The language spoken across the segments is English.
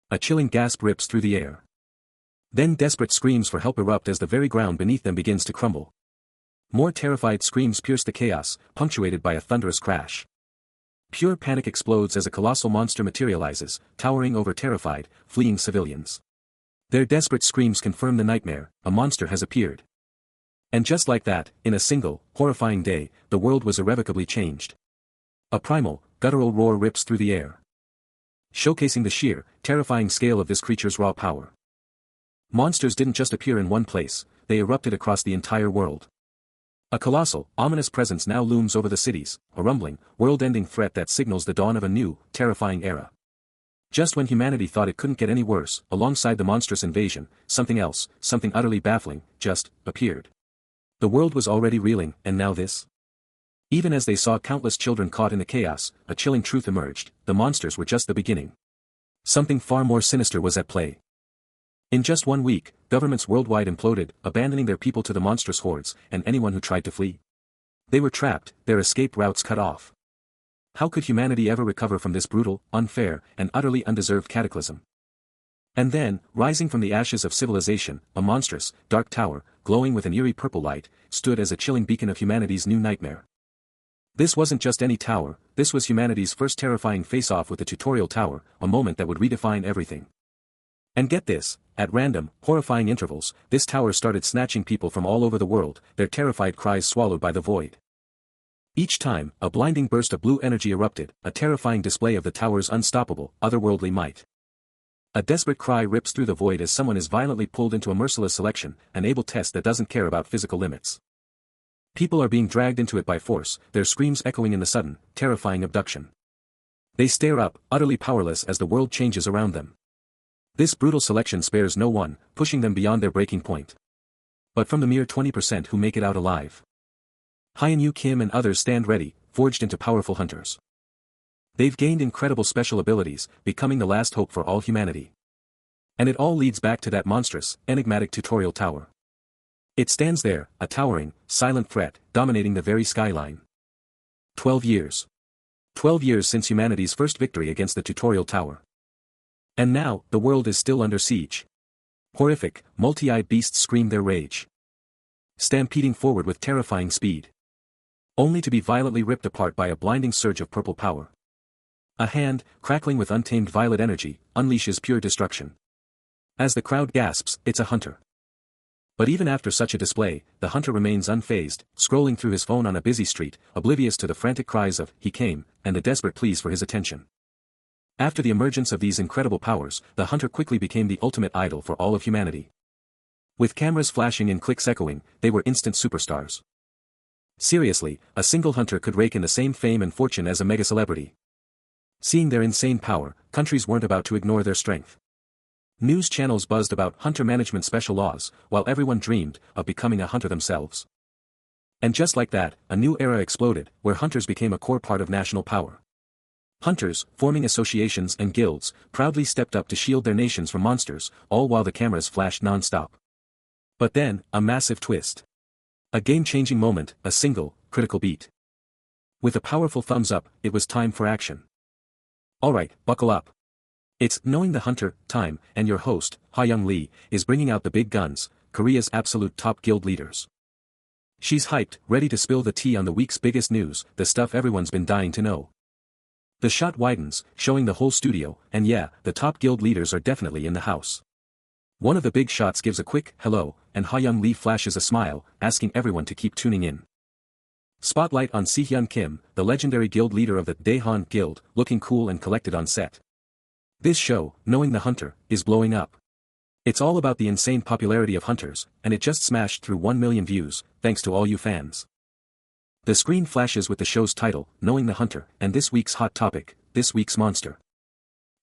A chilling gasp rips through the air. Then desperate screams for help erupt as the very ground beneath them begins to crumble. More terrified screams pierce the chaos, punctuated by a thunderous crash. Pure panic explodes as a colossal monster materializes, towering over terrified, fleeing civilians. Their desperate screams confirm the nightmare: a monster has appeared. And just like that, in a single, horrifying day, the world was irrevocably changed. A primal, guttural roar rips through the air, showcasing the sheer, terrifying scale of this creature's raw power. Monsters didn't just appear in one place, they erupted across the entire world. A colossal, ominous presence now looms over the cities, a rumbling, world-ending threat that signals the dawn of a new, terrifying era. Just when humanity thought it couldn't get any worse, alongside the monstrous invasion, something else, something utterly baffling, just appeared. The world was already reeling, and now this? Even as they saw countless children caught in the chaos, a chilling truth emerged: the monsters were just the beginning. Something far more sinister was at play. In just 1 week, governments worldwide imploded, abandoning their people to the monstrous hordes, and anyone who tried to flee. They were trapped, their escape routes cut off. How could humanity ever recover from this brutal, unfair, and utterly undeserved cataclysm? And then, rising from the ashes of civilization, a monstrous, dark tower, glowing with an eerie purple light, stood as a chilling beacon of humanity's new nightmare. This wasn't just any tower, this was humanity's first terrifying face-off with the tutorial tower, a moment that would redefine everything. And get this, at random, horrifying intervals, this tower started snatching people from all over the world, their terrified cries swallowed by the void. Each time, a blinding burst of blue energy erupted, a terrifying display of the tower's unstoppable, otherworldly might. A desperate cry rips through the void as someone is violently pulled into a merciless selection, an able test that doesn't care about physical limits. People are being dragged into it by force, their screams echoing in the sudden, terrifying abduction. They stare up, utterly powerless as the world changes around them. This brutal selection spares no one, pushing them beyond their breaking point. But from the mere 20% who make it out alive, Hyun-Yu Kim and others stand ready, forged into powerful hunters. They've gained incredible special abilities, becoming the last hope for all humanity. And it all leads back to that monstrous, enigmatic tutorial tower. It stands there, a towering, silent threat, dominating the very skyline. 12 years. 12 years since humanity's first victory against the tutorial tower. And now, the world is still under siege. Horrific, multi-eyed beasts scream their rage, stampeding forward with terrifying speed, only to be violently ripped apart by a blinding surge of purple power. A hand, crackling with untamed violet energy, unleashes pure destruction. As the crowd gasps, it's a hunter. But even after such a display, the hunter remains unfazed, scrolling through his phone on a busy street, oblivious to the frantic cries of "he came," and the desperate pleas for his attention. After the emergence of these incredible powers, the hunter quickly became the ultimate idol for all of humanity. With cameras flashing and clicks echoing, they were instant superstars. Seriously, a single hunter could rake in the same fame and fortune as a mega celebrity. Seeing their insane power, countries weren't about to ignore their strength. News channels buzzed about hunter management special laws, while everyone dreamed of becoming a hunter themselves. And just like that, a new era exploded, where hunters became a core part of national power. Hunters, forming associations and guilds, proudly stepped up to shield their nations from monsters, all while the cameras flashed non-stop. But then, a massive twist. A game-changing moment, a single, critical beat. With a powerful thumbs up, it was time for action. Alright, buckle up. It's Knowing the Hunter time, and your host, Ha-Young Lee, is bringing out the big guns, Korea's absolute top guild leaders. She's hyped, ready to spill the tea on the week's biggest news, the stuff everyone's been dying to know. The shot widens, showing the whole studio, and yeah, the top guild leaders are definitely in the house. One of the big shots gives a quick hello, and Ha-Young Lee flashes a smile, asking everyone to keep tuning in. Spotlight on Si-hyun Kim, the legendary guild leader of the Daehan Guild, looking cool and collected on set. This show, Knowing the Hunter, is blowing up. It's all about the insane popularity of hunters, and it just smashed through 1 million views, thanks to all you fans. The screen flashes with the show's title, Knowing the Hunter, and this week's hot topic, this week's monster.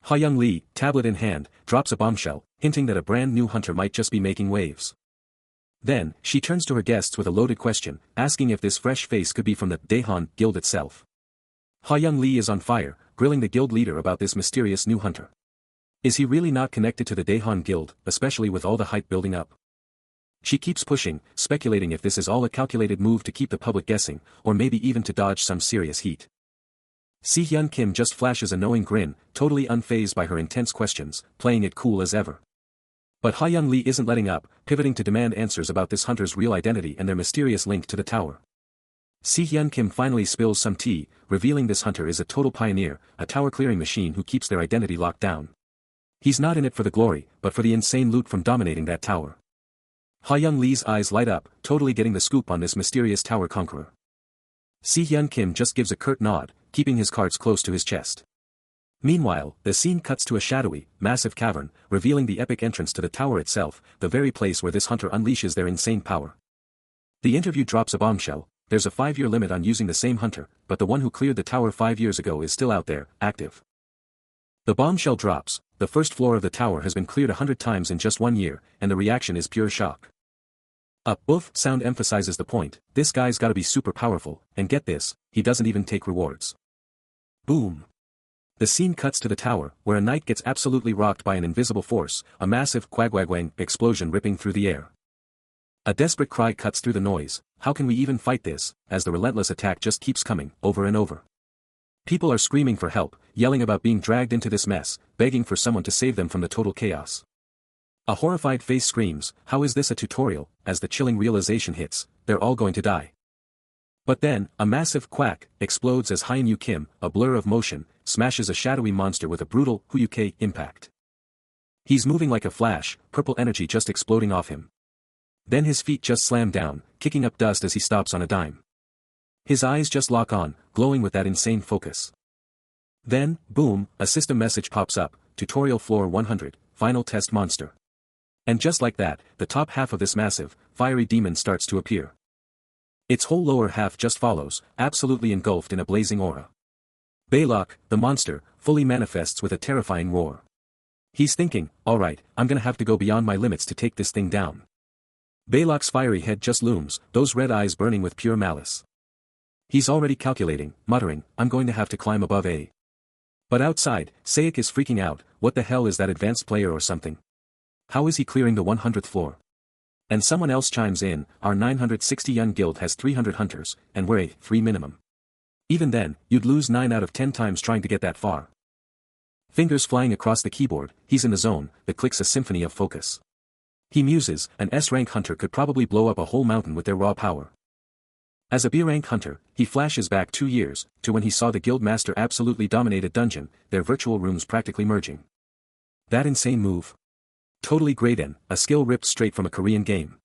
Ha-Young Lee, tablet in hand, drops a bombshell, hinting that a brand new hunter might just be making waves. Then, she turns to her guests with a loaded question, asking if this fresh face could be from the Daehan Guild itself. Ha-Young Lee is on fire, grilling the guild leader about this mysterious new hunter. Is he really not connected to the Daehan Guild, especially with all the hype building up? She keeps pushing, speculating if this is all a calculated move to keep the public guessing, or maybe even to dodge some serious heat. Si-hyun Kim just flashes a knowing grin, totally unfazed by her intense questions, playing it cool as ever. But Ha-young Lee isn't letting up, pivoting to demand answers about this hunter's real identity and their mysterious link to the tower. Si-hyun Kim finally spills some tea, revealing this hunter is a total pioneer, a tower-clearing machine who keeps their identity locked down. He's not in it for the glory, but for the insane loot from dominating that tower. Ha-young Lee's eyes light up, totally getting the scoop on this mysterious tower conqueror. Si-hyun Kim just gives a curt nod, keeping his cards close to his chest. Meanwhile, the scene cuts to a shadowy, massive cavern, revealing the epic entrance to the tower itself, the very place where this hunter unleashes their insane power. The interview drops a bombshell. There's a 5-year limit on using the same hunter, but the one who cleared the tower 5 years ago is still out there, active. The bombshell drops, the first floor of the tower has been cleared 100 times in just 1 year, and the reaction is pure shock. A boof sound emphasizes the point, this guy's gotta be super powerful, and get this, he doesn't even take rewards. Boom. The scene cuts to the tower, where a knight gets absolutely rocked by an invisible force, a massive quagwagwang explosion ripping through the air. A desperate cry cuts through the noise, how can we even fight this, as the relentless attack just keeps coming, over and over. People are screaming for help, yelling about being dragged into this mess, begging for someone to save them from the total chaos. A horrified face screams, how is this a tutorial, as the chilling realization hits, they're all going to die. But then, a massive quack explodes as Hyun-Yu Kim, a blur of motion, smashes a shadowy monster with a brutal Huyuke impact. He's moving like a flash, purple energy just exploding off him. Then his feet just slam down, kicking up dust as he stops on a dime. His eyes just lock on, glowing with that insane focus. Then, boom, a system message pops up, Tutorial Floor 100, Final Test Monster. And just like that, the top half of this massive, fiery demon starts to appear. Its whole lower half just follows, absolutely engulfed in a blazing aura. Balok, the monster, fully manifests with a terrifying roar. He's thinking, alright, I'm gonna have to go beyond my limits to take this thing down. Balok's fiery head just looms, those red eyes burning with pure malice. He's already calculating, muttering, I'm going to have to climb above A. But outside, Saik is freaking out, what the hell is that advanced player or something? How is he clearing the 100th floor? And someone else chimes in, our 960 Yun guild has 300 hunters, and we're a 3 minimum. Even then, you'd lose 9 out of 10 times trying to get that far. Fingers flying across the keyboard, he's in the zone, that clicks a symphony of focus. He muses, an S-rank hunter could probably blow up a whole mountain with their raw power. As a B-rank hunter, he flashes back 2 years, to when he saw the guild master absolutely dominate a dungeon, their virtual rooms practically merging. That insane move. Totally great and, a skill ripped straight from a Korean game.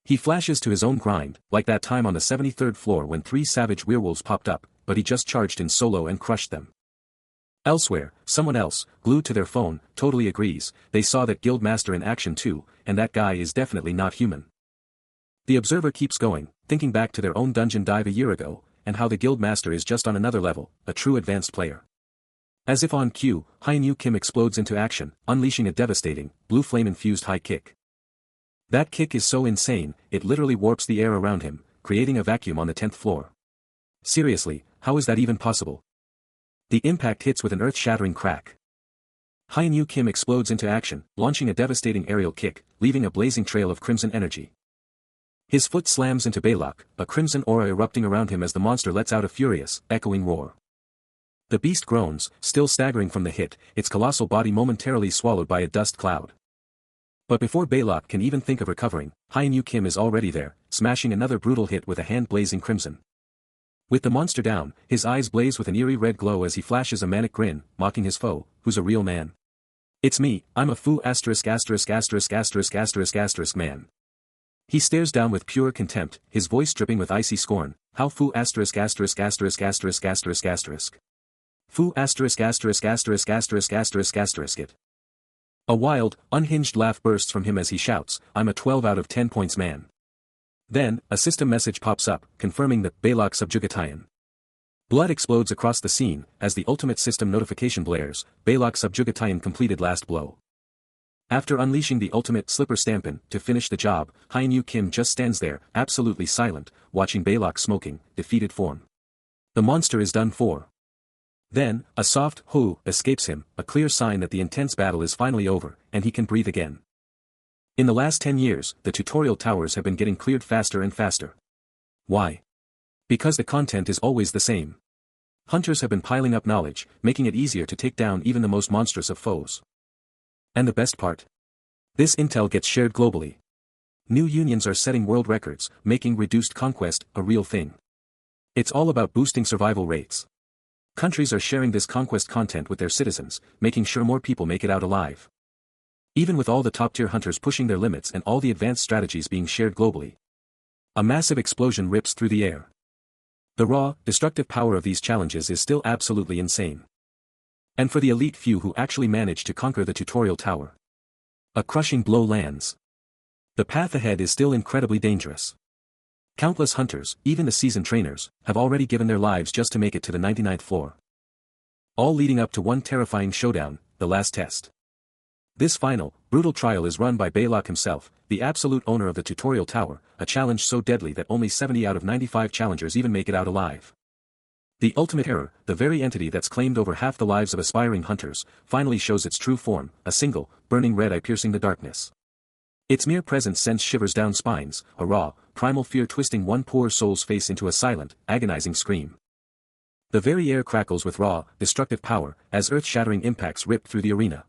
He flashes to his own grind, like that time on the 73rd floor when 3 savage werewolves popped up, but he just charged in solo and crushed them. Elsewhere, someone else, glued to their phone, totally agrees, they saw that guild master in action too, and that guy is definitely not human. The observer keeps going, thinking back to their own dungeon dive a year ago, and how the guild master is just on another level, a true advanced player. As if on cue, Hyun-Yu Kim explodes into action, unleashing a devastating, blue flame-infused high kick. That kick is so insane, it literally warps the air around him, creating a vacuum on the 10th floor. Seriously, how is that even possible? The impact hits with an earth-shattering crack. Hyun-Yu Kim explodes into action, launching a devastating aerial kick, leaving a blazing trail of crimson energy. His foot slams into Balok, a crimson aura erupting around him as the monster lets out a furious, echoing roar. The beast groans, still staggering from the hit, its colossal body momentarily swallowed by a dust cloud. But before Balok can even think of recovering, Hyun-Yu Kim is already there, smashing another brutal hit with a hand blazing crimson. With the monster down, his eyes blaze with an eerie red glow as he flashes a manic grin, mocking his foe, who's a real man. It's me, I'm a foo man. He stares down with pure contempt, his voice dripping with icy scorn, how foo Foo it. A wild, unhinged laugh bursts from him as he shouts, I'm a 12 out of 10 points man. Then, a system message pops up, confirming that Balok subjugatayan. Blood explodes across the scene, as the ultimate system notification blares, Balok subjugatayan completed last blow. After unleashing the ultimate slipper stampin' to finish the job, Hyun-Yu Kim just stands there, absolutely silent, watching Balok smoking, defeated form. The monster is done for. Then, a soft "hoo" escapes him, a clear sign that the intense battle is finally over, and he can breathe again. In the last 10 years, the tutorial towers have been getting cleared faster and faster. Why? Because the content is always the same. Hunters have been piling up knowledge, making it easier to take down even the most monstrous of foes. And the best part? This intel gets shared globally. New unions are setting world records, making reduced conquest a real thing. It's all about boosting survival rates. Countries are sharing this conquest content with their citizens, making sure more people make it out alive. Even with all the top-tier hunters pushing their limits and all the advanced strategies being shared globally, a massive explosion rips through the air. The raw, destructive power of these challenges is still absolutely insane. And for the elite few who actually manage to conquer the tutorial tower, a crushing blow lands. The path ahead is still incredibly dangerous. Countless hunters, even the seasoned trainers, have already given their lives just to make it to the 99th floor. All leading up to one terrifying showdown, the last test. This final, brutal trial is run by Baylock himself, the absolute owner of the tutorial tower, a challenge so deadly that only 70 out of 95 challengers even make it out alive. The ultimate terror, the very entity that's claimed over half the lives of aspiring hunters, finally shows its true form, a single, burning red eye piercing the darkness. Its mere presence sends shivers down spines, a raw, primal fear twisting one poor soul's face into a silent, agonizing scream. The very air crackles with raw, destructive power, as earth-shattering impacts rip through the arena.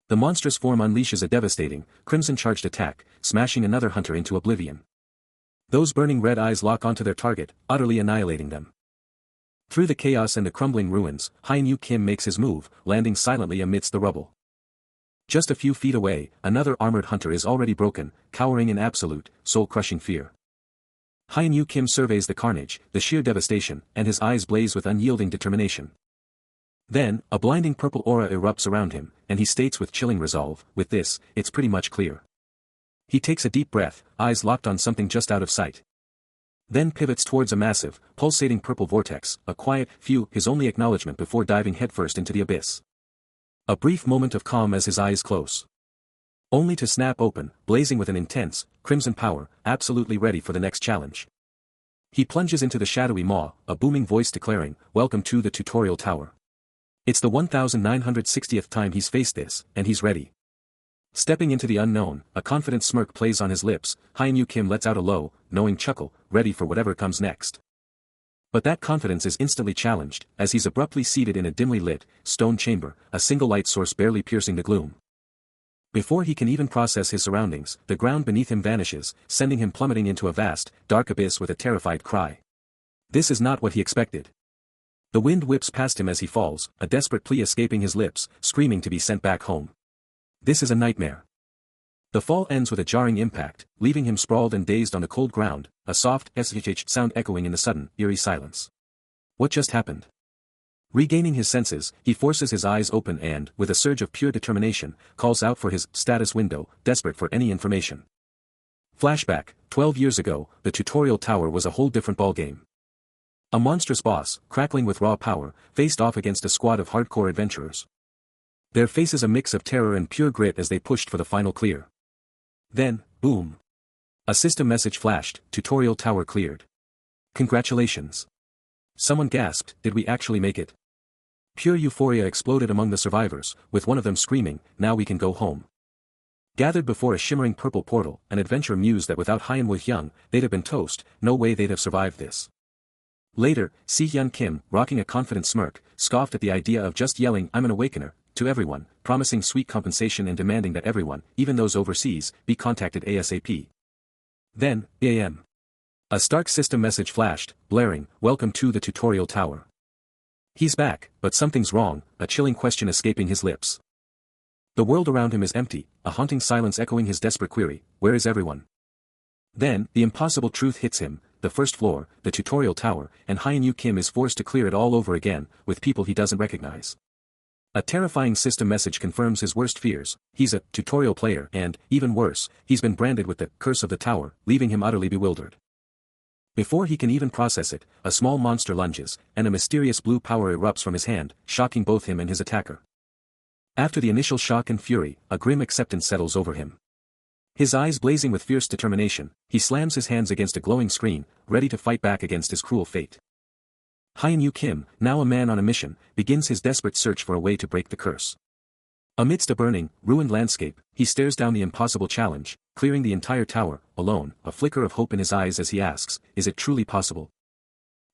The monstrous form unleashes a devastating, crimson-charged attack, smashing another hunter into oblivion. Those burning red eyes lock onto their target, utterly annihilating them. Through the chaos and the crumbling ruins, Hyun-Yu Kim makes his move, landing silently amidst the rubble. Just a few feet away, another armored hunter is already broken, cowering in absolute, soul-crushing fear. Hyun-Yu Kim surveys the carnage, the sheer devastation, and his eyes blaze with unyielding determination. Then, a blinding purple aura erupts around him, and he states with chilling resolve, "With this, it's pretty much clear." He takes a deep breath, eyes locked on something just out of sight. Then pivots towards a massive, pulsating purple vortex, a quiet, phew, his only acknowledgement before diving headfirst into the abyss. A brief moment of calm as his eyes close. Only to snap open, blazing with an intense, crimson power, absolutely ready for the next challenge. He plunges into the shadowy maw, a booming voice declaring, "Welcome to the tutorial tower." It's the 1960th time he's faced this, and he's ready. Stepping into the unknown, a confident smirk plays on his lips, Hyun-Yu Kim lets out a low, knowing chuckle, ready for whatever comes next. But that confidence is instantly challenged, as he's abruptly seated in a dimly lit, stone chamber, a single light source barely piercing the gloom. Before he can even process his surroundings, the ground beneath him vanishes, sending him plummeting into a vast, dark abyss with a terrified cry. This is not what he expected. The wind whips past him as he falls, a desperate plea escaping his lips, screaming to be sent back home. This is a nightmare. The fall ends with a jarring impact, leaving him sprawled and dazed on the cold ground, a soft SHH sound echoing in the sudden, eerie silence. What just happened? Regaining his senses, he forces his eyes open and, with a surge of pure determination, calls out for his status window, desperate for any information. Flashback, 12 years ago, the tutorial tower was a whole different ballgame. A monstrous boss, crackling with raw power, faced off against a squad of hardcore adventurers. Their faces a mix of terror and pure grit as they pushed for the final clear. Then, boom. A system message flashed, tutorial tower cleared. Congratulations. Someone gasped, did we actually make it? Pure euphoria exploded among the survivors, with one of them screaming, now we can go home. Gathered before a shimmering purple portal, an adventurer mused that without Hyun-Woo they'd have been toast, no way they'd have survived this. Later, Si-Hyun Kim, rocking a confident smirk, scoffed at the idea of just yelling, "I'm an awakener," to everyone, promising sweet compensation and demanding that everyone, even those overseas, be contacted ASAP. Then, a.m. A stark system message flashed, blaring, "Welcome to the tutorial tower." He's back, but something's wrong, a chilling question escaping his lips. The world around him is empty, a haunting silence echoing his desperate query, where is everyone? Then, the impossible truth hits him, the first floor, the tutorial tower, and Hyun-Yu Kim is forced to clear it all over again, with people he doesn't recognize. A terrifying system message confirms his worst fears, he's a tutorial player and, even worse, he's been branded with the curse of the tower, leaving him utterly bewildered. Before he can even process it, a small monster lunges, and a mysterious blue power erupts from his hand, shocking both him and his attacker. After the initial shock and fury, a grim acceptance settles over him. His eyes blazing with fierce determination, he slams his hands against a glowing screen, ready to fight back against his cruel fate. Hyun-Yu Kim, now a man on a mission, begins his desperate search for a way to break the curse. Amidst a burning, ruined landscape, he stares down the impossible challenge, clearing the entire tower, alone, a flicker of hope in his eyes as he asks, is it truly possible?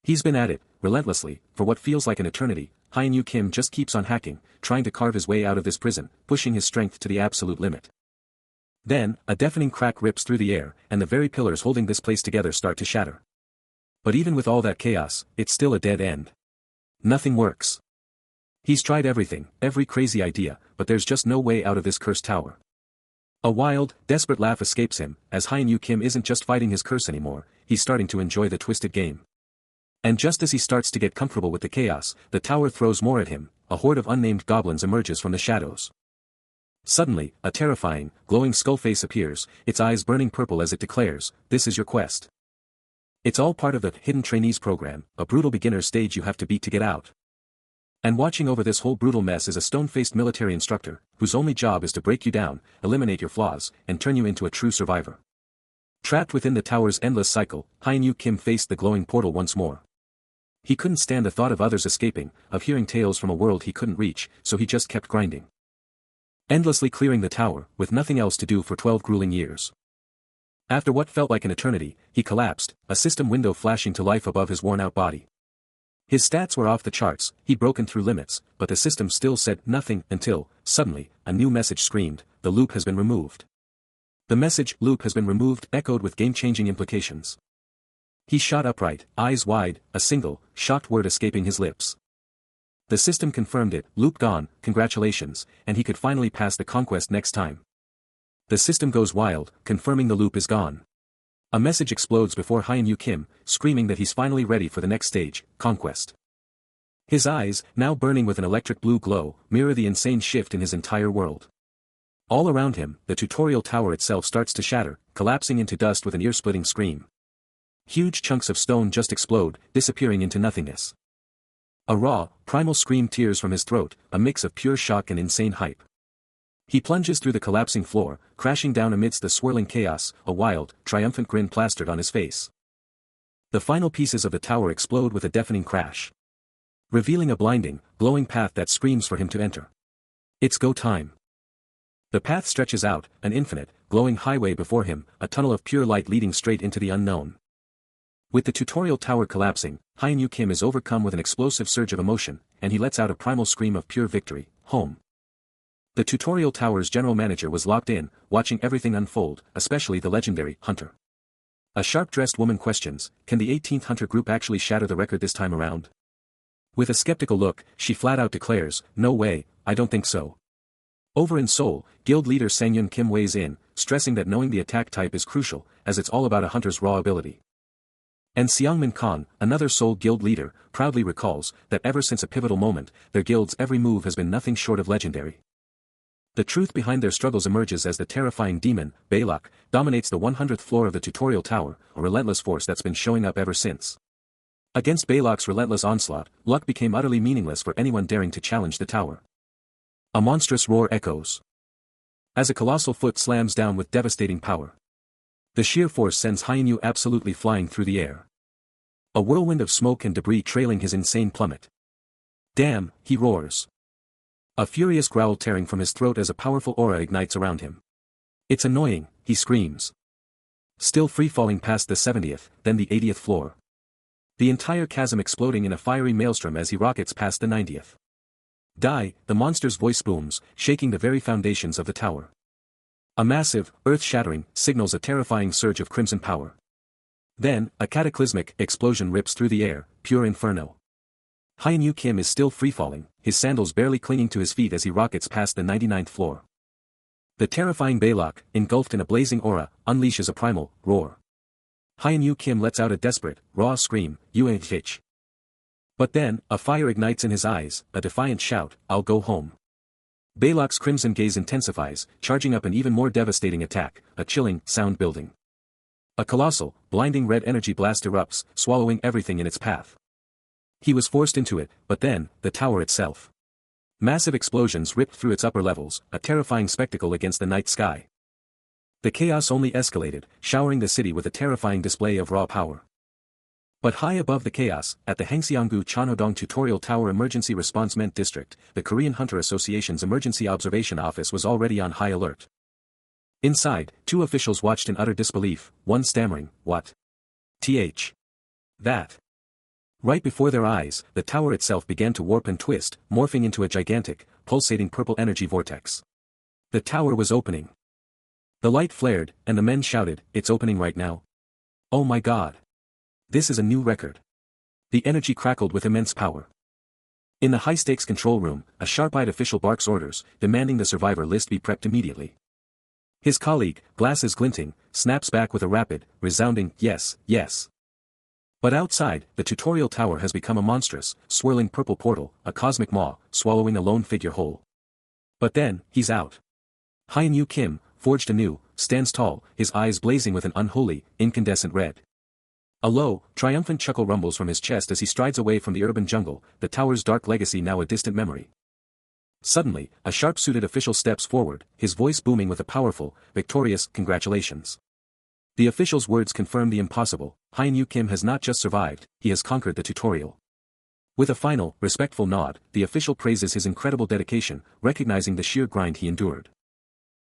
He's been at it, relentlessly, for what feels like an eternity, Hyun-Yu Kim just keeps on hacking, trying to carve his way out of this prison, pushing his strength to the absolute limit. Then, a deafening crack rips through the air, and the very pillars holding this place together start to shatter. But even with all that chaos, it's still a dead end. Nothing works. He's tried everything, every crazy idea, but there's just no way out of this cursed tower. A wild, desperate laugh escapes him, as Hyun-Yu Kim isn't just fighting his curse anymore, he's starting to enjoy the twisted game. And just as he starts to get comfortable with the chaos, the tower throws more at him, a horde of unnamed goblins emerges from the shadows. Suddenly, a terrifying, glowing skull face appears, its eyes burning purple as it declares, "This is your quest." It's all part of the Hidden Trainees program, a brutal beginner stage you have to beat to get out. And watching over this whole brutal mess is a stone-faced military instructor, whose only job is to break you down, eliminate your flaws, and turn you into a true survivor. Trapped within the tower's endless cycle, Hyun-Yu Kim faced the glowing portal once more. He couldn't stand the thought of others escaping, of hearing tales from a world he couldn't reach, so he just kept grinding. Endlessly clearing the tower, with nothing else to do for 12 grueling years. After what felt like an eternity, he collapsed, a system window flashing to life above his worn-out body. His stats were off the charts, he'd broken through limits, but the system still said nothing until, suddenly, a new message screamed, "The loop has been removed." The message, "Loop has been removed," echoed with game-changing implications. He shot upright, eyes wide, a single, shocked word escaping his lips. The system confirmed it, "Loop gone, congratulations," and he could finally pass the conquest next time. The system goes wild, confirming the loop is gone. A message explodes before Hyun-Yu Kim, screaming that he's finally ready for the next stage, conquest. His eyes, now burning with an electric blue glow, mirror the insane shift in his entire world. All around him, the tutorial tower itself starts to shatter, collapsing into dust with an ear-splitting scream. Huge chunks of stone just explode, disappearing into nothingness. A raw, primal scream tears from his throat, a mix of pure shock and insane hype. He plunges through the collapsing floor, crashing down amidst the swirling chaos, a wild, triumphant grin plastered on his face. The final pieces of the tower explode with a deafening crash, revealing a blinding, glowing path that screams for him to enter. It's go time. The path stretches out, an infinite, glowing highway before him, a tunnel of pure light leading straight into the unknown. With the tutorial tower collapsing, Hyun-Yu Kim is overcome with an explosive surge of emotion, and he lets out a primal scream of pure victory, home. The tutorial tower's general manager was locked in, watching everything unfold, especially the legendary Hunter. A sharp-dressed woman questions, "Can the 18th Hunter group actually shatter the record this time around?" With a skeptical look, she flat-out declares, "No way, I don't think so." Over in Seoul, guild leader Sang-Yun Kim weighs in, stressing that knowing the attack type is crucial, as it's all about a hunter's raw ability. And Seongmin Khan, another Seoul guild leader, proudly recalls that ever since a pivotal moment, their guild's every move has been nothing short of legendary. The truth behind their struggles emerges as the terrifying demon, Balak, dominates the 100th floor of the tutorial tower, a relentless force that's been showing up ever since. Against Balak's relentless onslaught, luck became utterly meaningless for anyone daring to challenge the tower. A monstrous roar echoes as a colossal foot slams down with devastating power. The sheer force sends Hyun-Yu absolutely flying through the air. A whirlwind of smoke and debris trailing his insane plummet. "Damn," he roars. A furious growl tearing from his throat as a powerful aura ignites around him. "It's annoying," he screams. Still free-falling past the 70th, then the 80th floor. The entire chasm exploding in a fiery maelstrom as he rockets past the 90th. "Die," the monster's voice booms, shaking the very foundations of the tower. A massive, earth-shattering, signals a terrifying surge of crimson power. Then, a cataclysmic explosion rips through the air, pure inferno. Hyun-Yu Kim is still free-falling, his sandals barely clinging to his feet as he rockets past the 99th floor. The terrifying Balak, engulfed in a blazing aura, unleashes a primal roar. Hyun-Yu Kim lets out a desperate, raw scream, "Yueh-hitch." But then, a fire ignites in his eyes, a defiant shout, "I'll go home." Balak's crimson gaze intensifies, charging up an even more devastating attack, a chilling sound building. A colossal, blinding red energy blast erupts, swallowing everything in its path. He was forced into it, but then, the tower itself. Massive explosions ripped through its upper levels, a terrifying spectacle against the night sky. The chaos only escalated, showering the city with a terrifying display of raw power. But high above the chaos, at the Hangseonggu Chanhodong Tutorial Tower Emergency Response Ment District, the Korean Hunter Association's Emergency Observation Office was already on high alert. Inside, two officials watched in utter disbelief, one stammering, "What? That? Right before their eyes, the tower itself began to warp and twist, morphing into a gigantic, pulsating purple energy vortex. The tower was opening. The light flared, and the men shouted, "It's opening right now." "Oh my god! This is a new record." The energy crackled with immense power. In the high-stakes control room, a sharp-eyed official barks orders, demanding the survivor list be prepped immediately. His colleague, glasses glinting, snaps back with a rapid, resounding, "Yes, yes." But outside, the tutorial tower has become a monstrous, swirling purple portal, a cosmic maw, swallowing a lone figure whole. But then, he's out. Hyun-Yu Kim, forged anew, stands tall, his eyes blazing with an unholy, incandescent red. A low, triumphant chuckle rumbles from his chest as he strides away from the urban jungle, the tower's dark legacy now a distant memory. Suddenly, a sharp-suited official steps forward, his voice booming with a powerful, victorious, "Congratulations." The official's words confirm the impossible. Hyun-Yu Kim has not just survived, he has conquered the tutorial. With a final, respectful nod, the official praises his incredible dedication, recognizing the sheer grind he endured.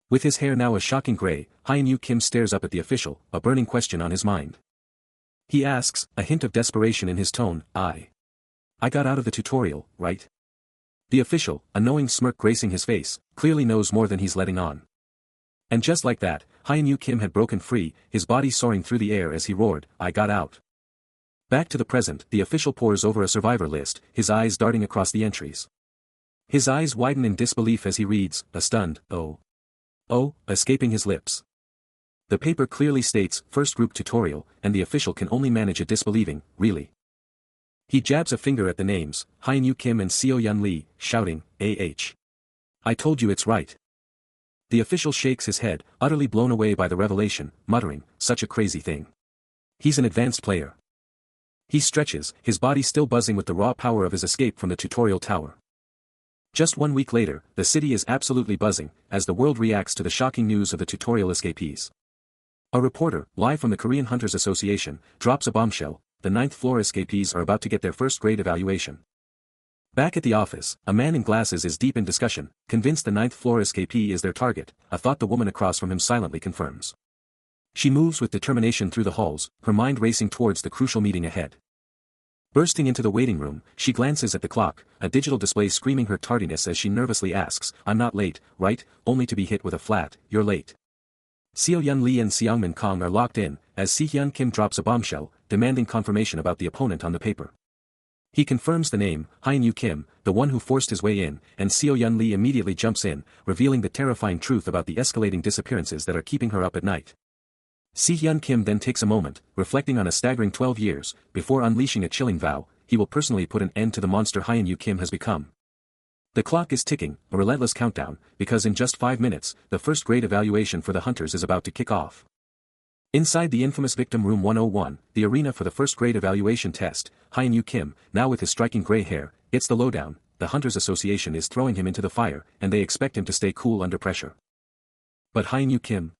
With his hair now a shocking gray, Hyun-Yu Kim stares up at the official, a burning question on his mind. He asks, a hint of desperation in his tone, I got out of the tutorial, right?" The official, a knowing smirk gracing his face, clearly knows more than he's letting on. And just like that, Hyun-Yu Kim had broken free, his body soaring through the air as he roared, "I got out." Back to the present, the official pores over a survivor list, his eyes darting across the entries. His eyes widen in disbelief as he reads, a stunned, "Oh. Oh," escaping his lips. The paper clearly states, first group tutorial, and the official can only manage a disbelieving, "Really?" He jabs a finger at the names, Hyun-Yu Kim and Seo-Yun Lee, shouting, "Ah. I told you it's right." The official shakes his head, utterly blown away by the revelation, muttering, "Such a crazy thing. He's an advanced player." He stretches, his body still buzzing with the raw power of his escape from the tutorial tower. Just 1 week later, the city is absolutely buzzing, as the world reacts to the shocking news of the tutorial escapees. A reporter, live from the Korean Hunters Association, drops a bombshell. The 9th floor escapees are about to get their first grade evaluation. Back at the office, a man in glasses is deep in discussion, convinced the 9th floor escapee is their target, a thought the woman across from him silently confirms. She moves with determination through the halls, her mind racing towards the crucial meeting ahead. Bursting into the waiting room, she glances at the clock, a digital display screaming her tardiness as she nervously asks, "I'm not late, right?" only to be hit with a flat, "You're late." Seo-Yun Lee and Seongmin Kong are locked in, as Si-Hyun Kim drops a bombshell, demanding confirmation about the opponent on the paper. He confirms the name, Hyun-Yu Kim, the one who forced his way in, and Seo-Yun Lee immediately jumps in, revealing the terrifying truth about the escalating disappearances that are keeping her up at night. Si-Hyun Kim then takes a moment, reflecting on a staggering 12 years, before unleashing a chilling vow, he will personally put an end to the monster Hyun-Yu Kim has become. The clock is ticking, a relentless countdown, because in just 5 minutes, the first grade evaluation for the hunters is about to kick off. Inside the infamous Victim Room 101, the arena for the first grade evaluation test, Hyun-Yu Kim, now with his striking gray hair, gets the lowdown. The Hunters Association is throwing him into the fire, and they expect him to stay cool under pressure. But Hyun-Yu Kim?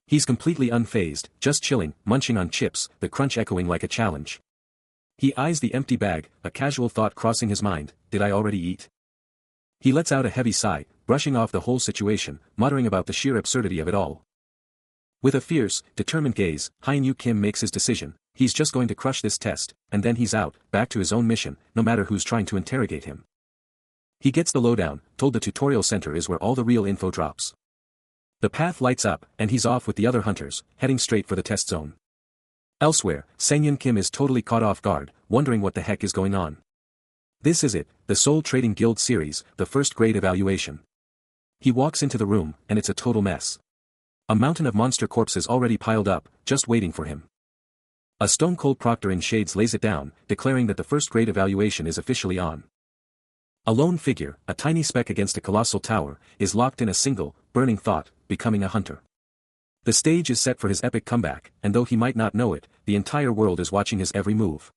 He's completely unfazed, just chilling, munching on chips, the crunch echoing like a challenge. He eyes the empty bag, a casual thought crossing his mind, did I already eat? He lets out a heavy sigh, brushing off the whole situation, muttering about the sheer absurdity of it all. With a fierce, determined gaze, Hyun-Yu Kim makes his decision, he's just going to crush this test, and then he's out, back to his own mission, no matter who's trying to interrogate him. He gets the lowdown, told the tutorial center is where all the real info drops. The path lights up, and he's off with the other hunters, heading straight for the test zone. Elsewhere, Sang-Yun Kim is totally caught off guard, wondering what the heck is going on. This is it, the Seoul Trading Guild series, the first grade evaluation. He walks into the room, and it's a total mess. A mountain of monster corpses already piled up, just waiting for him. A stone-cold proctor in shades lays it down, declaring that the first grade evaluation is officially on. A lone figure, a tiny speck against a colossal tower, is locked in a single, burning thought, becoming a hunter. The stage is set for his epic comeback, and though he might not know it, the entire world is watching his every move.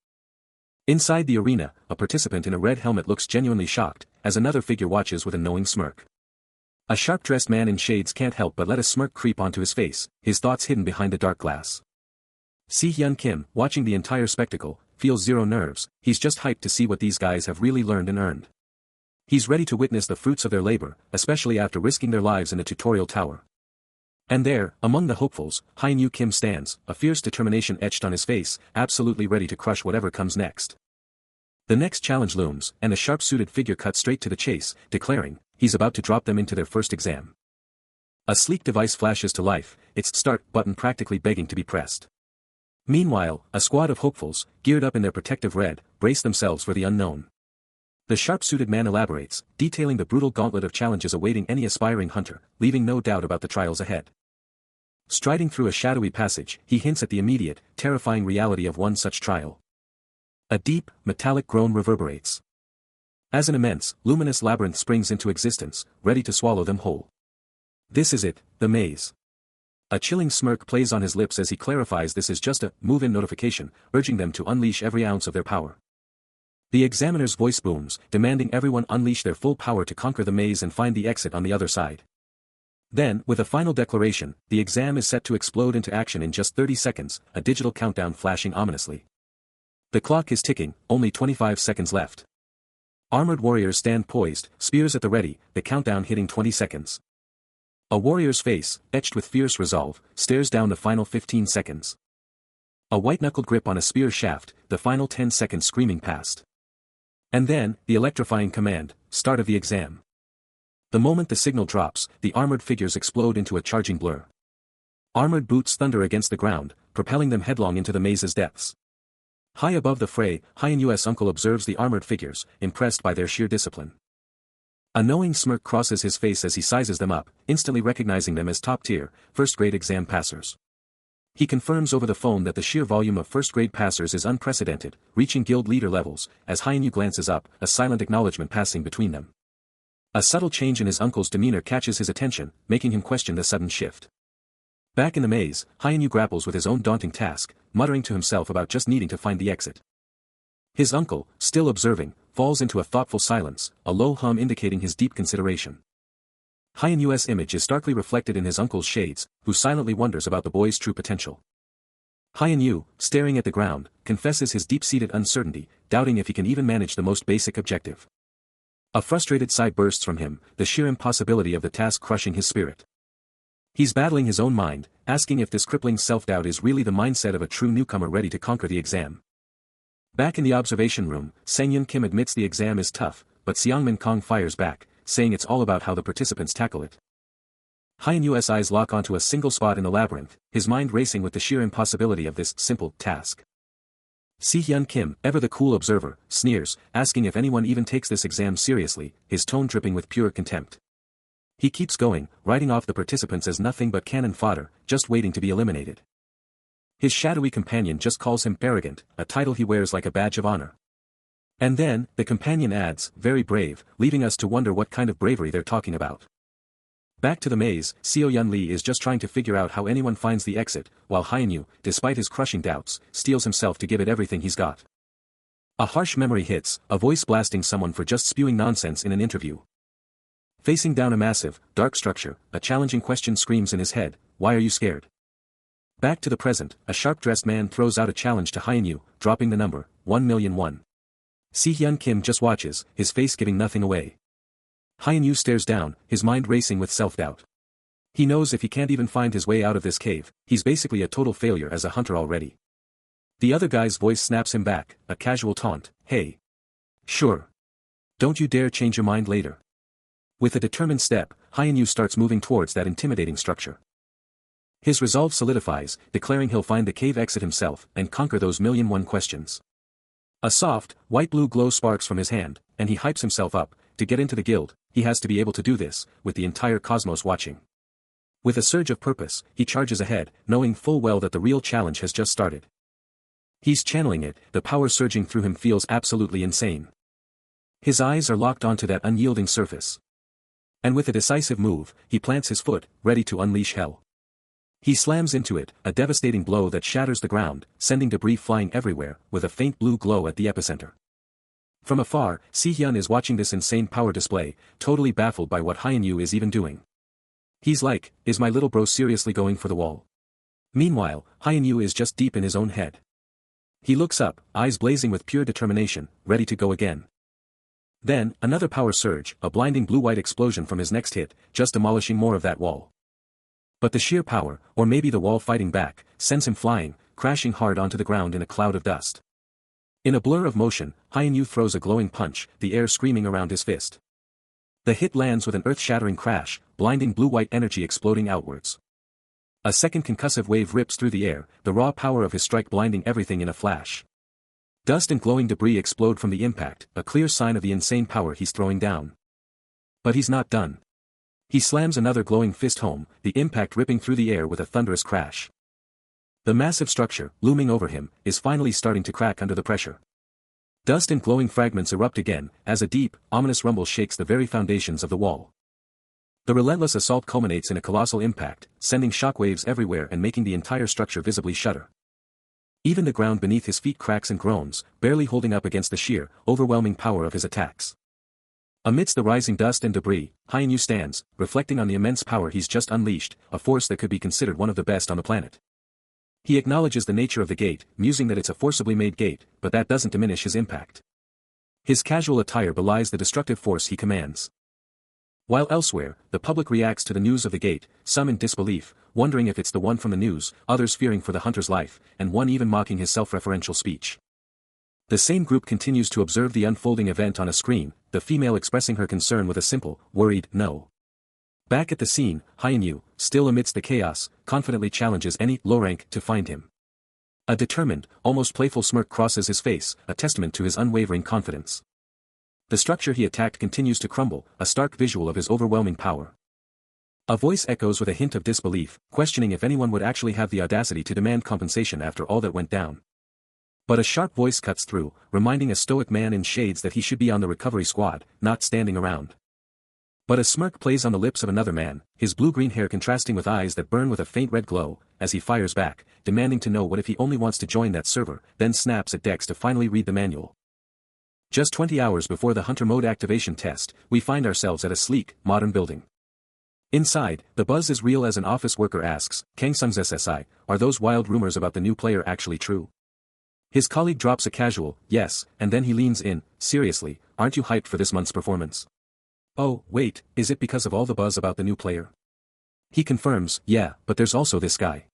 Inside the arena, a participant in a red helmet looks genuinely shocked, as another figure watches with a knowing smirk. A sharp-dressed man in shades can't help but let a smirk creep onto his face, his thoughts hidden behind the dark glass. Si-Hyun Kim, watching the entire spectacle, feels zero nerves, he's just hyped to see what these guys have really learned and earned. He's ready to witness the fruits of their labor, especially after risking their lives in a tutorial tower. And there, among the hopefuls, Hyun-Yu Kim stands, a fierce determination etched on his face, absolutely ready to crush whatever comes next. The next challenge looms, and a sharp-suited figure cuts straight to the chase, declaring, he's about to drop them into their first exam. A sleek device flashes to life, its start button practically begging to be pressed. Meanwhile, a squad of hopefuls, geared up in their protective red, brace themselves for the unknown. The sharp-suited man elaborates, detailing the brutal gauntlet of challenges awaiting any aspiring hunter, leaving no doubt about the trials ahead. Striding through a shadowy passage, he hints at the immediate, terrifying reality of one such trial. A deep, metallic groan reverberates. As an immense, luminous labyrinth springs into existence, ready to swallow them whole. This is it, the maze. A chilling smirk plays on his lips as he clarifies this is just a move-in notification, urging them to unleash every ounce of their power. The examiner's voice booms, demanding everyone unleash their full power to conquer the maze and find the exit on the other side. Then, with a final declaration, the exam is set to explode into action in just 30 seconds, a digital countdown flashing ominously. The clock is ticking, only 25 seconds left. Armored warriors stand poised, spears at the ready, the countdown hitting 20 seconds. A warrior's face, etched with fierce resolve, stares down the final 15 seconds. A white-knuckled grip on a spear shaft, the final 10 seconds screaming past. And then, the electrifying command, start of the exam. The moment the signal drops, the armored figures explode into a charging blur. Armored boots thunder against the ground, propelling them headlong into the maze's depths. High above the fray, Hyeon-Yu's uncle observes the armored figures, impressed by their sheer discipline. A knowing smirk crosses his face as he sizes them up, instantly recognizing them as top-tier, first-grade exam passers. He confirms over the phone that the sheer volume of first-grade passers is unprecedented, reaching guild leader levels, as Hyeon-Yu glances up, a silent acknowledgement passing between them. A subtle change in his uncle's demeanor catches his attention, making him question the sudden shift. Back in the maze, Hyeon-Yu grapples with his own daunting task, muttering to himself about just needing to find the exit. His uncle, still observing, falls into a thoughtful silence, a low hum indicating his deep consideration. Hyeon-Yu's image is starkly reflected in his uncle's shades, who silently wonders about the boy's true potential. Hyeon-Yu, staring at the ground, confesses his deep-seated uncertainty, doubting if he can even manage the most basic objective. A frustrated sigh bursts from him, the sheer impossibility of the task crushing his spirit. He's battling his own mind, asking if this crippling self-doubt is really the mindset of a true newcomer ready to conquer the exam. Back in the observation room, Sang-Yeon Kim admits the exam is tough, but Seongmin Kong fires back, saying it's all about how the participants tackle it. Hyeon-Yu's eyes lock onto a single spot in the labyrinth, his mind racing with the sheer impossibility of this simple task. Si-Hyun Kim, ever the cool observer, sneers, asking if anyone even takes this exam seriously, his tone dripping with pure contempt. He keeps going, writing off the participants as nothing but cannon fodder, just waiting to be eliminated. His shadowy companion just calls him arrogant, a title he wears like a badge of honor. And then, the companion adds, very brave, leaving us to wonder what kind of bravery they're talking about. Back to the maze, Seo-Yun Lee is just trying to figure out how anyone finds the exit, while Hyeon-Yu, despite his crushing doubts, steels himself to give it everything he's got. A harsh memory hits, a voice blasting someone for just spewing nonsense in an interview. Facing down a massive, dark structure, a challenging question screams in his head, why are you scared? Back to the present, a sharp-dressed man throws out a challenge to Hyeon-Yu, dropping the number, 1,000,001. Si-Hyun Kim just watches, his face giving nothing away. Hyeon-Yu stares down, his mind racing with self-doubt. He knows if he can't even find his way out of this cave, he's basically a total failure as a hunter already. The other guy's voice snaps him back, a casual taunt, hey. Sure. Don't you dare change your mind later. With a determined step, Hyeon-Yu starts moving towards that intimidating structure. His resolve solidifies, declaring he'll find the cave exit himself and conquer those 1,000,001 questions. A soft, white-blue glow sparks from his hand, and he hypes himself up. To get into the guild, he has to be able to do this, with the entire cosmos watching. With a surge of purpose, he charges ahead, knowing full well that the real challenge has just started. He's channeling it, the power surging through him feels absolutely insane. His eyes are locked onto that unyielding surface. And with a decisive move, he plants his foot, ready to unleash hell. He slams into it, a devastating blow that shatters the ground, sending debris flying everywhere, with a faint blue glow at the epicenter. From afar, Si-Hyun is watching this insane power display, totally baffled by what Hyeon-Yu is even doing. He's like, is my little bro seriously going for the wall? Meanwhile, Hyeon-Yu is just deep in his own head. He looks up, eyes blazing with pure determination, ready to go again. Then, another power surge, a blinding blue-white explosion from his next hit, just demolishing more of that wall. But the sheer power, or maybe the wall fighting back, sends him flying, crashing hard onto the ground in a cloud of dust. In a blur of motion, Hyeon-yu throws a glowing punch, the air screaming around his fist. The hit lands with an earth-shattering crash, blinding blue-white energy exploding outwards. A second concussive wave rips through the air, the raw power of his strike blinding everything in a flash. Dust and glowing debris explode from the impact, a clear sign of the insane power he's throwing down. But he's not done. He slams another glowing fist home, the impact ripping through the air with a thunderous crash. The massive structure, looming over him, is finally starting to crack under the pressure. Dust and glowing fragments erupt again, as a deep, ominous rumble shakes the very foundations of the wall. The relentless assault culminates in a colossal impact, sending shockwaves everywhere and making the entire structure visibly shudder. Even the ground beneath his feet cracks and groans, barely holding up against the sheer, overwhelming power of his attacks. Amidst the rising dust and debris, Hyeon-yu stands, reflecting on the immense power he's just unleashed, a force that could be considered one of the best on the planet. He acknowledges the nature of the gate, musing that it's a forcibly made gate, but that doesn't diminish his impact. His casual attire belies the destructive force he commands. While elsewhere, the public reacts to the news of the gate, some in disbelief, wondering if it's the one from the news, others fearing for the hunter's life, and one even mocking his self-referential speech. The same group continues to observe the unfolding event on a screen, the female expressing her concern with a simple, worried, no. Back at the scene, Hyeon-yu, still amidst the chaos, confidently challenges any low rank to find him. A determined, almost playful smirk crosses his face, a testament to his unwavering confidence. The structure he attacked continues to crumble, a stark visual of his overwhelming power. A voice echoes with a hint of disbelief, questioning if anyone would actually have the audacity to demand compensation after all that went down. But a sharp voice cuts through, reminding a stoic man in shades that he should be on the recovery squad, not standing around. But a smirk plays on the lips of another man, his blue-green hair contrasting with eyes that burn with a faint red glow, as he fires back, demanding to know what if he only wants to join that server, then snaps at Dex to finally read the manual. Just 20 hours before the Hunter Mode activation test, we find ourselves at a sleek, modern building. Inside, the buzz is real as an office worker asks, Kangsung's SSI, are those wild rumors about the new player actually true? His colleague drops a casual, yes, and then he leans in, seriously, aren't you hyped for this month's performance? Oh, wait, is it because of all the buzz about the new player? He confirms, yeah, but there's also this guy.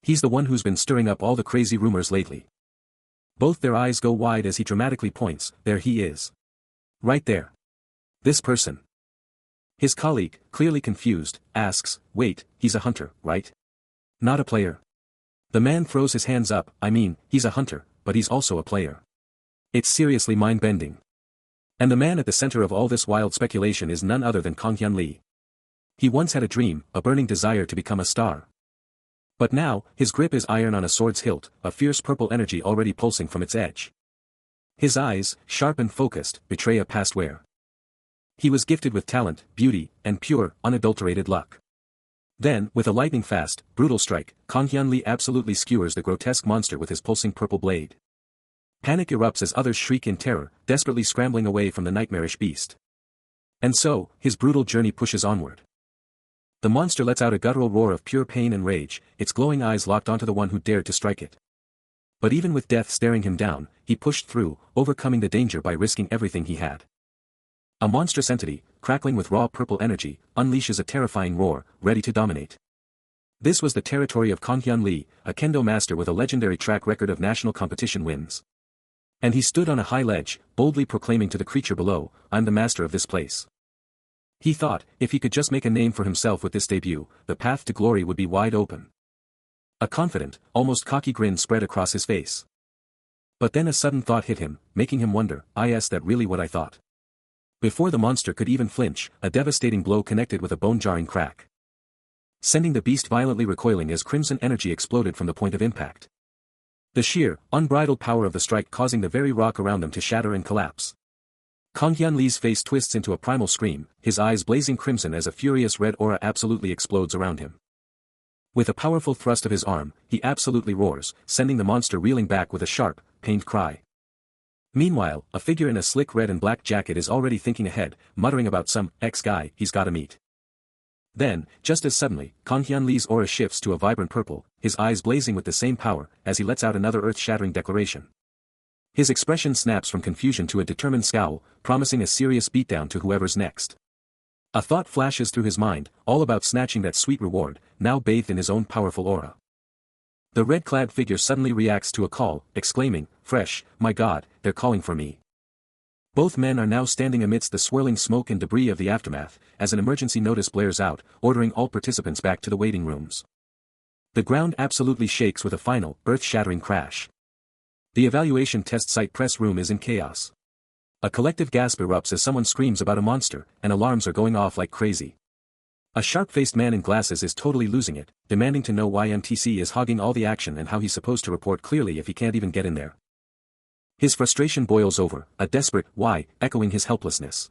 He's the one who's been stirring up all the crazy rumors lately. Both their eyes go wide as he dramatically points, there he is. Right there. This person. His colleague, clearly confused, asks, wait, he's a hunter, right? Not a player. The man throws his hands up, I mean, he's a hunter, but he's also a player. It's seriously mind-bending. And the man at the center of all this wild speculation is none other than Kang Hyun-lee. He once had a dream, a burning desire to become a star. But now, his grip is iron on a sword's hilt, a fierce purple energy already pulsing from its edge. His eyes, sharp and focused, betray a past where he was gifted with talent, beauty, and pure, unadulterated luck. Then, with a lightning-fast, brutal strike, Kang Hyun-lee absolutely skewers the grotesque monster with his pulsing purple blade. Panic erupts as others shriek in terror, desperately scrambling away from the nightmarish beast. And so, his brutal journey pushes onward. The monster lets out a guttural roar of pure pain and rage, its glowing eyes locked onto the one who dared to strike it. But even with death staring him down, he pushed through, overcoming the danger by risking everything he had. A monstrous entity, crackling with raw purple energy, unleashes a terrifying roar, ready to dominate. This was the territory of Kang Hyun-lee, a kendo master with a legendary track record of national competition wins. And he stood on a high ledge, boldly proclaiming to the creature below, I'm the master of this place. He thought, if he could just make a name for himself with this debut, the path to glory would be wide open. A confident, almost cocky grin spread across his face. But then a sudden thought hit him, making him wonder, is that really what I thought? Before the monster could even flinch, a devastating blow connected with a bone-jarring crack, sending the beast violently recoiling as crimson energy exploded from the point of impact. The sheer, unbridled power of the strike causing the very rock around them to shatter and collapse. Kang Hyun-lee's face twists into a primal scream, his eyes blazing crimson as a furious red aura absolutely explodes around him. With a powerful thrust of his arm, he absolutely roars, sending the monster reeling back with a sharp, pained cry. Meanwhile, a figure in a slick red and black jacket is already thinking ahead, muttering about some ex-guy he's gotta meet. Then, just as suddenly, Kang Hyun-lee's aura shifts to a vibrant purple, his eyes blazing with the same power, as he lets out another earth-shattering declaration. His expression snaps from confusion to a determined scowl, promising a serious beatdown to whoever's next. A thought flashes through his mind, all about snatching that sweet reward, now bathed in his own powerful aura. The red-clad figure suddenly reacts to a call, exclaiming, "Fresh, my god, they're calling for me." Both men are now standing amidst the swirling smoke and debris of the aftermath, as an emergency notice blares out, ordering all participants back to the waiting rooms. The ground absolutely shakes with a final, earth-shattering crash. The evaluation test site press room is in chaos. A collective gasp erupts as someone screams about a monster, and alarms are going off like crazy. A sharp-faced man in glasses is totally losing it, demanding to know why MTC is hogging all the action and how he's supposed to report clearly if he can't even get in there. His frustration boils over, a desperate "why" echoing his helplessness.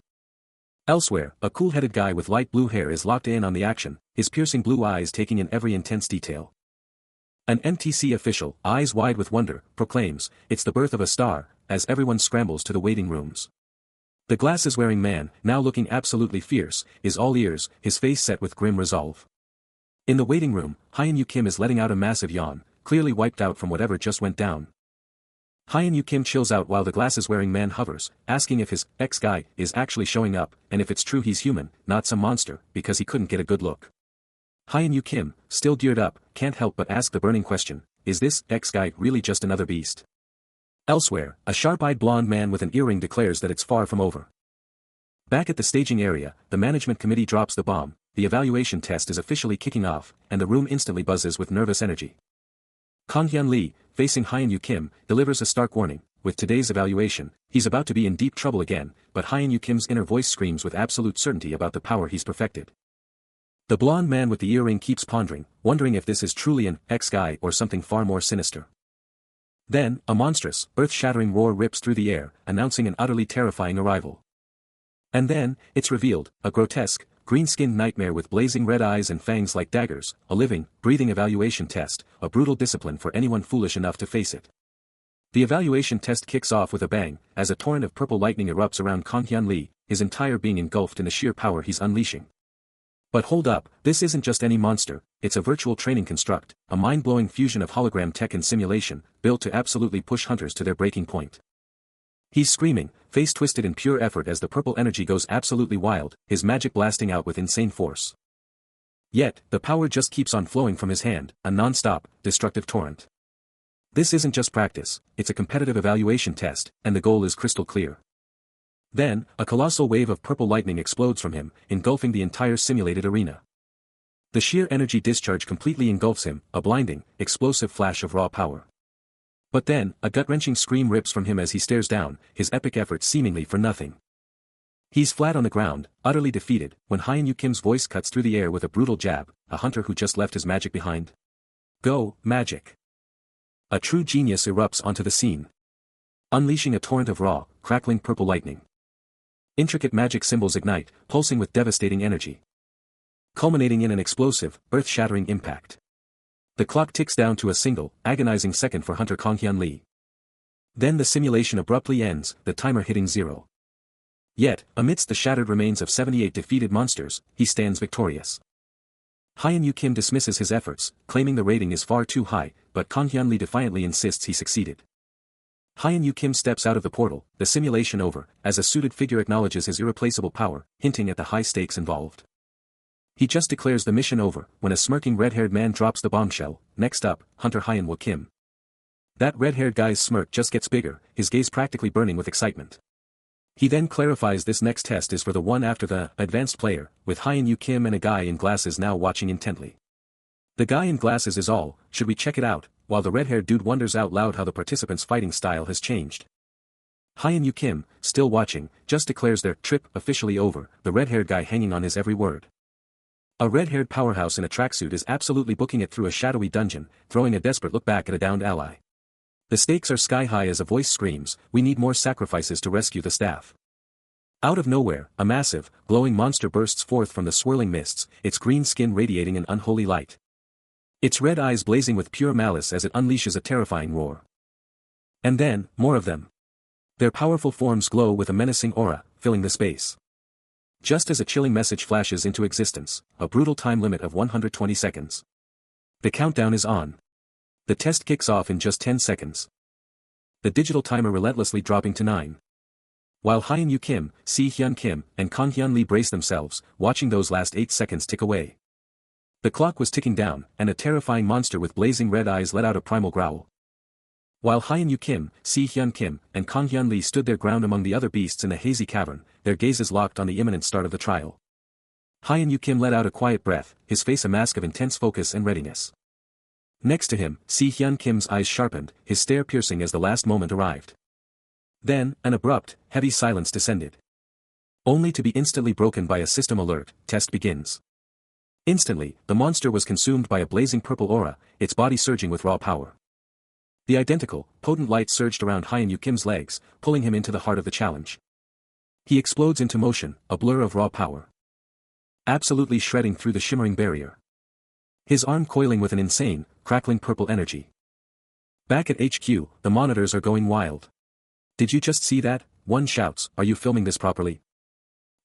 Elsewhere, a cool-headed guy with light blue hair is locked in on the action, his piercing blue eyes taking in every intense detail. An MTC official, eyes wide with wonder, proclaims, "It's the birth of a star," as everyone scrambles to the waiting rooms. The glasses-wearing man, now looking absolutely fierce, is all ears, his face set with grim resolve. In the waiting room, Hyun-Yu Kim is letting out a massive yawn, clearly wiped out from whatever just went down. Hyun-Yu Kim chills out while the glasses-wearing man hovers, asking if his ex-guy is actually showing up, and if it's true he's human, not some monster, because he couldn't get a good look. Hyun-Yu Kim, still geared up, can't help but ask the burning question, is this ex-guy really just another beast? Elsewhere, a sharp-eyed blonde man with an earring declares that it's far from over. Back at the staging area, the management committee drops the bomb, the evaluation test is officially kicking off, and the room instantly buzzes with nervous energy. Kang Hyun Lee, facing Hyun-Yu Kim, delivers a stark warning, with today's evaluation, he's about to be in deep trouble again, but Hyun-Yu Kim's inner voice screams with absolute certainty about the power he's perfected. The blonde man with the earring keeps pondering, wondering if this is truly an ex-guy or something far more sinister. Then, a monstrous, earth-shattering roar rips through the air, announcing an utterly terrifying arrival. And then, it's revealed, a grotesque, green-skinned nightmare with blazing red eyes and fangs like daggers, a living, breathing evaluation test, a brutal discipline for anyone foolish enough to face it. The evaluation test kicks off with a bang, as a torrent of purple lightning erupts around Kang Hyun Lee, his entire being engulfed in the sheer power he's unleashing. But hold up, this isn't just any monster, it's a virtual training construct, a mind-blowing fusion of hologram tech and simulation, built to absolutely push hunters to their breaking point. He's screaming, face twisted in pure effort as the purple energy goes absolutely wild, his magic blasting out with insane force. Yet, the power just keeps on flowing from his hand, a non-stop, destructive torrent. This isn't just practice, it's a competitive evaluation test, and the goal is crystal clear. Then, a colossal wave of purple lightning explodes from him, engulfing the entire simulated arena. The sheer energy discharge completely engulfs him, a blinding, explosive flash of raw power. But then, a gut-wrenching scream rips from him as he stares down, his epic effort seemingly for nothing. He's flat on the ground, utterly defeated, when Hyun-Yu Kim's voice cuts through the air with a brutal jab, a hunter who just left his magic behind. Go, magic! A true genius erupts onto the scene, unleashing a torrent of raw, crackling purple lightning. Intricate magic symbols ignite, pulsing with devastating energy, culminating in an explosive, earth-shattering impact. The clock ticks down to a single, agonizing second for Hunter Kang Hyun Lee. Then the simulation abruptly ends, the timer hitting 0. Yet, amidst the shattered remains of 78 defeated monsters, he stands victorious. Hyun-Yu Kim dismisses his efforts, claiming the rating is far too high, but Kang Hyun Lee defiantly insists he succeeded. Hyun-Yu Kim steps out of the portal, the simulation over, as a suited figure acknowledges his irreplaceable power, hinting at the high stakes involved. He just declares the mission over, when a smirking red-haired man drops the bombshell. Next up, Hunter Hyun-Woo Kim. That red-haired guy's smirk just gets bigger, his gaze practically burning with excitement. He then clarifies this next test is for the one after the advanced player, with Hyun-Yu Kim and a guy in glasses now watching intently. The guy in glasses is all, should we check it out, while the red-haired dude wonders out loud how the participants' fighting style has changed. Hyun-Yu Kim, still watching, just declares their trip officially over, the red-haired guy hanging on his every word. A red-haired powerhouse in a tracksuit is absolutely booking it through a shadowy dungeon, throwing a desperate look back at a downed ally. The stakes are sky-high as a voice screams, we need more sacrifices to rescue the staff. Out of nowhere, a massive, glowing monster bursts forth from the swirling mists, its green skin radiating an unholy light. Its red eyes blazing with pure malice as it unleashes a terrifying roar. And then, more of them. Their powerful forms glow with a menacing aura, filling the space. Just as a chilling message flashes into existence, a brutal time limit of 120 seconds. The countdown is on. The test kicks off in just 10 seconds. The digital timer relentlessly dropping to 9. While Hyun-Yu Kim, Si Hyun Kim, and Kang Hyun Lee brace themselves, watching those last 8 seconds tick away. The clock was ticking down, and a terrifying monster with blazing red eyes let out a primal growl. While Hyun-Yu Kim, Si-hyun Kim, and Kang-hyun Lee stood their ground among the other beasts in the hazy cavern, their gazes locked on the imminent start of the trial. Hyun-Yu Kim let out a quiet breath, his face a mask of intense focus and readiness. Next to him, Si-hyun Kim's eyes sharpened, his stare piercing as the last moment arrived. Then, an abrupt, heavy silence descended. Only to be instantly broken by a system alert. Test begins. Instantly, the monster was consumed by a blazing purple aura, its body surging with raw power. The identical, potent light surged around Hyun-Yu Kim's legs, pulling him into the heart of the challenge. He explodes into motion, a blur of raw power. Absolutely shredding through the shimmering barrier. His arm coiling with an insane, crackling purple energy. Back at HQ, the monitors are going wild. Did you just see that? One shouts, are you filming this properly?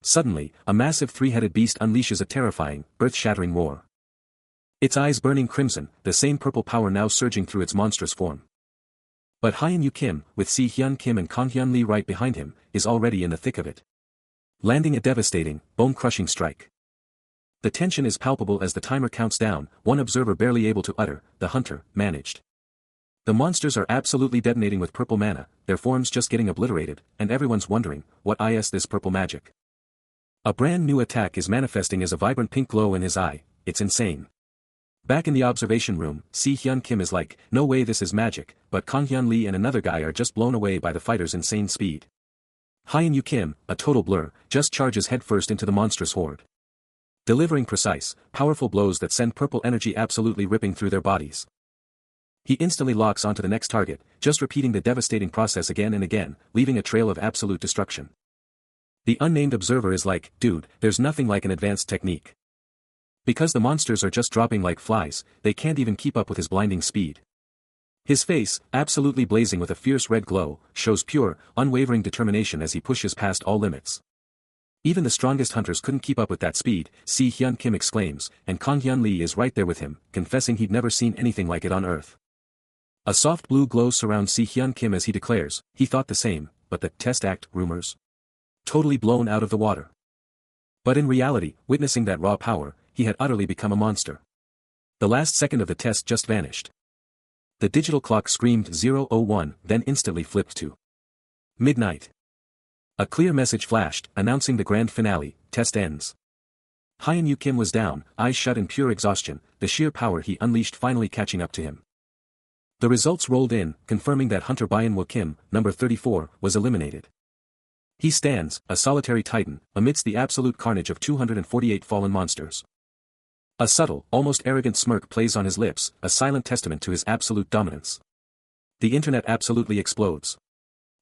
Suddenly, a massive three-headed beast unleashes a terrifying, earth-shattering roar. Its eyes burning crimson, the same purple power now surging through its monstrous form. But Hyun-Yu Kim, with Si-hyun Kim and Kang-hyun Lee right behind him, is already in the thick of it. Landing a devastating, bone-crushing strike. The tension is palpable as the timer counts down, one observer barely able to utter, the hunter, managed. The monsters are absolutely detonating with purple mana, their forms just getting obliterated, and everyone's wondering, what is this purple magic? A brand new attack is manifesting as a vibrant pink glow in his eye, it's insane. Back in the observation room, Si-hyun Kim is like, no way this is magic, but Kang-hyun Lee and another guy are just blown away by the fighter's insane speed. Hyun-Yu Kim, a total blur, just charges headfirst into the monstrous horde. Delivering precise, powerful blows that send purple energy absolutely ripping through their bodies. He instantly locks onto the next target, just repeating the devastating process again and again, leaving a trail of absolute destruction. The unnamed observer is like, dude, there's nothing like an advanced technique. Because the monsters are just dropping like flies, they can't even keep up with his blinding speed. His face, absolutely blazing with a fierce red glow, shows pure, unwavering determination as he pushes past all limits. Even the strongest hunters couldn't keep up with that speed, Si-hyun Kim exclaims, and Kang-hyun Lee is right there with him, confessing he'd never seen anything like it on Earth. A soft blue glow surrounds Si-hyun Kim as he declares, he thought the same, but the test act rumors. Totally blown out of the water. But in reality, witnessing that raw power, he had utterly become a monster. The last second of the test just vanished. The digital clock screamed 0:01, then instantly flipped to midnight. A clear message flashed, announcing the grand finale, test ends. Hyun-Yu Kim was down, eyes shut in pure exhaustion, the sheer power he unleashed finally catching up to him. The results rolled in, confirming that Hunter Byun-Woo Kim, number 34, was eliminated. He stands, a solitary titan, amidst the absolute carnage of 248 fallen monsters. A subtle, almost arrogant smirk plays on his lips, a silent testament to his absolute dominance. The internet absolutely explodes.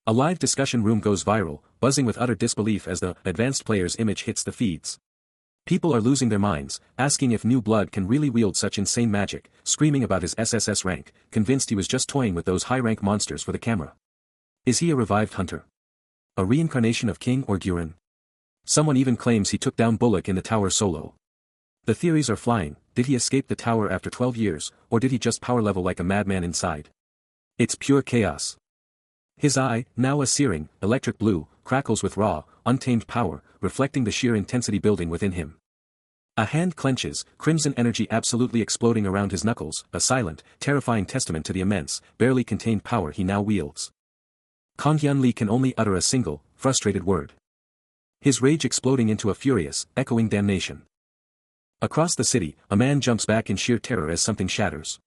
A live discussion room goes viral, buzzing with utter disbelief as the advanced player's image hits the feeds. People are losing their minds, asking if New Blood can really wield such insane magic, screaming about his SSS rank, convinced he was just toying with those high-rank monsters for the camera. Is he a revived hunter? A reincarnation of King or Gurren? Someone even claims he took down Bullock in the tower solo. The theories are flying, did he escape the tower after 12 years, or did he just power level like a madman inside? It's pure chaos. His eye, now a searing, electric blue, crackles with raw, untamed power, reflecting the sheer intensity building within him. A hand clenches, crimson energy absolutely exploding around his knuckles, a silent, terrifying testament to the immense, barely contained power he now wields. Kang-hyun Lee can only utter a single, frustrated word. His rage exploding into a furious, echoing damnation. Across the city, a man jumps back in sheer terror as something shatters.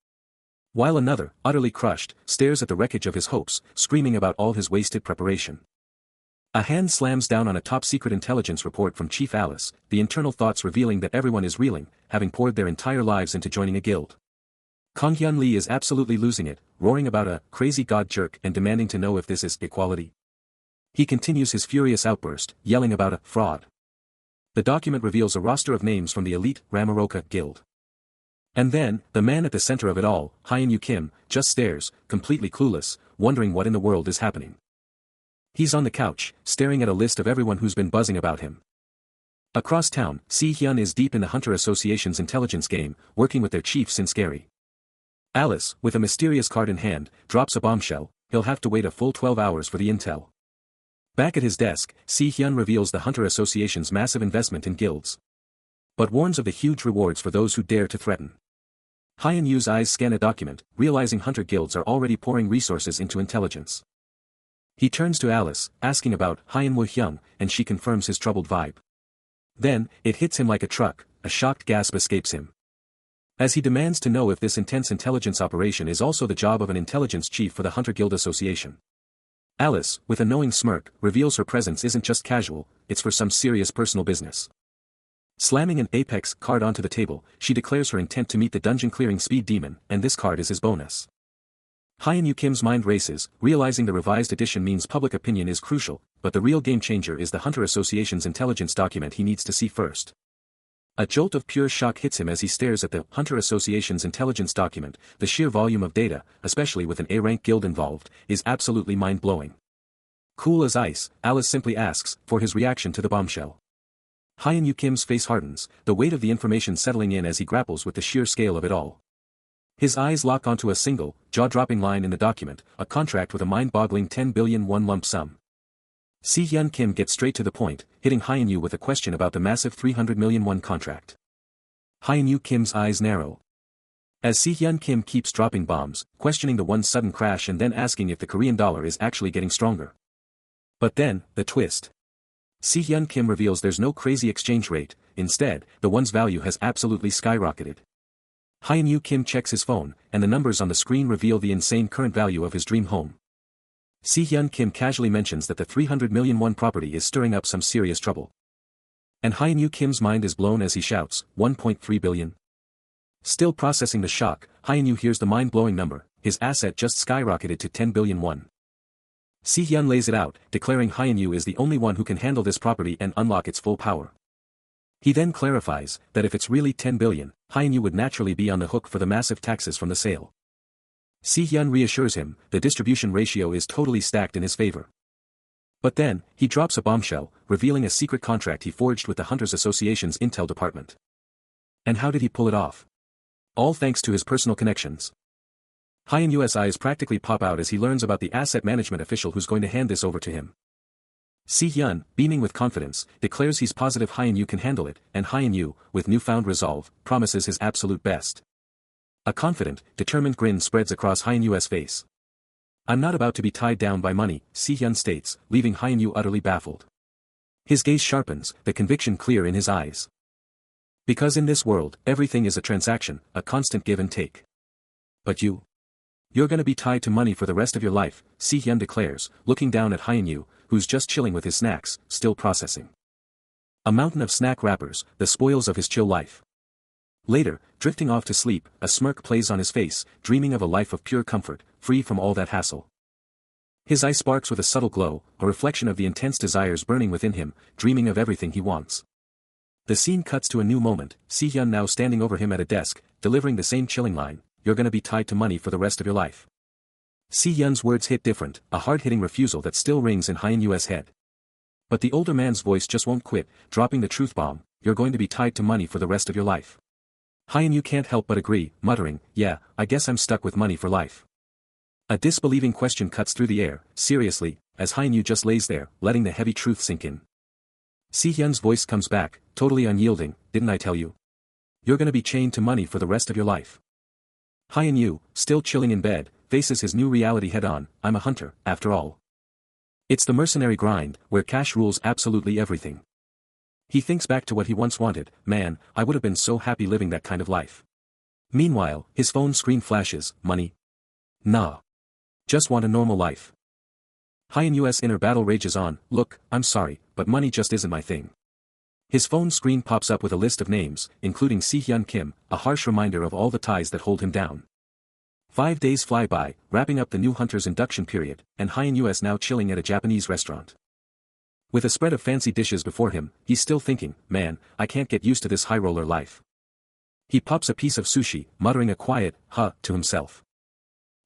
While another, utterly crushed, stares at the wreckage of his hopes, screaming about all his wasted preparation. A hand slams down on a top-secret intelligence report from Chief Alice, the internal thoughts revealing that everyone is reeling, having poured their entire lives into joining a guild. Kang-hyun Lee is absolutely losing it, roaring about a crazy god jerk and demanding to know if this is equality. He continues his furious outburst, yelling about a fraud. The document reveals a roster of names from the elite Ramaroka Guild. And then, the man at the center of it all, Hyun-Yu Kim, just stares, completely clueless, wondering what in the world is happening. He's on the couch, staring at a list of everyone who's been buzzing about him. Across town, Si-hyun is deep in the Hunter Association's intelligence game, working with their chief Sinscary. Alice, with a mysterious card in hand, drops a bombshell, he'll have to wait a full 12 hours for the intel. Back at his desk, Si-hyun reveals the Hunter Association's massive investment in guilds. but warns of the huge rewards for those who dare to threaten. Hyun Yu's eyes scan a document, realizing hunter guilds are already pouring resources into intelligence. He turns to Alice, asking about Hyun Woo Hyung, and she confirms his troubled vibe. Then, it hits him like a truck, a shocked gasp escapes him. As he demands to know if this intense intelligence operation is also the job of an intelligence chief for the Hunter Guild Association. Alice, with a knowing smirk, reveals her presence isn't just casual, it's for some serious personal business. Slamming an Apex card onto the table, she declares her intent to meet the dungeon-clearing speed demon, and this card is his bonus. Hyun Yu Kim's mind races, realizing the revised edition means public opinion is crucial, but the real game-changer is the Hunter Association's intelligence document he needs to see first. A jolt of pure shock hits him as he stares at the Hunter Association's intelligence document. The sheer volume of data, especially with an A-rank guild involved, is absolutely mind-blowing. Cool as ice, Alice simply asks for his reaction to the bombshell. Hyun Yu Kim's face hardens, the weight of the information settling in as he grapples with the sheer scale of it all. His eyes lock onto a single, jaw-dropping line in the document, a contract with a mind-boggling 10 billion won lump sum. Si-hyun Kim gets straight to the point, hitting Hyun Yu with a question about the massive 300 million won contract. Hyun Yu Kim's eyes narrow. As Si-hyun Kim keeps dropping bombs, questioning the one's sudden crash and then asking if the Korean dollar is actually getting stronger. But then, the twist. Si-hyun Kim reveals there's no crazy exchange rate, instead, the one's value has absolutely skyrocketed. Hyun Yu Kim checks his phone, and the numbers on the screen reveal the insane current value of his dream home. Si-hyun Kim casually mentions that the 300 million won property is stirring up some serious trouble. And Hyun Yu Kim's mind is blown as he shouts, 1.3 billion. Still processing the shock, Hyun Yu hears the mind-blowing number, his asset just skyrocketed to 10 billion won. Si-hyun lays it out, declaring Hyun Yu is the only one who can handle this property and unlock its full power. He then clarifies that if it's really 10 billion, Hyun Yu would naturally be on the hook for the massive taxes from the sale. Si-hyun reassures him, the distribution ratio is totally stacked in his favor. But then, he drops a bombshell, revealing a secret contract he forged with the Hunters Association's intel department. And how did he pull it off? All thanks to his personal connections. Hyun Yu's eyes practically pop out as he learns about the asset management official who's going to hand this over to him. Si-hyun, beaming with confidence, declares he's positive Hyun Yu can handle it, and Hyun Yu, with newfound resolve, promises his absolute best. A confident, determined grin spreads across Hyun Yu's face. I'm not about to be tied down by money, Si-hyun states, leaving Hyun Yu utterly baffled. His gaze sharpens, the conviction clear in his eyes. Because in this world, everything is a transaction, a constant give and take. But you're gonna be tied to money for the rest of your life, Si-hyun declares, looking down at Hyun Yu, who's just chilling with his snacks, still processing. A mountain of snack wrappers, the spoils of his chill life. Later, drifting off to sleep, a smirk plays on his face, dreaming of a life of pure comfort, free from all that hassle. His eye sparks with a subtle glow, a reflection of the intense desires burning within him, dreaming of everything he wants. The scene cuts to a new moment, Si-hyun now standing over him at a desk, delivering the same chilling line, you're gonna be tied to money for the rest of your life. Si-hyun's words hit different, a hard-hitting refusal that still rings in Hyun Yu's head. But the older man's voice just won't quit, dropping the truth bomb, you're going to be tied to money for the rest of your life. Hyun Yu can't help but agree, muttering, yeah, I guess I'm stuck with money for life. A disbelieving question cuts through the air, seriously, as Hyun Yu just lays there, letting the heavy truth sink in. Si-hyun's voice comes back, totally unyielding, didn't I tell you? You're gonna be chained to money for the rest of your life. Hyun Yu, still chilling in bed, faces his new reality head-on, I'm a hunter, after all. It's the mercenary grind, where cash rules absolutely everything. He thinks back to what he once wanted, man, I would have been so happy living that kind of life. Meanwhile, his phone screen flashes, money? Nah. Just want a normal life. Hyun Yu's inner battle rages on, look, I'm sorry, but money just isn't my thing. His phone screen pops up with a list of names, including Si-hyun Kim, a harsh reminder of all the ties that hold him down. 5 days fly by, wrapping up the new hunter's induction period, and Hyun Yu is now chilling at a Japanese restaurant. With a spread of fancy dishes before him, he's still thinking, man, I can't get used to this high-roller life. He pops a piece of sushi, muttering a quiet, huh, to himself.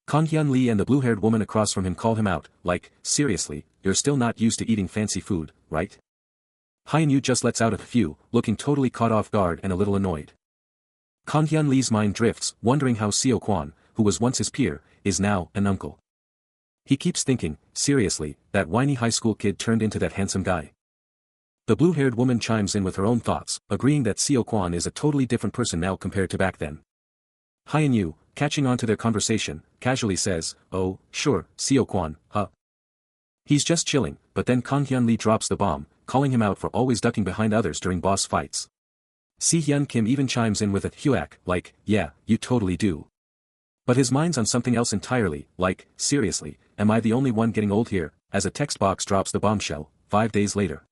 Kang-hyun Lee and the blue-haired woman across from him call him out, like, seriously, you're still not used to eating fancy food, right? Hyun Yu just lets out a few, looking totally caught off guard and a little annoyed. Kang-hyun Lee's mind drifts, wondering how Seo Kwon, who was once his peer, is now an uncle. He keeps thinking, seriously, that whiny high school kid turned into that handsome guy. The blue-haired woman chimes in with her own thoughts, agreeing that Seo Kwan is a totally different person now compared to back then. Hyun Yu, catching on to their conversation, casually says, "Oh, sure, Seo Kwan, huh?" He's just chilling, but then Kang Hyun Lee drops the bomb, calling him out for always ducking behind others during boss fights. Si Hyun Kim even chimes in with a "huak," like, "Yeah, you totally do." But his mind's on something else entirely, like, seriously, am I the only one getting old here, as a text box drops the bombshell, 5 days later.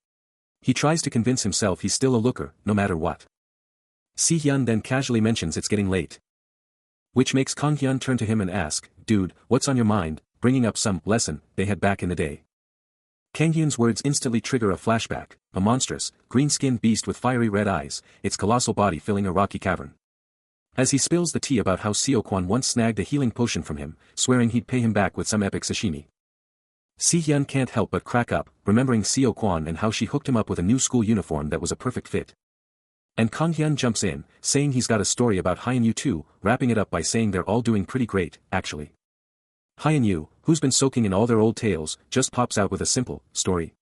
He tries to convince himself he's still a looker, no matter what. Si Hyun then casually mentions it's getting late. Which makes Kang Hyun turn to him and ask, "Dude, what's on your mind?" bringing up some lesson they had back in the day. Kang Hyun's words instantly trigger a flashback, a monstrous, green-skinned beast with fiery red eyes, its colossal body filling a rocky cavern. As he spills the tea about how Seo Kwan once snagged a healing potion from him, swearing he'd pay him back with some epic sashimi. Si Hyun can't help but crack up, remembering Seo Kwan and how she hooked him up with a new school uniform that was a perfect fit. And Kang Hyun jumps in, saying he's got a story about Hyun Yu too, wrapping it up by saying they're all doing pretty great, actually. Hyun Yu, who's been soaking in all their old tales, just pops out with a simple story.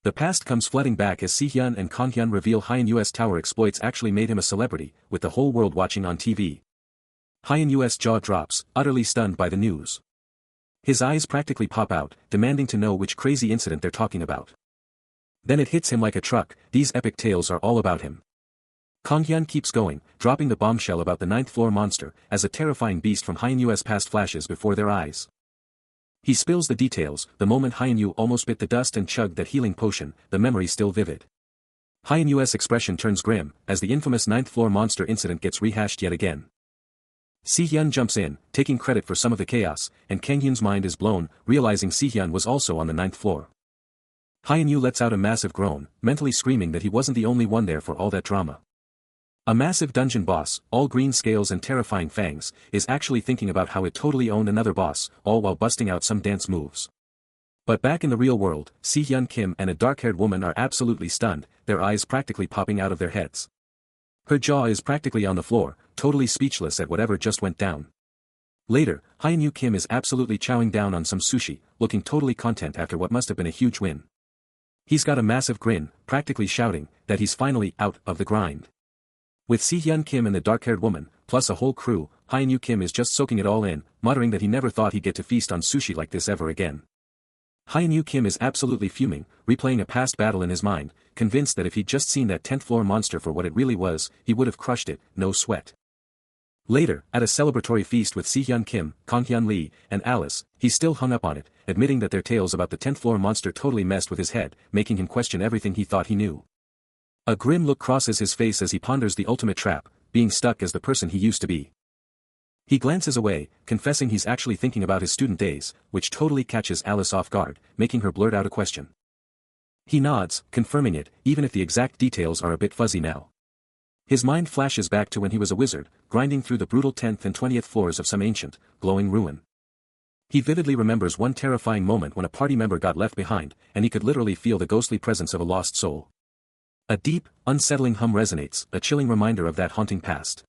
The past comes flooding back as Si Hyun and Kang Hyun reveal Hyun Yu's tower exploits actually made him a celebrity, with the whole world watching on TV. Hyun Yu's jaw drops, utterly stunned by the news. His eyes practically pop out, demanding to know which crazy incident they're talking about. Then it hits him like a truck, these epic tales are all about him. Kang Hyun keeps going, dropping the bombshell about the 9th floor monster, as a terrifying beast from Hyun Yu's past flashes before their eyes. He spills the details, the moment Hyun Yu almost bit the dust and chugged that healing potion, the memory still vivid. Hyun Yu's expression turns grim, as the infamous 9th floor monster incident gets rehashed yet again. Si Hyun jumps in, taking credit for some of the chaos, and Kang Hyun's mind is blown, realizing Si Hyun was also on the 9th floor. Hyun Yu lets out a massive groan, mentally screaming that he wasn't the only one there for all that drama. A massive dungeon boss, all green scales and terrifying fangs, is actually thinking about how it totally owned another boss, all while busting out some dance moves. But back in the real world, Si Hyun Kim and a dark-haired woman are absolutely stunned, their eyes practically popping out of their heads. Her jaw is practically on the floor, totally speechless at whatever just went down. Later, Hyun Yu Kim is absolutely chowing down on some sushi, looking totally content after what must have been a huge win. He's got a massive grin, practically shouting that he's finally out of the grind. With Si Hyun Kim and the dark-haired woman, plus a whole crew, Hyun Yu Kim is just soaking it all in, muttering that he never thought he'd get to feast on sushi like this ever again. Hyun Yu Kim is absolutely fuming, replaying a past battle in his mind, convinced that if he'd just seen that 10th floor monster for what it really was, he would have crushed it, no sweat. Later, at a celebratory feast with Si Hyun Kim, Kang Hyun Lee, and Alice, he's still hung up on it, admitting that their tales about the 10th floor monster totally messed with his head, making him question everything he thought he knew. A grim look crosses his face as he ponders the ultimate trap, being stuck as the person he used to be. He glances away, confessing he's actually thinking about his student days, which totally catches Alice off guard, making her blurt out a question. He nods, confirming it, even if the exact details are a bit fuzzy now. His mind flashes back to when he was a wizard, grinding through the brutal 10th and 20th floors of some ancient, glowing ruin. He vividly remembers one terrifying moment when a party member got left behind, and he could literally feel the ghostly presence of a lost soul. A deep, unsettling hum resonates, a chilling reminder of that haunting past.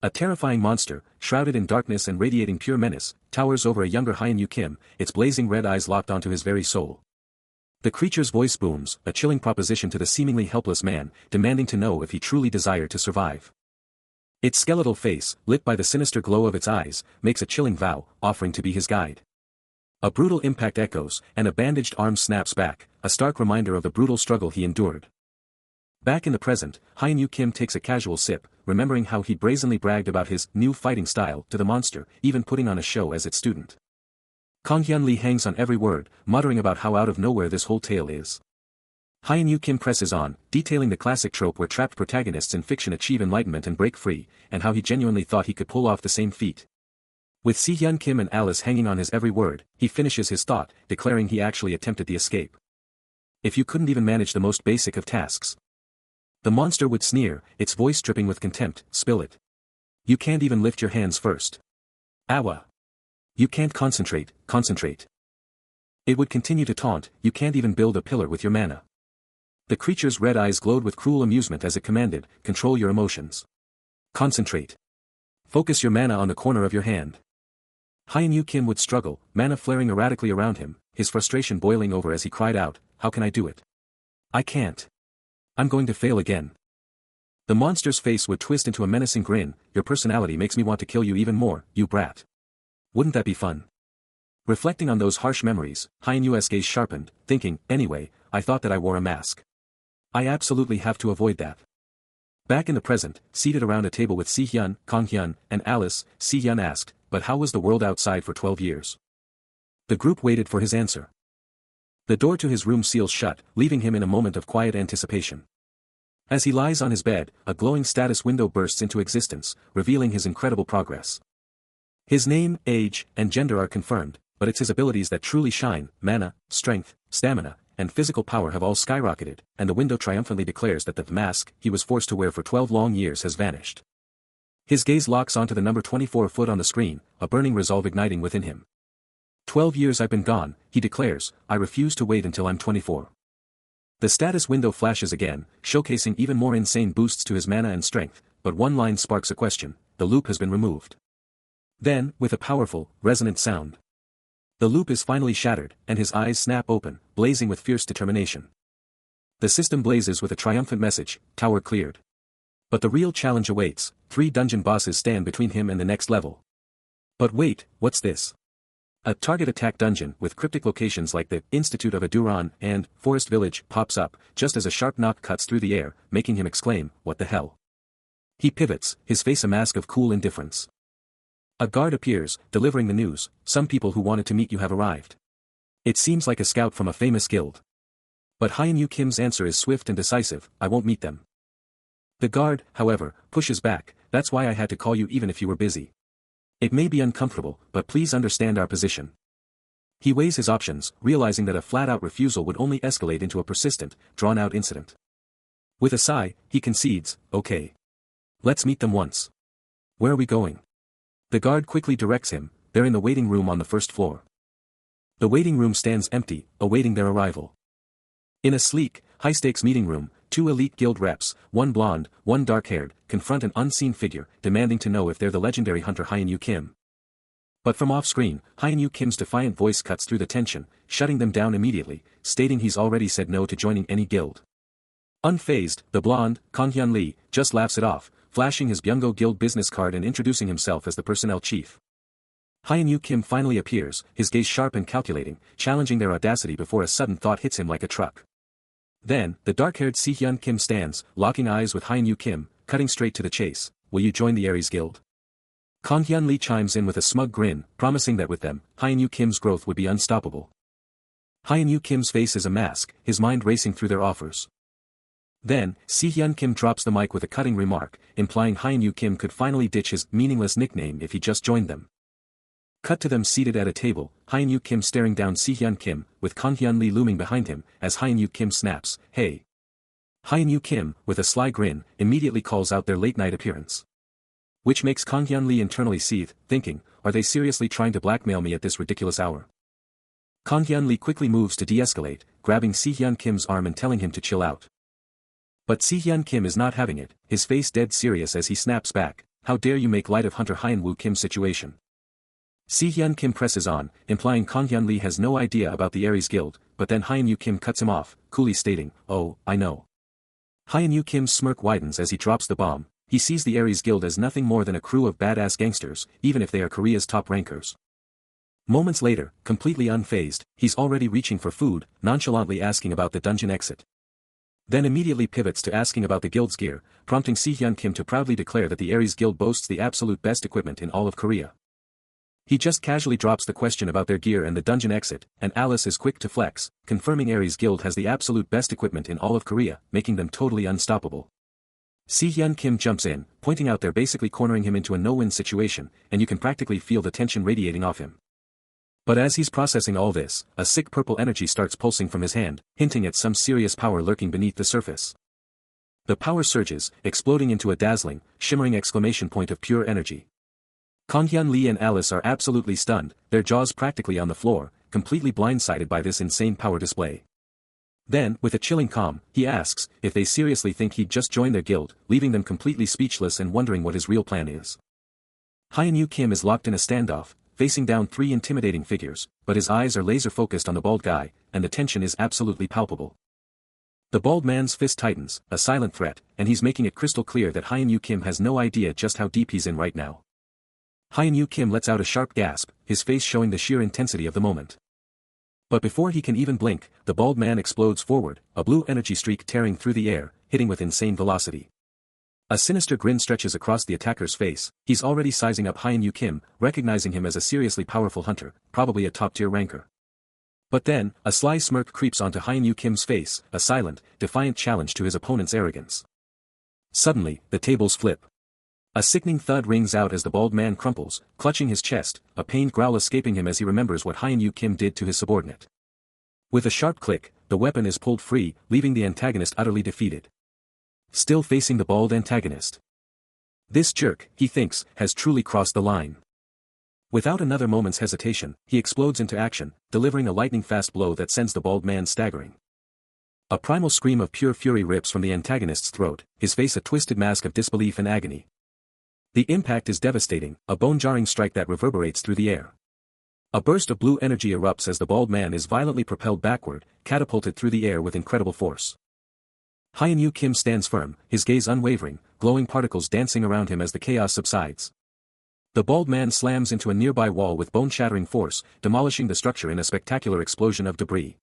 A terrifying monster, shrouded in darkness and radiating pure menace, towers over a younger Hyun Yu Kim, its blazing red eyes locked onto his very soul. The creature's voice booms, a chilling proposition to the seemingly helpless man, demanding to know if he truly desired to survive. Its skeletal face, lit by the sinister glow of its eyes, makes a chilling vow, offering to be his guide. A brutal impact echoes, and a bandaged arm snaps back, a stark reminder of the brutal struggle he endured. Back in the present, Hyun Yu Kim takes a casual sip, remembering how he brazenly bragged about his new fighting style to the monster, even putting on a show as its student. Kang Hyun Lee hangs on every word, muttering about how out of nowhere this whole tale is. Hyun Yu Kim presses on, detailing the classic trope where trapped protagonists in fiction achieve enlightenment and break free, and how he genuinely thought he could pull off the same feat. With Si Hyun Kim and Alice hanging on his every word, he finishes his thought, declaring he actually attempted the escape. If you couldn't even manage the most basic of tasks. The monster would sneer, its voice dripping with contempt, spill it. You can't even lift your hands first. Awa. You can't concentrate. It would continue to taunt, you can't even build a pillar with your mana. The creature's red eyes glowed with cruel amusement as it commanded, control your emotions. Concentrate. Focus your mana on the corner of your hand. Hyun Yu Kim would struggle, mana flaring erratically around him, his frustration boiling over as he cried out, how can I do it? I can't. I'm going to fail again. The monster's face would twist into a menacing grin. Your personality makes me want to kill you even more, you brat. Wouldn't that be fun? Reflecting on those harsh memories, Hyeon-yu's gaze sharpened, thinking, anyway, I thought that I wore a mask. I absolutely have to avoid that. Back in the present, seated around a table with Si-hyun, Kang-hyun, and Alice, Si-hyun asked, but how was the world outside for 12 years? The group waited for his answer. The door to his room seals shut, leaving him in a moment of quiet anticipation. As he lies on his bed, a glowing status window bursts into existence, revealing his incredible progress. His name, age, and gender are confirmed, but it's his abilities that truly shine. Mana, strength, stamina, and physical power have all skyrocketed, and the window triumphantly declares that the mask he was forced to wear for 12 long years has vanished. His gaze locks onto the number 24 foot on the screen, a burning resolve igniting within him. 12 years I've been gone, he declares, I refuse to wait until I'm 24. The status window flashes again, showcasing even more insane boosts to his mana and strength, but one line sparks a question: the loop has been removed. Then, with a powerful, resonant sound, the loop is finally shattered, and his eyes snap open, blazing with fierce determination. The system blazes with a triumphant message: tower cleared. But the real challenge awaits. 3 dungeon bosses stand between him and the next level. But wait, what's this? A target attack dungeon with cryptic locations like the Institute of Aduran and Forest Village pops up, just as a sharp knock cuts through the air, making him exclaim, what the hell? He pivots, his face a mask of cool indifference. A guard appears, delivering the news: some people who wanted to meet you have arrived. It seems like a scout from a famous guild. But Hyeon-yu Kim's answer is swift and decisive: I won't meet them. The guard, however, pushes back: that's why I had to call you even if you were busy. It may be uncomfortable, but please understand our position. He weighs his options, realizing that a flat-out refusal would only escalate into a persistent, drawn-out incident. With a sigh, he concedes, okay. Let's meet them once. Where are we going? The guard quickly directs him. They're in the waiting room on the first floor. The waiting room stands empty, awaiting their arrival. In a sleek, high-stakes meeting room, 2 elite guild reps, one blonde, one dark-haired, confront an unseen figure, demanding to know if they're the legendary hunter Hyeon-yu Kim. But from off-screen, Hyeon-yu Kim's defiant voice cuts through the tension, shutting them down immediately, stating he's already said no to joining any guild. Unfazed, the blonde, Kang-hyun Lee, just laughs it off, flashing his Byunggo Guild business card and introducing himself as the personnel chief. Hyeon-yu Kim finally appears, his gaze sharp and calculating, challenging their audacity before a sudden thought hits him like a truck. Then, the dark-haired Si-hyun Kim stands, locking eyes with Hyeon-yu Kim, cutting straight to the chase. Will you join the Aries Guild? Kang-hyun Lee chimes in with a smug grin, promising that with them, Hyeon-yu Kim's growth would be unstoppable. Hyeon-yu Kim's face is a mask, his mind racing through their offers. Then, Si-hyun Kim drops the mic with a cutting remark, implying Hyeon-yu Kim could finally ditch his meaningless nickname if he just joined them. Cut to them seated at a table, Hyeon-yu Kim staring down Si-hyun Kim, with Kang-hyun Lee looming behind him, as Hyeon-yu Kim snaps, hey. Hyeon-yu Kim, with a sly grin, immediately calls out their late-night appearance. Which makes Kang-hyun Lee internally seethe, thinking, are they seriously trying to blackmail me at this ridiculous hour? Kang-hyun Lee quickly moves to de-escalate, grabbing Si-hyun Kim's arm and telling him to chill out. But Si-hyun Kim is not having it, his face dead serious as he snaps back, how dare you make light of Hunter Hyeon-woo Kim's situation? Si-hyun Kim presses on, implying Kang-hyun Lee has no idea about the Aries Guild, but then Hyeon-yu Kim cuts him off, coolly stating, oh, I know. Hyeon-yu Kim's smirk widens as he drops the bomb. He sees the Aries Guild as nothing more than a crew of badass gangsters, even if they are Korea's top rankers. Moments later, completely unfazed, he's already reaching for food, nonchalantly asking about the dungeon exit. Then immediately pivots to asking about the guild's gear, prompting Si-hyun Kim to proudly declare that the Aries Guild boasts the absolute best equipment in all of Korea. He just casually drops the question about their gear and the dungeon exit, and Alice is quick to flex, confirming Aries Guild has the absolute best equipment in all of Korea, making them totally unstoppable. Si-hyun Kim jumps in, pointing out they're basically cornering him into a no-win situation, and you can practically feel the tension radiating off him. But as he's processing all this, a sick purple energy starts pulsing from his hand, hinting at some serious power lurking beneath the surface. The power surges, exploding into a dazzling, shimmering exclamation point of pure energy. Kang-hyun Lee and Alice are absolutely stunned, their jaws practically on the floor, completely blindsided by this insane power display. Then, with a chilling calm, he asks if they seriously think he'd just joined their guild, leaving them completely speechless and wondering what his real plan is. Hyeon-yu Kim is locked in a standoff, facing down 3 intimidating figures, but his eyes are laser-focused on the bald guy, and the tension is absolutely palpable. The bald man's fist tightens, a silent threat, and he's making it crystal clear that Hyun-Yu Kim has no idea just how deep he's in right now. Hyun-Yu Kim lets out a sharp gasp, his face showing the sheer intensity of the moment. But before he can even blink, the bald man explodes forward, a blue energy streak tearing through the air, hitting with insane velocity. A sinister grin stretches across the attacker's face. He's already sizing up Hyun-Yu Kim, recognizing him as a seriously powerful hunter, probably a top-tier ranker. But then, a sly smirk creeps onto Hyun-Yu Kim's face, a silent, defiant challenge to his opponent's arrogance. Suddenly, the tables flip. A sickening thud rings out as the bald man crumples, clutching his chest, a pained growl escaping him as he remembers what Hyun-Yu Kim did to his subordinate. With a sharp click, the weapon is pulled free, leaving the antagonist utterly defeated. Still facing the bald antagonist. This jerk, he thinks, has truly crossed the line. Without another moment's hesitation, he explodes into action, delivering a lightning-fast blow that sends the bald man staggering. A primal scream of pure fury rips from the antagonist's throat, his face a twisted mask of disbelief and agony. The impact is devastating, a bone-jarring strike that reverberates through the air. A burst of blue energy erupts as the bald man is violently propelled backward, catapulted through the air with incredible force. Hyun-Yu Kim stands firm, his gaze unwavering, glowing particles dancing around him as the chaos subsides. The bald man slams into a nearby wall with bone-shattering force, demolishing the structure in a spectacular explosion of debris.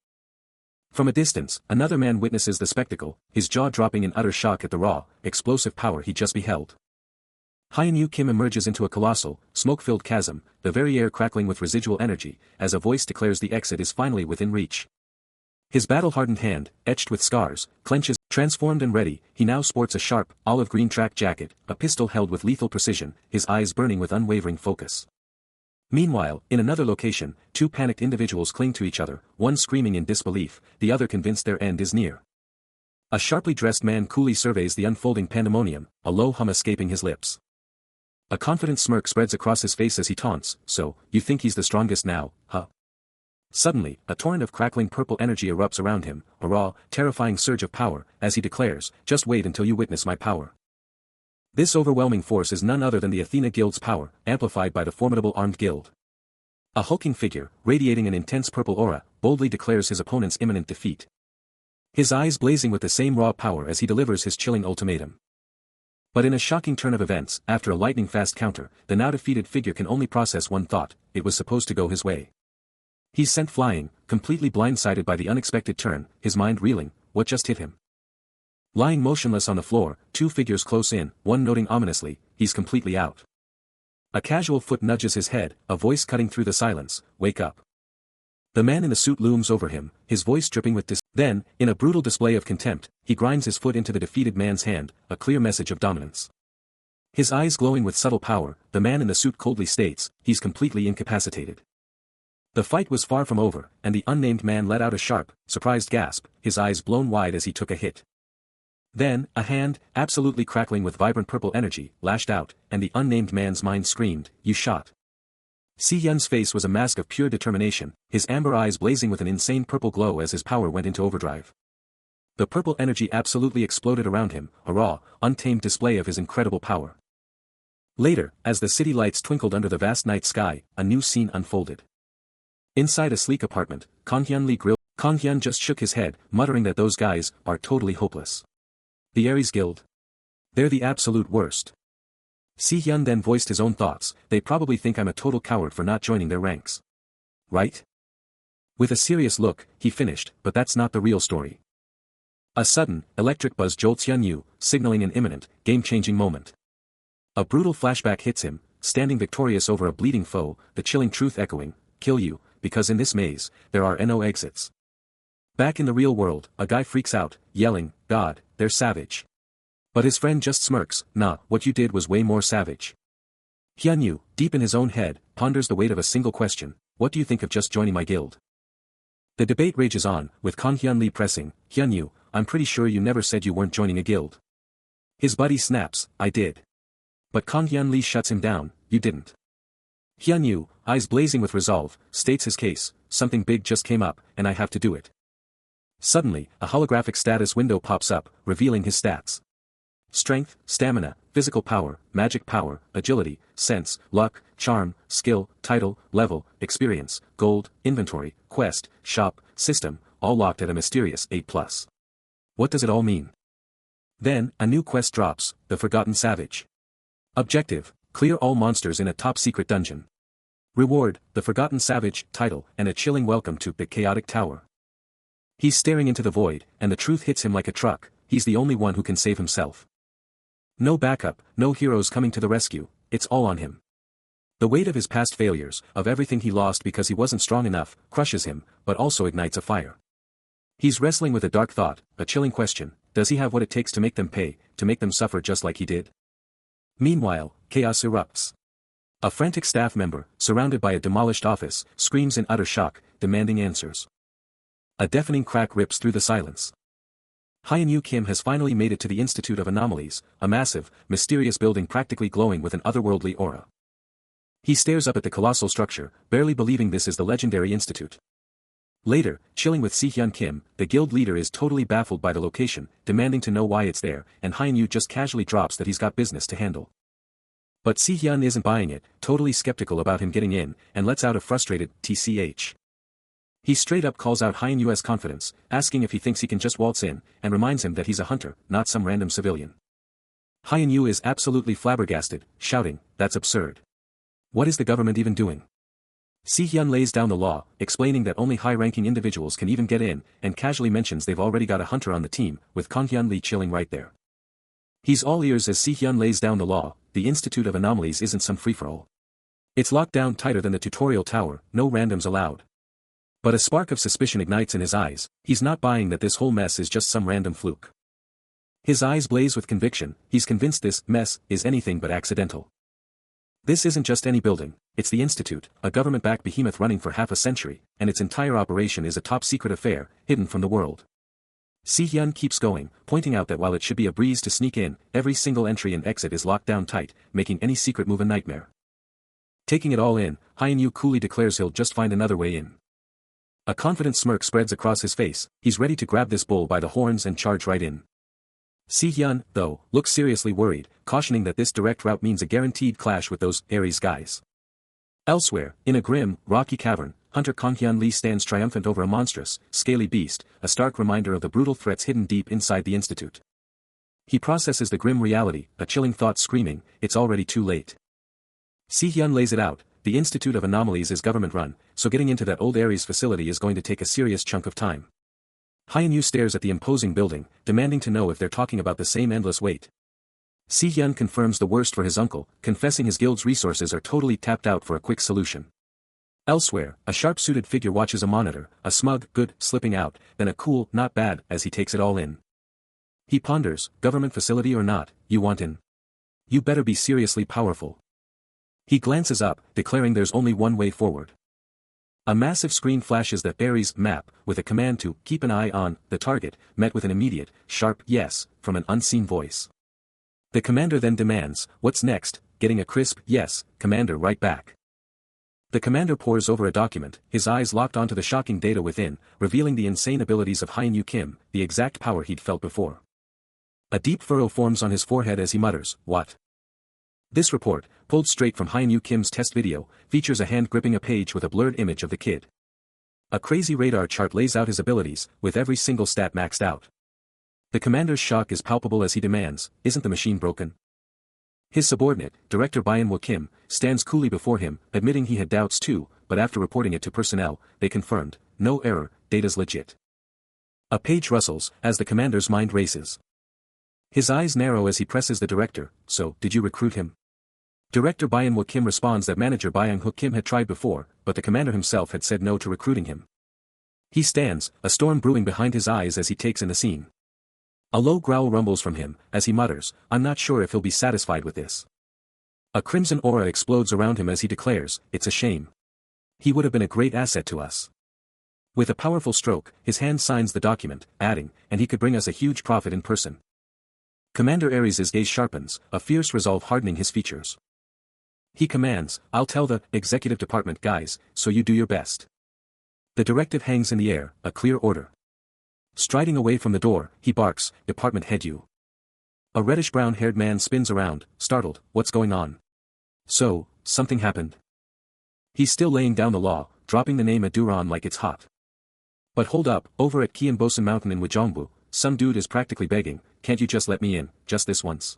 From a distance, another man witnesses the spectacle, his jaw dropping in utter shock at the raw, explosive power he just beheld. Hyun-Yu Kim emerges into a colossal, smoke-filled chasm, the very air crackling with residual energy, as a voice declares the exit is finally within reach. His battle-hardened hand, etched with scars, clenches. Transformed and ready, he now sports a sharp, olive-green track jacket, a pistol held with lethal precision, his eyes burning with unwavering focus. Meanwhile, in another location, two panicked individuals cling to each other, one screaming in disbelief, the other convinced their end is near. A sharply dressed man coolly surveys the unfolding pandemonium, a low hum escaping his lips. A confident smirk spreads across his face as he taunts, "So, you think he's the strongest now, huh?" Suddenly, a torrent of crackling purple energy erupts around him, a raw, terrifying surge of power, as he declares, "Just wait until you witness my power." This overwhelming force is none other than the Athena Guild's power, amplified by the formidable armed guild. A hulking figure, radiating an intense purple aura, boldly declares his opponent's imminent defeat. His eyes blazing with the same raw power as he delivers his chilling ultimatum. But in a shocking turn of events, after a lightning-fast counter, the now defeated figure can only process one thought: it was supposed to go his way. He's sent flying, completely blindsided by the unexpected turn, his mind reeling, what just hit him? Lying motionless on the floor, two figures close in, one noting ominously, he's completely out. A casual foot nudges his head, a voice cutting through the silence, "Wake up." The man in the suit looms over him, his voice dripping with Then, in a brutal display of contempt, he grinds his foot into the defeated man's hand, a clear message of dominance. His eyes glowing with subtle power, the man in the suit coldly states, he's completely incapacitated. The fight was far from over, and the unnamed man let out a sharp, surprised gasp, his eyes blown wide as he took a hit. Then, a hand, absolutely crackling with vibrant purple energy, lashed out, and the unnamed man's mind screamed, "You shot." Si-Hyun's face was a mask of pure determination, his amber eyes blazing with an insane purple glow as his power went into overdrive. The purple energy absolutely exploded around him, a raw, untamed display of his incredible power. Later, as the city lights twinkled under the vast night sky, a new scene unfolded. Inside a sleek apartment, Kang-hyun Lee grilled. Kang-hyun just shook his head, muttering that those guys are totally hopeless. The Aries Guild. They're the absolute worst. Si-Hyun then voiced his own thoughts, they probably think I'm a total coward for not joining their ranks. Right? With a serious look, he finished, but that's not the real story. A sudden, electric buzz jolts Hyun-Yu, signaling an imminent, game-changing moment. A brutal flashback hits him, standing victorious over a bleeding foe, the chilling truth echoing, "Kill you, because in this maze, there are no exits." Back in the real world, a guy freaks out, yelling, "God, they're savage." But his friend just smirks, "Nah, what you did was way more savage." Hyun-Yu, deep in his own head, ponders the weight of a single question, "What do you think of just joining my guild?" The debate rages on, with Kang-hyun Lee pressing, "Hyun-Yu, I'm pretty sure you never said you weren't joining a guild." His buddy snaps, "I did." But Kang-hyun Lee shuts him down, "You didn't." Hyun-Yu, eyes blazing with resolve, states his case, "Something big just came up, and I have to do it." Suddenly, a holographic status window pops up, revealing his stats. Strength, stamina, physical power, magic power, agility, sense, luck, charm, skill, title, level, experience, gold, inventory, quest, shop, system, all locked at a mysterious 8+. What does it all mean? Then, a new quest drops, The Forgotten Savage. Objective, clear all monsters in a top-secret dungeon. Reward, The Forgotten Savage, title, and a chilling welcome to the Chaotic Tower. He's staring into the void, and the truth hits him like a truck, he's the only one who can save himself. No backup, no heroes coming to the rescue, it's all on him. The weight of his past failures, of everything he lost because he wasn't strong enough, crushes him, but also ignites a fire. He's wrestling with a dark thought, a chilling question, does he have what it takes to make them pay, to make them suffer just like he did? Meanwhile, chaos erupts. A frantic staff member, surrounded by a demolished office, screams in utter shock, demanding answers. A deafening crack rips through the silence. Hyun-Yu Kim has finally made it to the Institute of Anomalies, a massive, mysterious building practically glowing with an otherworldly aura. He stares up at the colossal structure, barely believing this is the legendary institute. Later, chilling with Si-hyun Kim, the guild leader is totally baffled by the location, demanding to know why it's there, and Hyun-Yu just casually drops that he's got business to handle. But Si-hyun isn't buying it, totally skeptical about him getting in, and lets out a frustrated "tch." He straight up calls out Hyun-Yu's confidence, asking if he thinks he can just waltz in, and reminds him that he's a hunter, not some random civilian. Hyun-Yu is absolutely flabbergasted, shouting, "That's absurd. What is the government even doing?" Si-hyun lays down the law, explaining that only high-ranking individuals can even get in, and casually mentions they've already got a hunter on the team, with Kang-hyun Lee chilling right there. He's all ears as Si-hyun lays down the law, the Institute of Anomalies isn't some free-for-all. It's locked down tighter than the tutorial tower, no randoms allowed. But a spark of suspicion ignites in his eyes, he's not buying that this whole mess is just some random fluke. His eyes blaze with conviction, he's convinced this mess is anything but accidental. This isn't just any building, it's the Institute, a government-backed behemoth running for half a century, and its entire operation is a top-secret affair, hidden from the world. Si-hyun keeps going, pointing out that while it should be a breeze to sneak in, every single entry and exit is locked down tight, making any secret move a nightmare. Taking it all in, Hyun-Yu coolly declares he'll just find another way in. A confident smirk spreads across his face, he's ready to grab this bull by the horns and charge right in. Si-hyun, though, looks seriously worried, cautioning that this direct route means a guaranteed clash with those Ares guys. Elsewhere, in a grim, rocky cavern, Hunter Kang-hyun Lee stands triumphant over a monstrous, scaly beast, a stark reminder of the brutal threats hidden deep inside the Institute. He processes the grim reality, a chilling thought screaming, it's already too late. Si-hyun lays it out, the Institute of Anomalies is government-run, so getting into that old Ares facility is going to take a serious chunk of time. Hyun-Yu stares at the imposing building, demanding to know if they're talking about the same endless wait. Si-hyun confirms the worst for his uncle, confessing his guild's resources are totally tapped out for a quick solution. Elsewhere, a sharp-suited figure watches a monitor, a smug, good, slipping out, then a cool, not bad, as he takes it all in. He ponders, government facility or not, you want in? You better be seriously powerful. He glances up, declaring there's only one way forward. A massive screen flashes the Ares map, with a command to keep an eye on the target, met with an immediate, sharp yes, from an unseen voice. The commander then demands, what's next, getting a crisp yes, commander right back. The commander pores over a document, his eyes locked onto the shocking data within, revealing the insane abilities of Hyun-Yu Kim, the exact power he'd felt before. A deep furrow forms on his forehead as he mutters, what? This report, pulled straight from Hyun-Yu Kim's test video, features a hand gripping a page with a blurred image of the kid. A crazy radar chart lays out his abilities, with every single stat maxed out. The commander's shock is palpable as he demands, isn't the machine broken? His subordinate, Director Manhwa Kim, stands coolly before him, admitting he had doubts too, but after reporting it to personnel, they confirmed, no error, data's legit. A page rustles, as the commander's mind races. His eyes narrow as he presses the director, so, did you recruit him? Director Manhwa Kim responds that manager Byung-ho Kim had tried before, but the commander himself had said no to recruiting him. He stands, a storm brewing behind his eyes as he takes in the scene. A low growl rumbles from him, as he mutters, I'm not sure if he'll be satisfied with this. A crimson aura explodes around him as he declares, it's a shame. He would have been a great asset to us. With a powerful stroke, his hand signs the document, adding, and he could bring us a huge profit in person. Commander Ares' gaze sharpens, a fierce resolve hardening his features. He commands, I'll tell the executive department guys, so you do your best. The directive hangs in the air, a clear order. Striding away from the door, he barks, department head you. A reddish-brown-haired man spins around, startled, what's going on? So, something happened. He's still laying down the law, dropping the name Aduron like it's hot. But hold up, over at Kianbosan Mountain in Wajongbu, some dude is practically begging, can't you just let me in, just this once?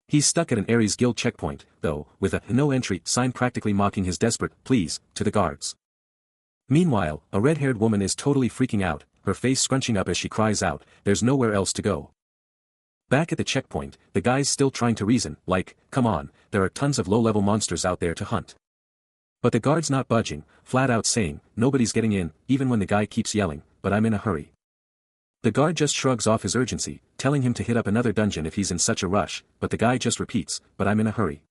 He's stuck at an Aries Guild checkpoint, though, with a no entry sign practically mocking his desperate pleas to the guards. Meanwhile, a red-haired woman is totally freaking out, her face scrunching up as she cries out, there's nowhere else to go. Back at the checkpoint, the guy's still trying to reason, like, come on, there are tons of low-level monsters out there to hunt. But the guard's not budging, flat out saying, nobody's getting in, even when the guy keeps yelling, but I'm in a hurry. The guard just shrugs off his urgency, telling him to hit up another dungeon if he's in such a rush, but the guy just repeats, but I'm in a hurry.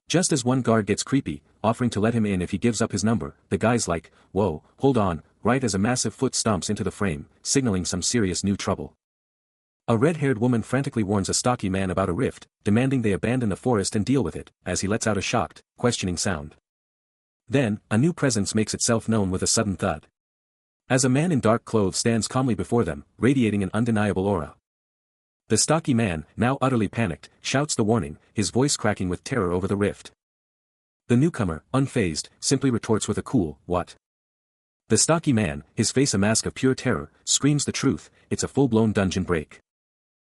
Just as one guard gets creepy, offering to let him in if he gives up his number, the guy's like, whoa, hold on, right as a massive foot stomps into the frame, signaling some serious new trouble. A red-haired woman frantically warns a stocky man about a rift, demanding they abandon the forest and deal with it, as he lets out a shocked, questioning sound. Then, a new presence makes itself known with a sudden thud. As a man in dark clothes stands calmly before them, radiating an undeniable aura. The stocky man, now utterly panicked, shouts the warning, his voice cracking with terror over the rift. The newcomer, unfazed, simply retorts with a cool, what? The stocky man, his face a mask of pure terror, screams the truth, it's a full-blown dungeon break.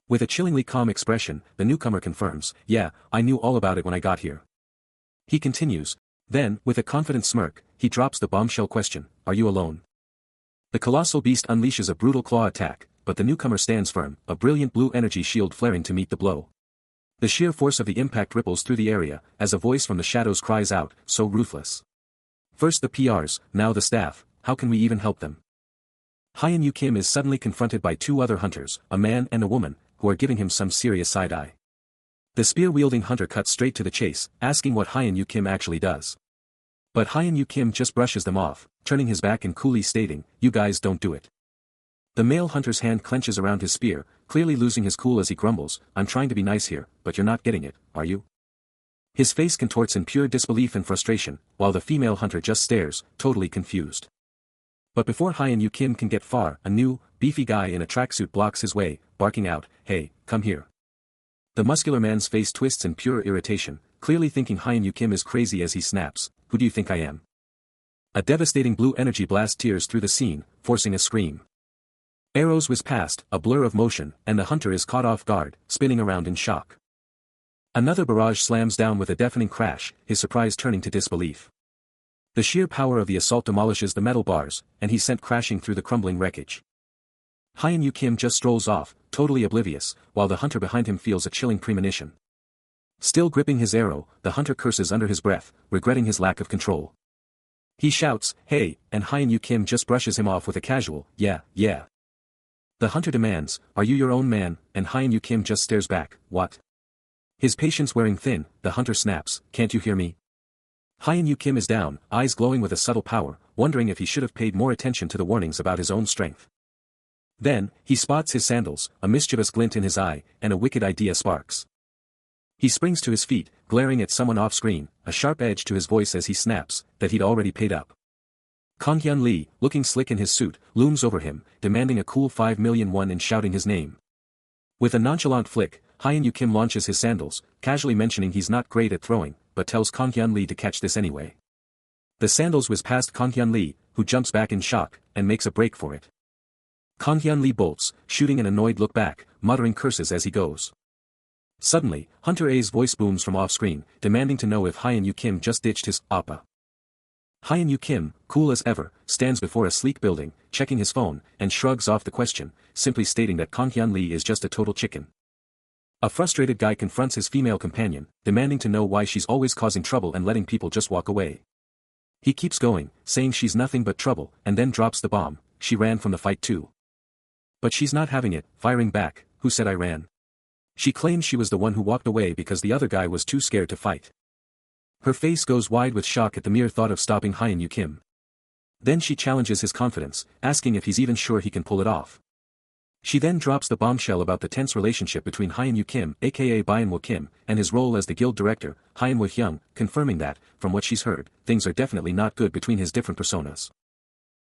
With a chillingly calm expression, the newcomer confirms, yeah, I knew all about it when I got here. He continues, then, with a confident smirk, he drops the bombshell question, are you alone? The colossal beast unleashes a brutal claw attack, but the newcomer stands firm, a brilliant blue energy shield flaring to meet the blow. The sheer force of the impact ripples through the area, as a voice from the shadows cries out, so ruthless. First the PRs, now the staff, how can we even help them? Hyun-Yu Kim is suddenly confronted by two other hunters, a man and a woman, who are giving him some serious side-eye. The spear-wielding hunter cuts straight to the chase, asking what Hyun-Yu Kim actually does. But Hyun-Yu Kim just brushes them off, turning his back and coolly stating, you guys don't do it. The male hunter's hand clenches around his spear, clearly losing his cool as he grumbles, I'm trying to be nice here, but you're not getting it, are you? His face contorts in pure disbelief and frustration, while the female hunter just stares, totally confused. But before Hyun-Yu Kim can get far, a new, beefy guy in a tracksuit blocks his way, barking out, hey, come here. The muscular man's face twists in pure irritation, clearly thinking Hyun-Yu Kim is crazy as he snaps, who do you think I am? A devastating blue energy blast tears through the scene, forcing a scream. Arrows whiz past, a blur of motion, and the hunter is caught off guard, spinning around in shock. Another barrage slams down with a deafening crash, his surprise turning to disbelief. The sheer power of the assault demolishes the metal bars, and he's sent crashing through the crumbling wreckage. Hyun-Yu Kim just strolls off, totally oblivious, while the hunter behind him feels a chilling premonition. Still gripping his arrow, the hunter curses under his breath, regretting his lack of control. He shouts, hey, and Hyun-Yu Kim just brushes him off with a casual, yeah. The hunter demands, are you your own man, and Hyun-Yu Kim just stares back, what? His patience wearing thin, the hunter snaps, can't you hear me? Hyun-Yu Kim is down, eyes glowing with a subtle power, wondering if he should have paid more attention to the warnings about his own strength. Then, he spots his sandals, a mischievous glint in his eye, and a wicked idea sparks. He springs to his feet, glaring at someone off-screen, a sharp edge to his voice as he snaps, that he'd already paid up. Kang Hyun Lee, looking slick in his suit, looms over him, demanding a cool 5 million won and shouting his name. With a nonchalant flick, Hyun-Yu Kim launches his sandals, casually mentioning he's not great at throwing, but tells Kang Hyun Lee to catch this anyway. The sandals whiz past Kang Hyun Lee, who jumps back in shock, and makes a break for it. Kang Hyun Lee bolts, shooting an annoyed look back, muttering curses as he goes. Suddenly, Hunter A's voice booms from off-screen, demanding to know if Hyun-Yu Kim just ditched his appa. Hyun-Yu Kim, cool as ever, stands before a sleek building, checking his phone, and shrugs off the question, simply stating that Kang Hyun Lee is just a total chicken. A frustrated guy confronts his female companion, demanding to know why she's always causing trouble and letting people just walk away. He keeps going, saying she's nothing but trouble, and then drops the bomb, she ran from the fight too. But she's not having it, firing back, who said I ran? She claims she was the one who walked away because the other guy was too scared to fight. Her face goes wide with shock at the mere thought of stopping Hyun-Yu Kim. Then she challenges his confidence, asking if he's even sure he can pull it off. She then drops the bombshell about the tense relationship between Hyun-Yu Kim, aka Byung-Woo Kim, and his role as the guild director, Hyun-Woo Hyung, confirming that, from what she's heard, things are definitely not good between his different personas.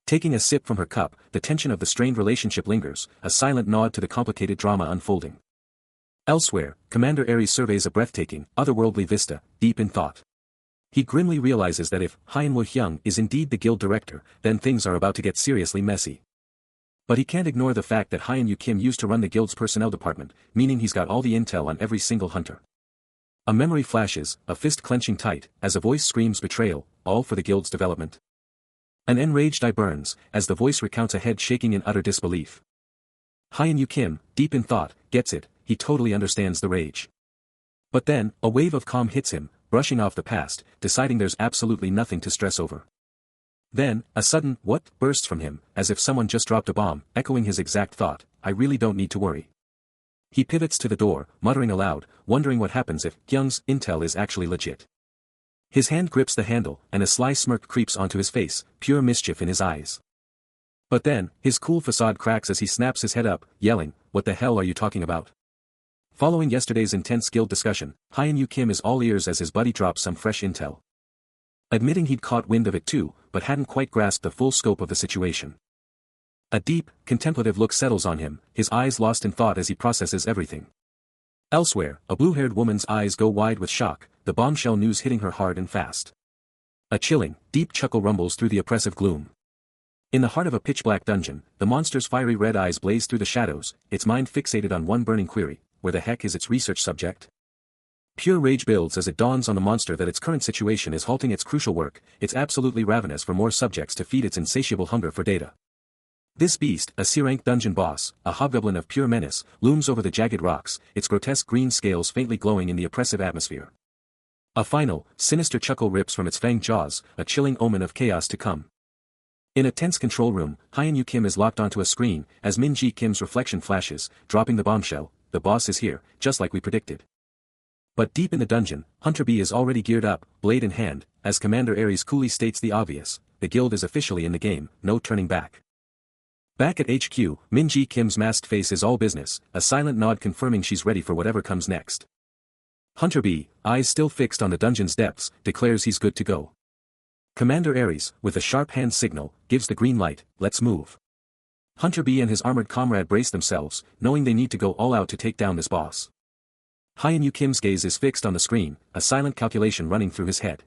Taking a sip from her cup, the tension of the strained relationship lingers, a silent nod to the complicated drama unfolding. Elsewhere, Commander Ares surveys a breathtaking, otherworldly vista, deep in thought. He grimly realizes that if Hyun-Woo Hyung is indeed the guild director, then things are about to get seriously messy. But he can't ignore the fact that Hyun-Yu Kim used to run the guild's personnel department, meaning he's got all the intel on every single hunter. A memory flashes, a fist clenching tight, as a voice screams betrayal, all for the guild's development. An enraged eye burns, as the voice recounts a head shaking in utter disbelief. Hyun-Yu Kim, deep in thought, gets it, he totally understands the rage. But then, a wave of calm hits him, brushing off the past, deciding there's absolutely nothing to stress over. Then, a sudden, what, bursts from him, as if someone just dropped a bomb, echoing his exact thought, I really don't need to worry. He pivots to the door, muttering aloud, wondering what happens if Kyung's intel is actually legit. His hand grips the handle, and a sly smirk creeps onto his face, pure mischief in his eyes. But then, his cool facade cracks as he snaps his head up, yelling, what the hell are you talking about? Following yesterday's intense guild discussion, Hyun-Yu Kim is all ears as his buddy drops some fresh intel. Admitting he'd caught wind of it too, but hadn't quite grasped the full scope of the situation. A deep, contemplative look settles on him, his eyes lost in thought as he processes everything. Elsewhere, a blue-haired woman's eyes go wide with shock, the bombshell news hitting her hard and fast. A chilling, deep chuckle rumbles through the oppressive gloom. In the heart of a pitch-black dungeon, the monster's fiery red eyes blaze through the shadows, its mind fixated on one burning query, where the heck is its research subject? Pure rage builds as it dawns on the monster that its current situation is halting its crucial work, it's absolutely ravenous for more subjects to feed its insatiable hunger for data. This beast, a C-rank dungeon boss, a hobgoblin of pure menace, looms over the jagged rocks, its grotesque green scales faintly glowing in the oppressive atmosphere. A final, sinister chuckle rips from its fanged jaws, a chilling omen of chaos to come. In a tense control room, Hyun-Yu Kim is locked onto a screen, as Min-ji Kim's reflection flashes, dropping the bombshell, the boss is here, just like we predicted. But deep in the dungeon, Hunter B is already geared up, blade in hand, as Commander Ares coolly states the obvious, the guild is officially in the game, no turning back. Back at HQ, Min-ji Kim's masked face is all business, a silent nod confirming she's ready for whatever comes next. Hunter B, eyes still fixed on the dungeon's depths, declares he's good to go. Commander Ares, with a sharp hand signal, gives the green light, let's move. Hunter B and his armored comrade brace themselves, knowing they need to go all out to take down this boss. Hyun-Yu Kim's gaze is fixed on the screen, a silent calculation running through his head.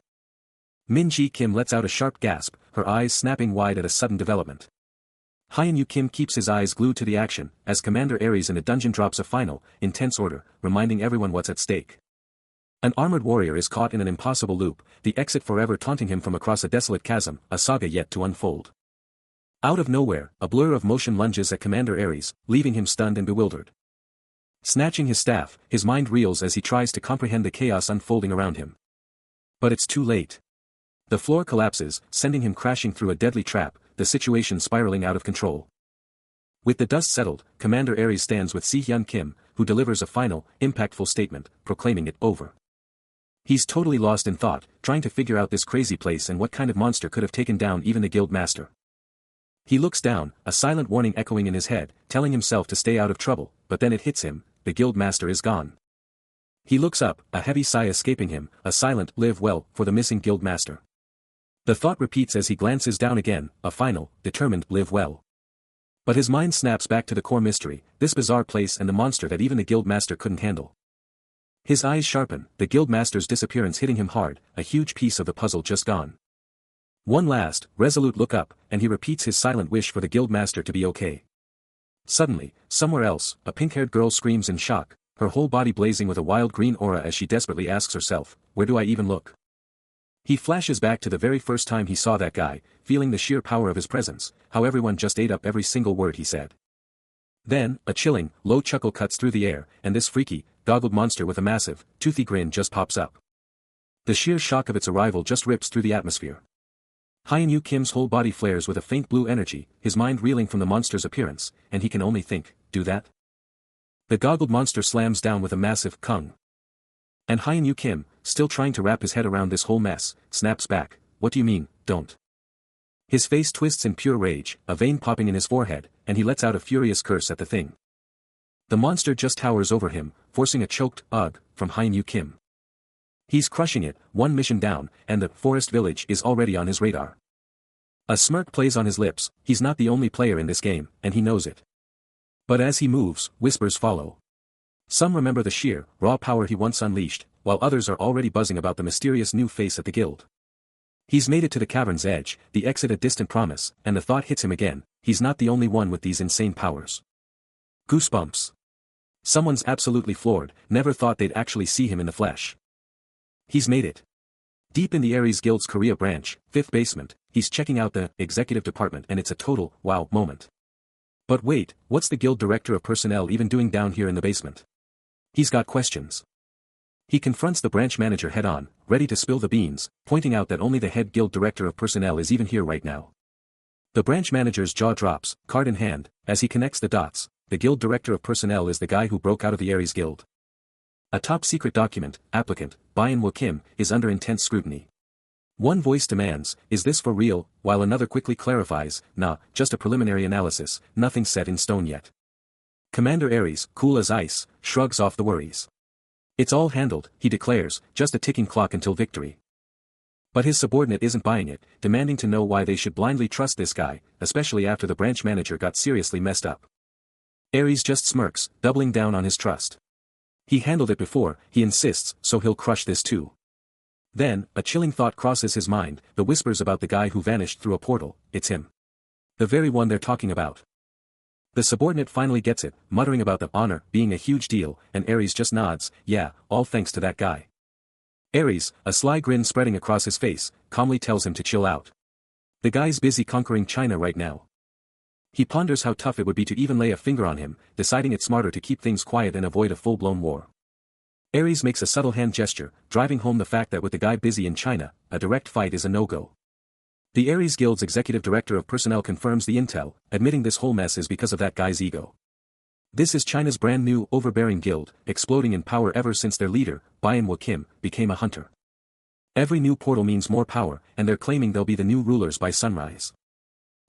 Min-ji Kim lets out a sharp gasp, her eyes snapping wide at a sudden development. Hyun-Yu Kim keeps his eyes glued to the action, as Commander Ares in the dungeon drops a final, intense order, reminding everyone what's at stake. An armored warrior is caught in an impossible loop, the exit forever taunting him from across a desolate chasm, a saga yet to unfold. Out of nowhere, a blur of motion lunges at Commander Ares, leaving him stunned and bewildered. Snatching his staff, his mind reels as he tries to comprehend the chaos unfolding around him. But it's too late. The floor collapses, sending him crashing through a deadly trap, the situation spiraling out of control. With the dust settled, Commander Ares stands with Si-hyun Kim, who delivers a final, impactful statement, proclaiming it over. He's totally lost in thought, trying to figure out this crazy place and what kind of monster could have taken down even the guild master. He looks down, a silent warning echoing in his head, telling himself to stay out of trouble, but then it hits him, the guild master is gone. He looks up, a heavy sigh escaping him, a silent, live well, for the missing guild master. The thought repeats as he glances down again, a final, determined, live well. But his mind snaps back to the core mystery, this bizarre place and the monster that even the guild master couldn't handle. His eyes sharpen, the guild master's disappearance hitting him hard, a huge piece of the puzzle just gone. One last, resolute look up, and he repeats his silent wish for the guild master to be okay. Suddenly, somewhere else, a pink-haired girl screams in shock, her whole body blazing with a wild green aura as she desperately asks herself, where do I even look? He flashes back to the very first time he saw that guy, feeling the sheer power of his presence, how everyone just ate up every single word he said. Then, a chilling, low chuckle cuts through the air, and this freaky, goggled monster with a massive, toothy grin just pops up. The sheer shock of its arrival just rips through the atmosphere. Hyun-Yu Kim's whole body flares with a faint blue energy, his mind reeling from the monster's appearance, and he can only think, do that? The goggled monster slams down with a massive kung. And Hyun-Yu Kim, still trying to wrap his head around this whole mess, snaps back, what do you mean, don't? His face twists in pure rage, a vein popping in his forehead, and he lets out a furious curse at the thing. The monster just towers over him, forcing a choked, ugh, from Hyun-Yu Kim. He's crushing it, one mission down, and the forest village is already on his radar. A smirk plays on his lips, he's not the only player in this game, and he knows it. But as he moves, whispers follow. Some remember the sheer, raw power he once unleashed, while others are already buzzing about the mysterious new face at the guild. He's made it to the cavern's edge, the exit a distant promise, and the thought hits him again, he's not the only one with these insane powers. Goosebumps. Someone's absolutely floored, never thought they'd actually see him in the flesh. He's made it. Deep in the Ares Guild's Korea branch, 5th basement, he's checking out the executive department and it's a total wow moment. But wait, what's the guild director of personnel even doing down here in the basement? He's got questions. He confronts the branch manager head-on, ready to spill the beans, pointing out that only the head guild director of personnel is even here right now. The branch manager's jaw drops, card in hand, as he connects the dots. The guild director of personnel is the guy who broke out of the Ares Guild. A top-secret document, applicant, Manhwa Kim, is under intense scrutiny. One voice demands, is this for real, while another quickly clarifies, nah, just a preliminary analysis, nothing set in stone yet. Commander Ares, cool as ice, shrugs off the worries. It's all handled, he declares, just a ticking clock until victory. But his subordinate isn't buying it, demanding to know why they should blindly trust this guy, especially after the branch manager got seriously messed up. Ares just smirks, doubling down on his trust. He handled it before, he insists, so he'll crush this too. Then, a chilling thought crosses his mind, the whispers about the guy who vanished through a portal, it's him. The very one they're talking about. The subordinate finally gets it, muttering about the honor being a huge deal, and Ares just nods, yeah, all thanks to that guy. Ares, a sly grin spreading across his face, calmly tells him to chill out. The guy's busy conquering China right now. He ponders how tough it would be to even lay a finger on him, deciding it's smarter to keep things quiet and avoid a full-blown war. Ares makes a subtle hand gesture, driving home the fact that with the guy busy in China, a direct fight is a no-go. The Ares Guild's executive director of personnel confirms the intel, admitting this whole mess is because of that guy's ego. This is China's brand new, overbearing guild, exploding in power ever since their leader, Manhwa Kim, became a hunter. Every new portal means more power, and they're claiming they'll be the new rulers by sunrise.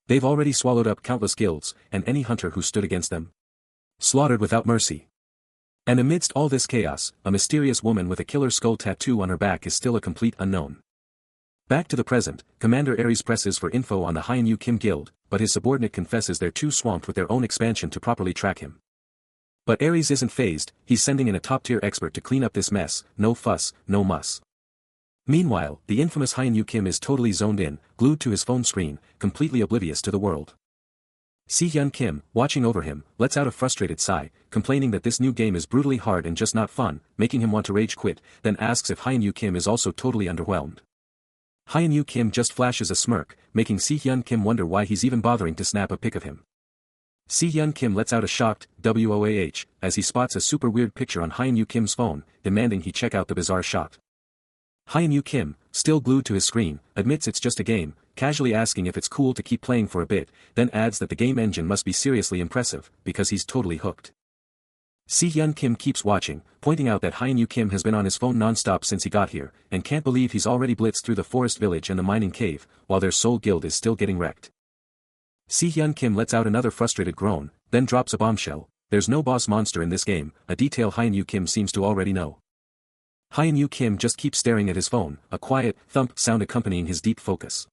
They've already swallowed up countless guilds, and any hunter who stood against them. Slaughtered without mercy. And amidst all this chaos, a mysterious woman with a killer skull tattoo on her back is still a complete unknown. Back to the present, Commander Ares presses for info on the Hyunwoo Kim Guild, but his subordinate confesses they're too swamped with their own expansion to properly track him. But Ares isn't fazed, he's sending in a top-tier expert to clean up this mess, no fuss, no muss. Meanwhile, the infamous Hyunwoo Kim is totally zoned in, glued to his phone screen, completely oblivious to the world. Si-hyun Kim, watching over him, lets out a frustrated sigh, complaining that this new game is brutally hard and just not fun, making him want to rage quit, then asks if Hyunwoo Kim is also totally underwhelmed. Hyunwoo Kim just flashes a smirk, making Si-hyun Kim wonder why he's even bothering to snap a pic of him. Si-hyun Kim lets out a shocked, "WOAH," as he spots a super weird picture on Hyunwoo Kim's phone, demanding he check out the bizarre shot. Hyunwoo Kim, still glued to his screen, admits it's just a game, casually asking if it's cool to keep playing for a bit, then adds that the game engine must be seriously impressive, because he's totally hooked. Si-hyun Kim keeps watching, pointing out that Hyunwoo Kim has been on his phone non-stop since he got here, and can't believe he's already blitzed through the forest village and the mining cave, while their soul guild is still getting wrecked. Si-hyun Kim lets out another frustrated groan, then drops a bombshell, there's no boss monster in this game, a detail Hyunwoo Kim seems to already know. Hyunwoo Kim just keeps staring at his phone, a quiet, thump sound accompanying his deep focus.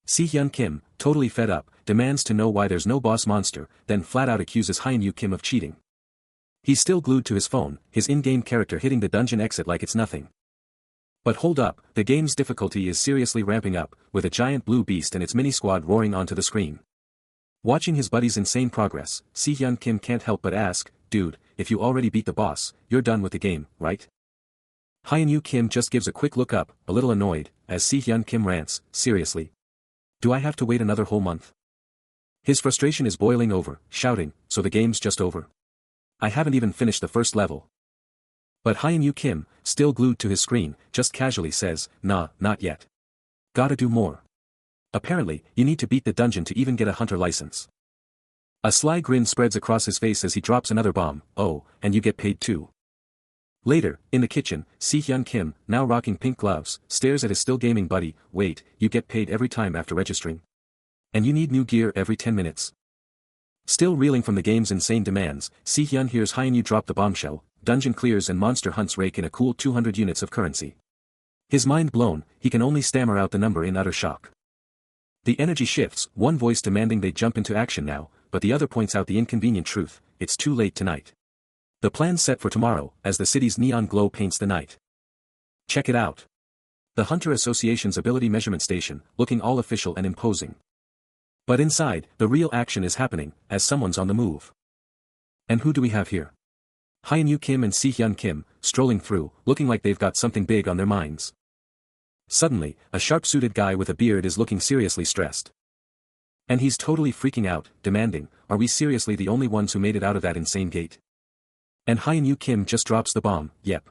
Si-hyun Kim, totally fed up, demands to know why there's no boss monster, then flat-out accuses Hyunwoo Kim of cheating. He's still glued to his phone, his in-game character hitting the dungeon exit like it's nothing. But hold up, the game's difficulty is seriously ramping up, with a giant blue beast and its mini-squad roaring onto the screen. Watching his buddy's insane progress, Si-hyun Kim can't help but ask, dude, if you already beat the boss, you're done with the game, right? Hyunwoo Kim just gives a quick look up, a little annoyed, as Si-hyun Kim rants, seriously? Do I have to wait another whole month? His frustration is boiling over, shouting, so the game's just over? I haven't even finished the first level. But Hyunwoo Kim, still glued to his screen, just casually says, nah, not yet. Gotta do more. Apparently, you need to beat the dungeon to even get a hunter license. A sly grin spreads across his face as he drops another bomb, oh, and you get paid too. Later, in the kitchen, Si-hyun Kim, now rocking pink gloves, stares at his still gaming buddy, wait, you get paid every time after registering? And you need new gear every 10 minutes. Still reeling from the game's insane demands, Si-hyun hears Hyunwoo drop the bombshell, dungeon clears and monster hunts rake in a cool 200 units of currency. His mind blown, he can only stammer out the number in utter shock. The energy shifts, one voice demanding they jump into action now, but the other points out the inconvenient truth, it's too late tonight. The plan's set for tomorrow, as the city's neon glow paints the night. Check it out. The Hunter Association's ability measurement station, looking all official and imposing. But inside, the real action is happening, as someone's on the move. And who do we have here? Hyun-Yu Kim and Si-hyun Kim, strolling through, looking like they've got something big on their minds. Suddenly, a sharp-suited guy with a beard is looking seriously stressed. And he's totally freaking out, demanding, are we seriously the only ones who made it out of that insane gate? And Hyun-Yu Kim just drops the bomb, yep.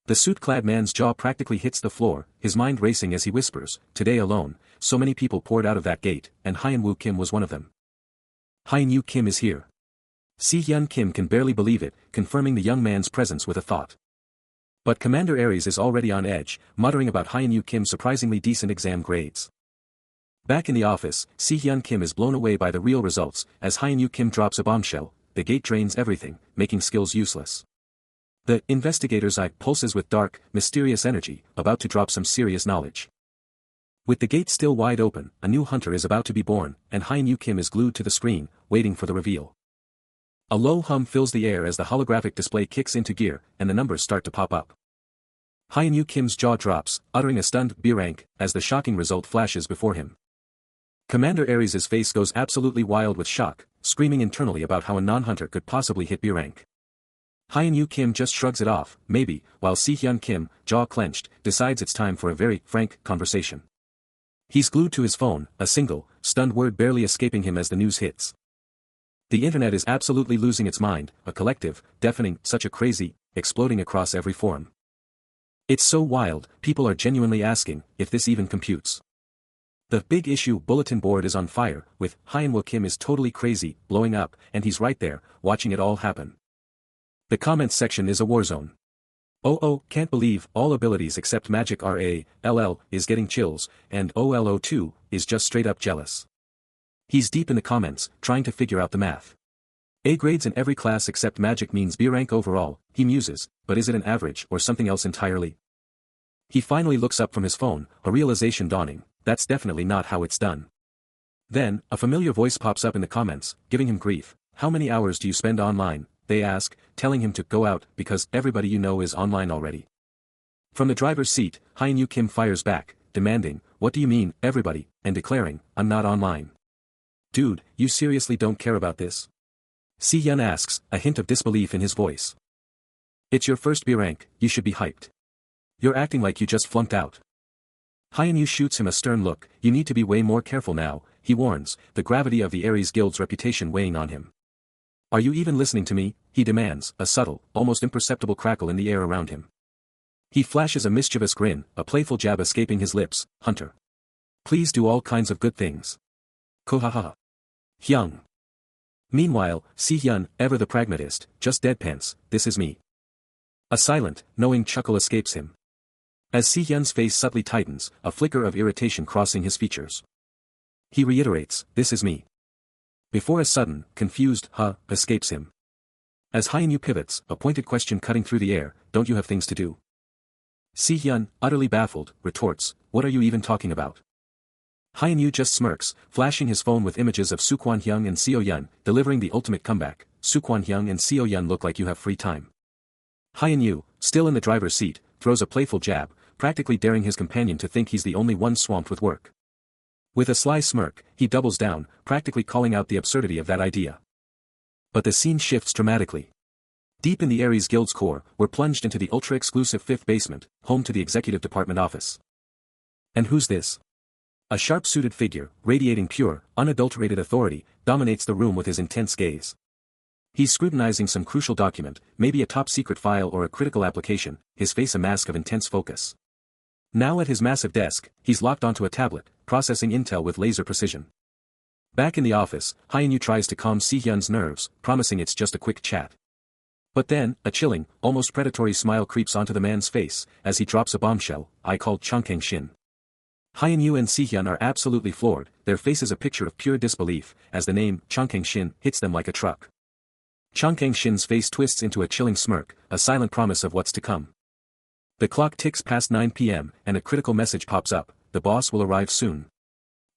The suit-clad man's jaw practically hits the floor, his mind racing as he whispers, today alone, so many people poured out of that gate, and Hyun-Woo Kim was one of them. Hyun-Yu Kim is here. Si-hyun Kim can barely believe it, confirming the young man's presence with a thought. But Commander Aries is already on edge, muttering about Hyun-Yu Kim's surprisingly decent exam grades. Back in the office, Si-hyun Kim is blown away by the real results, as Hyun-Yu Kim drops a bombshell, the gate drains everything, making skills useless. The investigator's eye pulses with dark, mysterious energy, about to drop some serious knowledge. With the gate still wide open, a new hunter is about to be born, and Hyun-Yu Kim is glued to the screen, waiting for the reveal. A low hum fills the air as the holographic display kicks into gear, and the numbers start to pop up. Hyun-Yu Kim's jaw drops, uttering a stunned B rank, as the shocking result flashes before him. Commander Aries' face goes absolutely wild with shock, screaming internally about how a non-hunter could possibly hit B rank. Hyun-Yu Kim just shrugs it off, maybe, while Si-hyun Kim, jaw clenched, decides it's time for a very frank conversation. He's glued to his phone, a single, stunned word barely escaping him as the news hits. The internet is absolutely losing its mind, a collective, deafening, such a crazy, exploding across every forum. It's so wild, people are genuinely asking, if this even computes. The big issue bulletin board is on fire, with Hyun-Woo Kim is totally crazy, blowing up, and he's right there, watching it all happen. The comments section is a war zone. Oh, can't believe, all abilities except magic RALL, is getting chills, and OLO2, is just straight up jealous. He's deep in the comments, trying to figure out the math. A grades in every class except magic means B rank overall, he muses, but is it an average or something else entirely? He finally looks up from his phone, a realization dawning, that's definitely not how it's done. Then, a familiar voice pops up in the comments, giving him grief. How many hours do you spend online? They ask, telling him to go out, because everybody you know is online already. From the driver's seat, Hyun-Yu Kim fires back, demanding, what do you mean, everybody, and declaring, I'm not online. Dude, you seriously don't care about this? Si-hyun asks, a hint of disbelief in his voice. It's your first B rank, you should be hyped. You're acting like you just flunked out. Hyun-Yu shoots him a stern look, you need to be way more careful now, he warns, the gravity of the Aries Guild's reputation weighing on him. Are you even listening to me? He demands, a subtle, almost imperceptible crackle in the air around him. He flashes a mischievous grin, a playful jab escaping his lips, Hunter. Please do all kinds of good things. Kohaha. Hyung. Meanwhile, Si-hyun, ever the pragmatist, just deadpans, this is me. A silent, knowing chuckle escapes him. As Si-hyun's face subtly tightens, a flicker of irritation crossing his features. He reiterates, this is me. Before a sudden, confused, escapes him. As Hyun-Yu pivots, a pointed question cutting through the air, don't you have things to do? Si-hyun, utterly baffled, retorts, what are you even talking about? Hyun-Yu just smirks, flashing his phone with images of Soo-kwon-hyung and Seo-yeon, delivering the ultimate comeback. Soo-kwon-hyung and Seo-yeon look like you have free time. Hyun-Yu, still in the driver's seat, throws a playful jab, practically daring his companion to think he's the only one swamped with work. With a sly smirk, he doubles down, practically calling out the absurdity of that idea. But the scene shifts dramatically. Deep in the Aries Guild's core, we're plunged into the ultra-exclusive fifth basement, home to the executive department office. And who's this? A sharp-suited figure, radiating pure, unadulterated authority, dominates the room with his intense gaze. He's scrutinizing some crucial document, maybe a top-secret file or a critical application, his face a mask of intense focus. Now at his massive desk, he's locked onto a tablet, processing intel with laser precision. Back in the office, Hyun-Yu tries to calm Si-hyun's nerves, promising it's just a quick chat. But then, a chilling, almost predatory smile creeps onto the man's face, as he drops a bombshell, I called Changkang-shin. Hyun-Yu and Si-hyun are absolutely floored, their faces a picture of pure disbelief, as the name, Changkang-shin, hits them like a truck. Changkang-shin's face twists into a chilling smirk, a silent promise of what's to come. The clock ticks past 9 p.m., and a critical message pops up, the boss will arrive soon.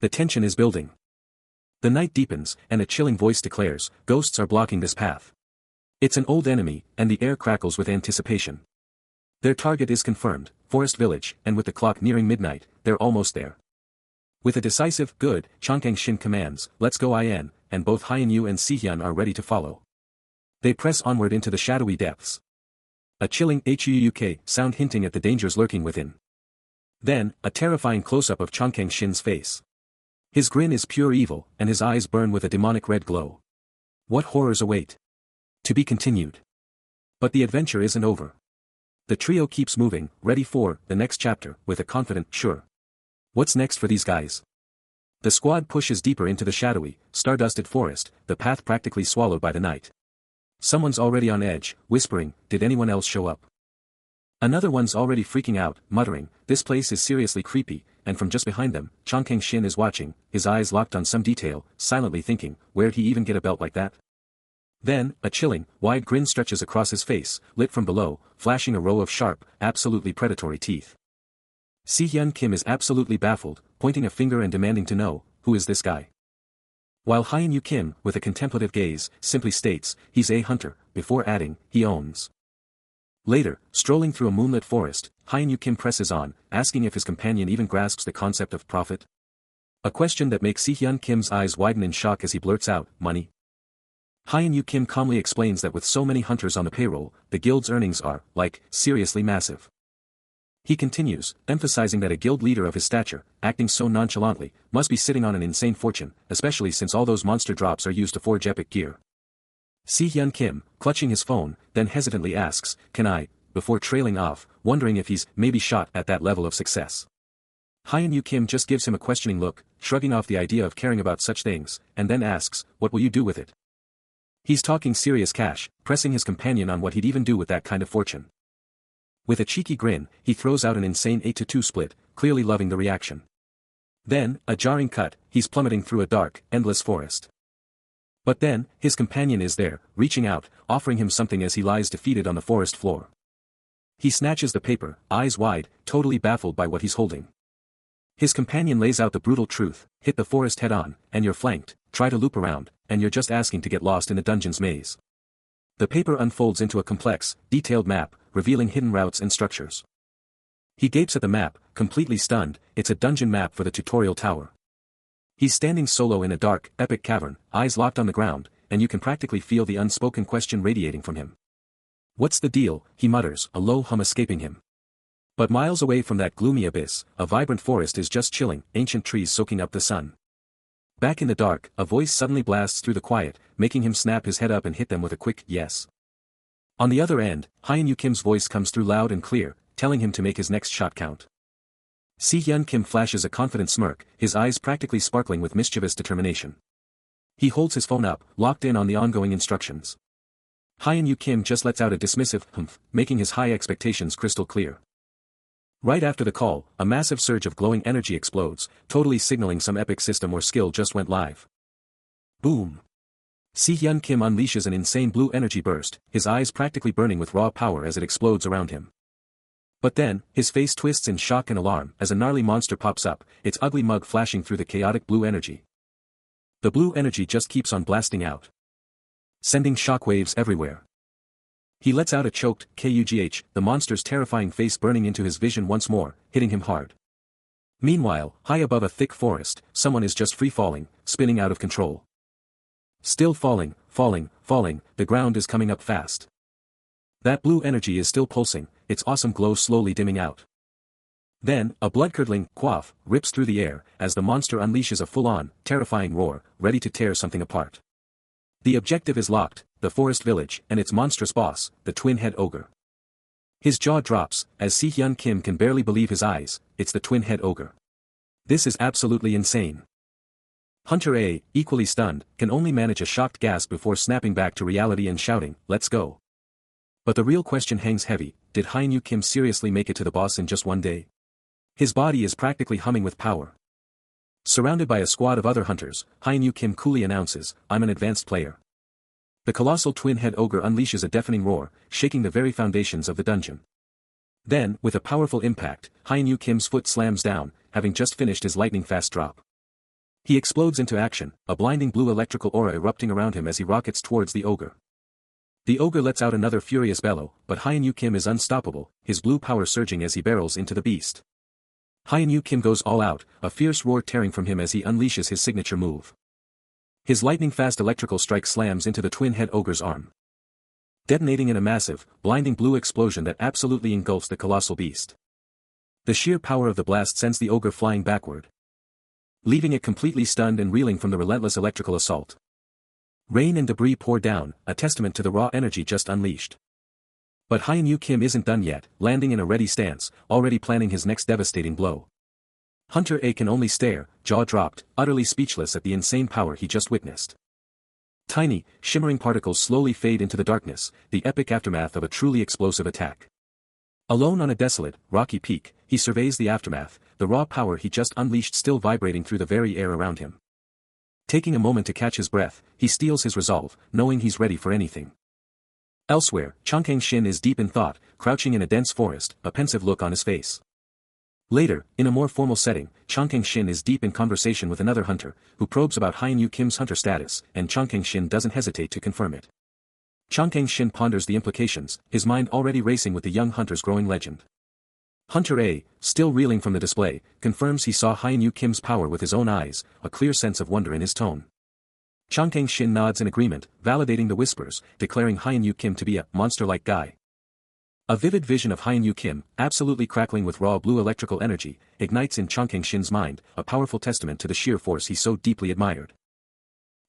The tension is building. The night deepens, and a chilling voice declares, ghosts are blocking this path. It's an old enemy, and the air crackles with anticipation. Their target is confirmed, Forest Village, and with the clock nearing midnight, they're almost there. With a decisive, good, Changkang Shin commands, let's go in, and both Hyeon-yu and Si-hyun are ready to follow. They press onward into the shadowy depths. A chilling HUUK sound hinting at the dangers lurking within. Then, a terrifying close-up of Changkang Shin's face. His grin is pure evil, and his eyes burn with a demonic red glow. What horrors await? To be continued. But the adventure isn't over. The trio keeps moving, ready for the next chapter, with a confident, sure. What's next for these guys? The squad pushes deeper into the shadowy, star-dusted forest, the path practically swallowed by the night. Someone's already on edge, whispering, did anyone else show up? Another one's already freaking out, muttering, this place is seriously creepy, and from just behind them, Changkang Shin is watching, his eyes locked on some detail, silently thinking, where'd he even get a belt like that? Then, a chilling, wide grin stretches across his face, lit from below, flashing a row of sharp, absolutely predatory teeth. Si-hyun Kim is absolutely baffled, pointing a finger and demanding to know, who is this guy? While Hyeon-yu Kim, with a contemplative gaze, simply states, he's a hunter, before adding, he owns. Later, strolling through a moonlit forest, Hyeon-yu Kim presses on, asking if his companion even grasps the concept of profit. A question that makes Si-hyun Kim's eyes widen in shock as he blurts out, money. Hyeon-yu Kim calmly explains that with so many hunters on the payroll, the guild's earnings are, seriously massive. He continues, emphasizing that a guild leader of his stature, acting so nonchalantly, must be sitting on an insane fortune, especially since all those monster drops are used to forge epic gear. Si-hyun Kim, clutching his phone, then hesitantly asks, can I, before trailing off, wondering if he's maybe shot at that level of success. Hyeon-yu Kim just gives him a questioning look, shrugging off the idea of caring about such things, and then asks, what will you do with it? He's talking serious cash, pressing his companion on what he'd even do with that kind of fortune. With a cheeky grin, he throws out an insane 8-2 split, clearly loving the reaction. Then, a jarring cut, he's plummeting through a dark, endless forest. But then, his companion is there, reaching out, offering him something as he lies defeated on the forest floor. He snatches the paper, eyes wide, totally baffled by what he's holding. His companion lays out the brutal truth, hit the forest head-on, and you're flanked, try to loop around, and you're just asking to get lost in the dungeon's maze. The paper unfolds into a complex, detailed map, revealing hidden routes and structures. He gapes at the map, completely stunned, it's a dungeon map for the tutorial tower. He's standing solo in a dark, epic cavern, eyes locked on the ground, and you can practically feel the unspoken question radiating from him. What's the deal, he mutters, a low hum escaping him. But miles away from that gloomy abyss, a vibrant forest is just chilling, ancient trees soaking up the sun. Back in the dark, a voice suddenly blasts through the quiet, making him snap his head up and hit them with a quick yes. On the other end, Hyeon-yu Kim's voice comes through loud and clear, telling him to make his next shot count. Si-hyun Kim flashes a confident smirk, his eyes practically sparkling with mischievous determination. He holds his phone up, locked in on the ongoing instructions. Hyeon-yu Kim just lets out a dismissive humph, making his high expectations crystal clear. Right after the call, a massive surge of glowing energy explodes, totally signaling some epic system or skill just went live. Boom! Si-hyun Kim unleashes an insane blue energy burst, his eyes practically burning with raw power as it explodes around him. But then, his face twists in shock and alarm as a gnarly monster pops up, its ugly mug flashing through the chaotic blue energy. The blue energy just keeps on blasting out, sending shockwaves everywhere. He lets out a choked kugh, the monster's terrifying face burning into his vision once more, hitting him hard. Meanwhile, high above a thick forest, someone is just free-falling, spinning out of control. Still falling, the ground is coming up fast. That blue energy is still pulsing, its awesome glow slowly dimming out. Then, a blood-curdling quaff rips through the air, as the monster unleashes a full-on, terrifying roar, ready to tear something apart. The objective is locked, the forest village, and its monstrous boss, the twin-head ogre. His jaw drops, as Si-hyun Kim can barely believe his eyes, it's the twin-head ogre. This is absolutely insane. Hunter A, equally stunned, can only manage a shocked gasp before snapping back to reality and shouting, let's go. But the real question hangs heavy, did Hyeon-yu Kim seriously make it to the boss in just one day? His body is practically humming with power. Surrounded by a squad of other hunters, Hyeon-yu Kim coolly announces, I'm an advanced player. The colossal twin-head ogre unleashes a deafening roar, shaking the very foundations of the dungeon. Then, with a powerful impact, Hyeon-yu Kim's foot slams down, having just finished his lightning-fast drop. He explodes into action, a blinding blue electrical aura erupting around him as he rockets towards the ogre. The ogre lets out another furious bellow, but Hyun-Yu Kim is unstoppable, his blue power surging as he barrels into the beast. Hyun-Yu Kim goes all out, a fierce roar tearing from him as he unleashes his signature move. His lightning-fast electrical strike slams into the twin-head ogre's arm, detonating in a massive, blinding blue explosion that absolutely engulfs the colossal beast. The sheer power of the blast sends the ogre flying backward, leaving it completely stunned and reeling from the relentless electrical assault. Rain and debris pour down, a testament to the raw energy just unleashed. But Hyun-Yu Kim isn't done yet, landing in a ready stance, already planning his next devastating blow. Hunter A can only stare, jaw dropped, utterly speechless at the insane power he just witnessed. Tiny, shimmering particles slowly fade into the darkness, the epic aftermath of a truly explosive attack. Alone on a desolate, rocky peak, he surveys the aftermath, the raw power he just unleashed still vibrating through the very air around him. Taking a moment to catch his breath, he steels his resolve, knowing he's ready for anything. Elsewhere, Changkang Shin is deep in thought, crouching in a dense forest, a pensive look on his face. Later, in a more formal setting, Changkang Shin is deep in conversation with another hunter, who probes about Hyun-Yu Kim's hunter status, and Changkang Shin doesn't hesitate to confirm it. Changkang Shin ponders the implications, his mind already racing with the young hunter's growing legend. Hunter A, still reeling from the display, confirms he saw Hyun-Yu Kim's power with his own eyes, a clear sense of wonder in his tone. Changkang Shin nods in agreement, validating the whispers, declaring Hyun-Yu Kim to be a monster-like guy. A vivid vision of Hyun-Yu Kim, absolutely crackling with raw blue electrical energy, ignites in Changkang Shin's mind, a powerful testament to the sheer force he so deeply admired.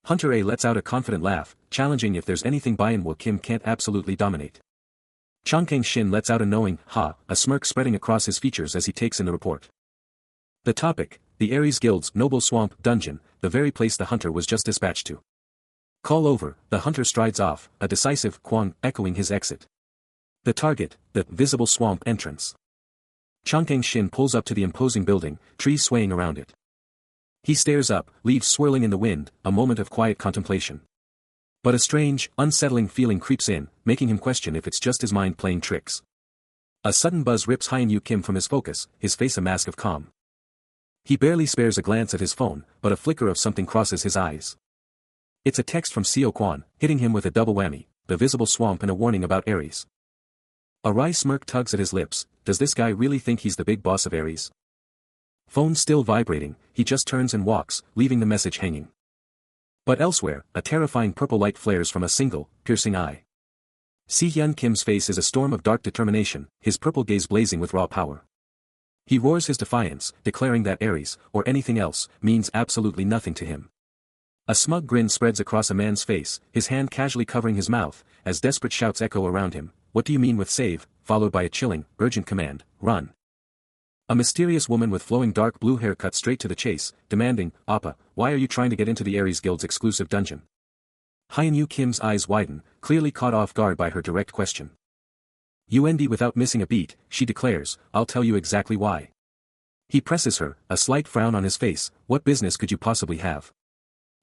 Hunter A lets out a confident laugh, challenging if there's anything Hyun-Yu Kim can't absolutely dominate. Changkang Shin lets out a knowing ha, a smirk spreading across his features as he takes in the report. The topic, the Ares Guild's Noble Swamp Dungeon, the very place the hunter was just dispatched to. Call over, the hunter strides off, a decisive quang echoing his exit. The target, the visible swamp entrance. Changkang Shin pulls up to the imposing building, trees swaying around it. He stares up, leaves swirling in the wind, a moment of quiet contemplation. But a strange, unsettling feeling creeps in, making him question if it's just his mind playing tricks. A sudden buzz rips Hyun-Yu Kim from his focus, his face a mask of calm. He barely spares a glance at his phone, but a flicker of something crosses his eyes. It's a text from Seo Kwan, hitting him with a double whammy, the visible swamp and a warning about Ares. A wry smirk tugs at his lips. Does this guy really think he's the big boss of Ares? Phone still vibrating, he just turns and walks, leaving the message hanging. But elsewhere, a terrifying purple light flares from a single, piercing eye. Si-Hyun Kim's face is a storm of dark determination, his purple gaze blazing with raw power. He roars his defiance, declaring that Ares, or anything else, means absolutely nothing to him. A smug grin spreads across a man's face, his hand casually covering his mouth, as desperate shouts echo around him. What do you mean with save, followed by a chilling, urgent command, run. A mysterious woman with flowing dark blue hair cuts straight to the chase, demanding, Appa, why are you trying to get into the Ares Guild's exclusive dungeon? Hyun-Yu Kim's eyes widen, clearly caught off guard by her direct question. Without missing a beat, she declares, I'll tell you exactly why. He presses her, a slight frown on his face, what business could you possibly have?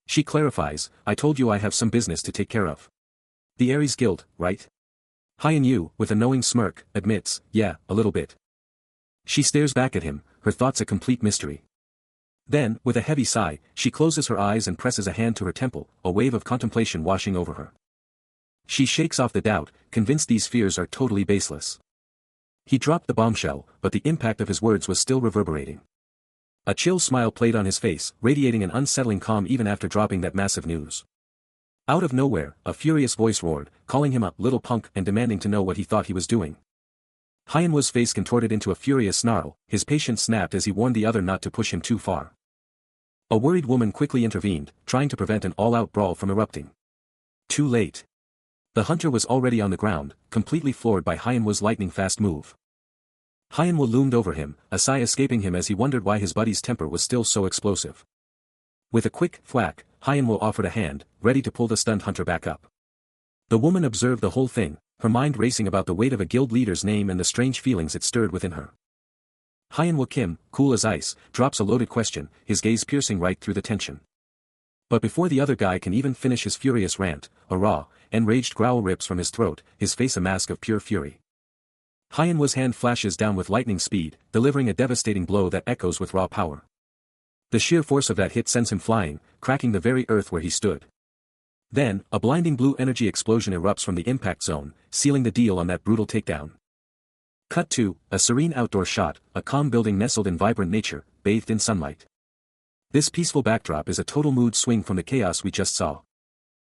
She clarifies, I told you I have some business to take care of. The Ares Guild, right? Hyun-Yu, with a knowing smirk, admits, yeah, a little bit. She stares back at him, her thoughts a complete mystery. Then, with a heavy sigh, she closes her eyes and presses a hand to her temple, a wave of contemplation washing over her. She shakes off the doubt, convinced these fears are totally baseless. He dropped the bombshell, but the impact of his words was still reverberating. A chill smile played on his face, radiating an unsettling calm even after dropping that massive news. Out of nowhere, a furious voice roared, calling him a little punk and demanding to know what he thought he was doing. Hyun-Wu's face contorted into a furious snarl, his patience snapped as he warned the other not to push him too far. A worried woman quickly intervened, trying to prevent an all-out brawl from erupting. Too late. The hunter was already on the ground, completely floored by Hyun-Wu's lightning-fast move. Hyun-Wu loomed over him, a sigh escaping him as he wondered why his buddy's temper was still so explosive. With a quick thwack, Hyun-Woo offered a hand, ready to pull the stunned hunter back up. The woman observed the whole thing, her mind racing about the weight of a guild leader's name and the strange feelings it stirred within her. Hyun-Woo Kim, cool as ice, drops a loaded question, his gaze piercing right through the tension. But before the other guy can even finish his furious rant, a raw, enraged growl rips from his throat, his face a mask of pure fury. Hyun-Woo's hand flashes down with lightning speed, delivering a devastating blow that echoes with raw power. The sheer force of that hit sends him flying, cracking the very earth where he stood. Then, a blinding blue energy explosion erupts from the impact zone, sealing the deal on that brutal takedown. Cut to, a serene outdoor shot, a calm building nestled in vibrant nature, bathed in sunlight. This peaceful backdrop is a total mood swing from the chaos we just saw.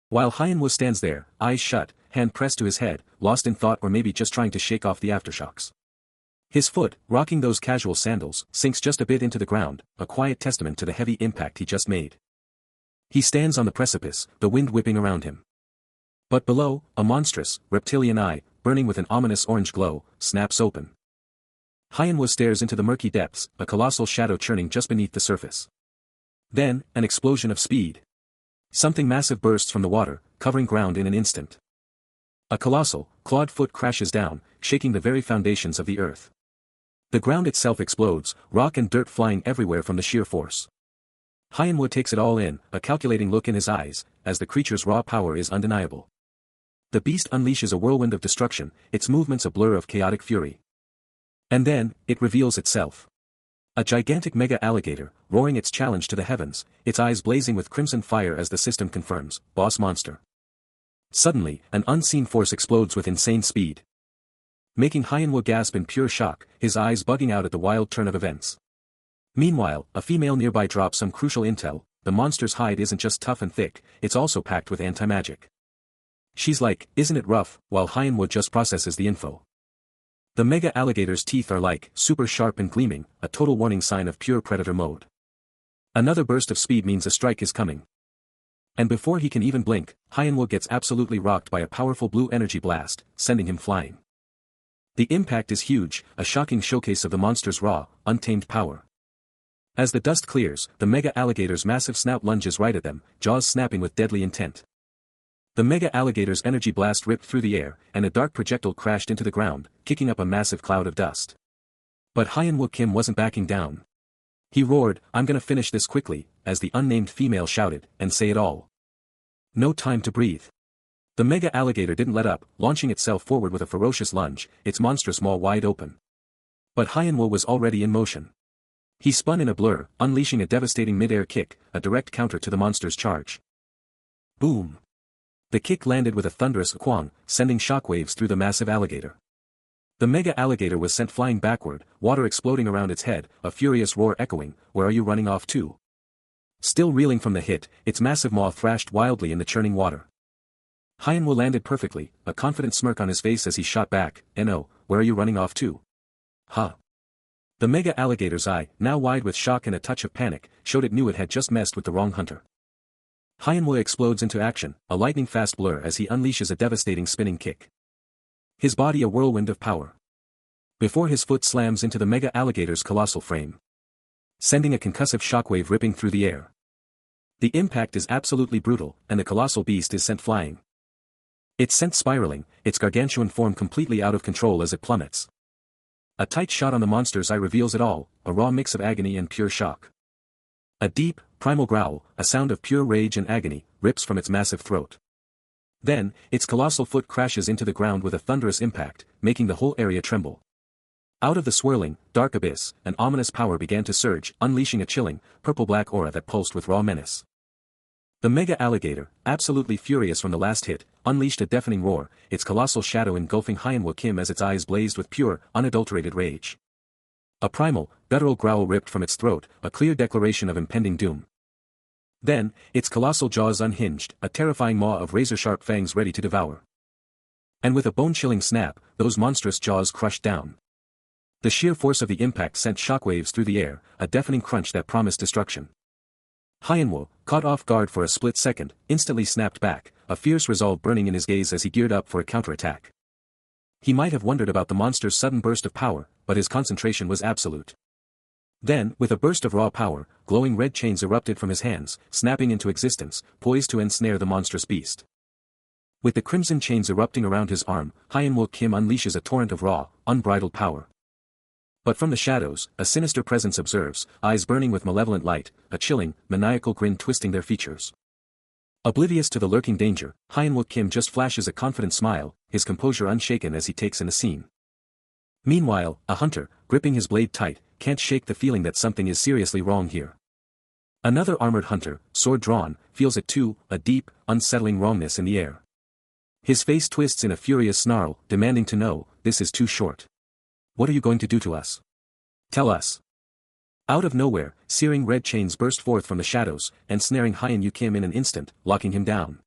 While Hyenwo stands there, eyes shut, hand pressed to his head, lost in thought or maybe just trying to shake off the aftershocks. His foot, rocking those casual sandals, sinks just a bit into the ground, a quiet testament to the heavy impact he just made. He stands on the precipice, the wind whipping around him. But below, a monstrous, reptilian eye, burning with an ominous orange glow, snaps open. Hyenwo stares into the murky depths, a colossal shadow churning just beneath the surface. Then, an explosion of speed. Something massive bursts from the water, covering ground in an instant. A colossal, clawed foot crashes down, shaking the very foundations of the earth. The ground itself explodes, rock and dirt flying everywhere from the sheer force. Hyenwo takes it all in, a calculating look in his eyes, as the creature's raw power is undeniable. The beast unleashes a whirlwind of destruction, its movements a blur of chaotic fury. And then, it reveals itself. A gigantic mega alligator, roaring its challenge to the heavens, its eyes blazing with crimson fire as the system confirms, boss monster. Suddenly, an unseen force explodes with insane speed. Making Hyenwo gasp in pure shock, his eyes bugging out at the wild turn of events. Meanwhile, a female nearby drops some crucial intel: the monster's hide isn't just tough and thick, it's also packed with anti-magic. She's like, isn't it rough, while Hyenwo just processes the info. The mega alligator's teeth are like, super sharp and gleaming, a total warning sign of pure predator mode. Another burst of speed means a strike is coming. And before he can even blink, Hyenwo gets absolutely rocked by a powerful blue energy blast, sending him flying. The impact is huge, a shocking showcase of the monster's raw, untamed power. As the dust clears, the mega alligator's massive snout lunges right at them, jaws snapping with deadly intent. The mega alligator's energy blast ripped through the air, and a dark projectile crashed into the ground, kicking up a massive cloud of dust. But Hyenwo Kim wasn't backing down. He roared, "I'm gonna finish this quickly," as the unnamed female shouted, "and say it all." No time to breathe. The mega alligator didn't let up, launching itself forward with a ferocious lunge, its monstrous maw wide open. But Hyenwo was already in motion. He spun in a blur, unleashing a devastating mid-air kick, a direct counter to the monster's charge. Boom! The kick landed with a thunderous kwang, sending shockwaves through the massive alligator. The mega alligator was sent flying backward, water exploding around its head, a furious roar echoing, "Where are you running off to?" Still reeling from the hit, its massive maw thrashed wildly in the churning water. Hyenwo landed perfectly, a confident smirk on his face as he shot back, "No, where are you running off to?" "Huh." The mega alligator's eye, now wide with shock and a touch of panic, showed it knew it had just messed with the wrong hunter. Hyenwo explodes into action, a lightning-fast blur as he unleashes a devastating spinning kick. His body a whirlwind of power. Before his foot slams into the mega alligator's colossal frame, sending a concussive shockwave ripping through the air. The impact is absolutely brutal, and the colossal beast is sent flying. It's sent spiraling, its gargantuan form completely out of control as it plummets. A tight shot on the monster's eye reveals it all, a raw mix of agony and pure shock. A deep, primal growl, a sound of pure rage and agony, rips from its massive throat. Then, its colossal foot crashes into the ground with a thunderous impact, making the whole area tremble. Out of the swirling, dark abyss, an ominous power began to surge, unleashing a chilling, purple-black aura that pulsed with raw menace. The mega alligator, absolutely furious from the last hit, unleashed a deafening roar, its colossal shadow engulfing Hyenwo Kim as its eyes blazed with pure, unadulterated rage. A primal, guttural growl ripped from its throat, a clear declaration of impending doom. Then, its colossal jaws unhinged, a terrifying maw of razor-sharp fangs ready to devour. And with a bone-chilling snap, those monstrous jaws crushed down. The sheer force of the impact sent shockwaves through the air, a deafening crunch that promised destruction. Hyenwo, caught off guard for a split second, instantly snapped back, a fierce resolve burning in his gaze as he geared up for a counterattack. He might have wondered about the monster's sudden burst of power, but his concentration was absolute. Then, with a burst of raw power, glowing red chains erupted from his hands, snapping into existence, poised to ensnare the monstrous beast. With the crimson chains erupting around his arm, Hyenwo Kim unleashes a torrent of raw, unbridled power. But from the shadows, a sinister presence observes, eyes burning with malevolent light, a chilling, maniacal grin twisting their features. Oblivious to the lurking danger, Hyenwo Kim just flashes a confident smile, his composure unshaken as he takes in the scene. Meanwhile, a hunter, gripping his blade tight, can't shake the feeling that something is seriously wrong here. Another armored hunter, sword drawn, feels it too, a deep, unsettling wrongness in the air. His face twists in a furious snarl, demanding to know, this is too short. What are you going to do to us? Tell us. Out of nowhere, searing red chains burst forth from the shadows, ensnaring Hyun Kim in an instant, locking him down.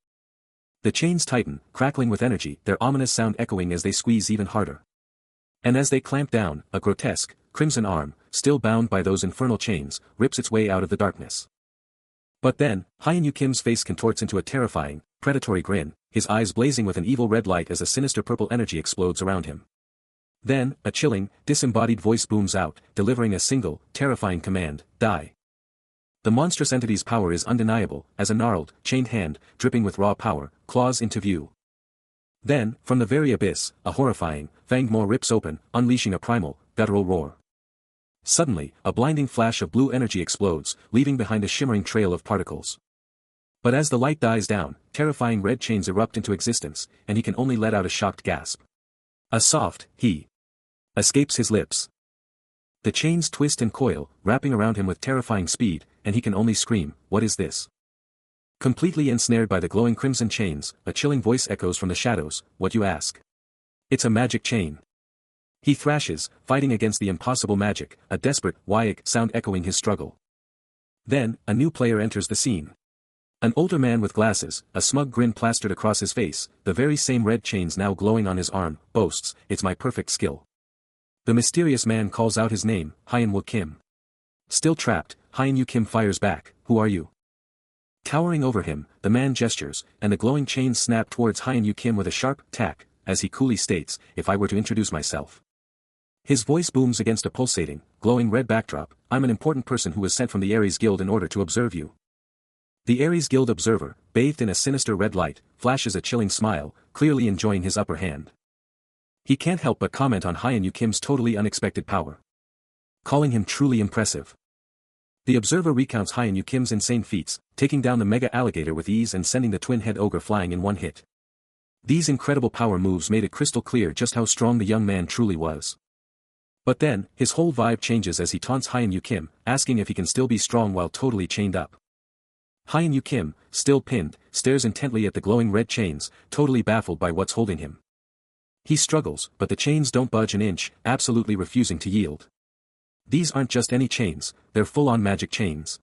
The chains tighten, crackling with energy, their ominous sound echoing as they squeeze even harder. And as they clamp down, a grotesque, crimson arm, still bound by those infernal chains, rips its way out of the darkness. But then, Hyun Kim's face contorts into a terrifying, predatory grin, his eyes blazing with an evil red light as a sinister purple energy explodes around him. Then, a chilling, disembodied voice booms out, delivering a single, terrifying command, die. The monstrous entity's power is undeniable, as a gnarled, chained hand, dripping with raw power, claws into view. Then, from the very abyss, a horrifying, fanged maw rips open, unleashing a primal, guttural roar. Suddenly, a blinding flash of blue energy explodes, leaving behind a shimmering trail of particles. But as the light dies down, terrifying red chains erupt into existence, and he can only let out a shocked gasp. A soft, he escapes his lips. The chains twist and coil, wrapping around him with terrifying speed, and he can only scream, what is this? Completely ensnared by the glowing crimson chains, a chilling voice echoes from the shadows, what you ask? It's a magic chain. He thrashes, fighting against the impossible magic, a desperate, waiik sound echoing his struggle. Then, a new player enters the scene. An older man with glasses, a smug grin plastered across his face, the very same red chains now glowing on his arm, boasts, it's my perfect skill. The mysterious man calls out his name, Hyun Kim. Still trapped, Hyun Kim fires back, who are you? Towering over him, the man gestures, and the glowing chains snap towards Hyun Kim with a sharp tack, as he coolly states, if I were to introduce myself. His voice booms against a pulsating, glowing red backdrop, I'm an important person who was sent from the Ares Guild in order to observe you. The Ares Guild observer, bathed in a sinister red light, flashes a chilling smile, clearly enjoying his upper hand. He can't help but comment on Hyun Kim's totally unexpected power, calling him truly impressive. The observer recounts Hyun Kim's insane feats, taking down the mega alligator with ease and sending the twin-head ogre flying in one hit. These incredible power moves made it crystal clear just how strong the young man truly was. But then, his whole vibe changes as he taunts Hyun Kim, asking if he can still be strong while totally chained up. Hyun Kim, still pinned, stares intently at the glowing red chains, totally baffled by what's holding him. He struggles, but the chains don't budge an inch, absolutely refusing to yield. These aren't just any chains, they're full-on magic chains.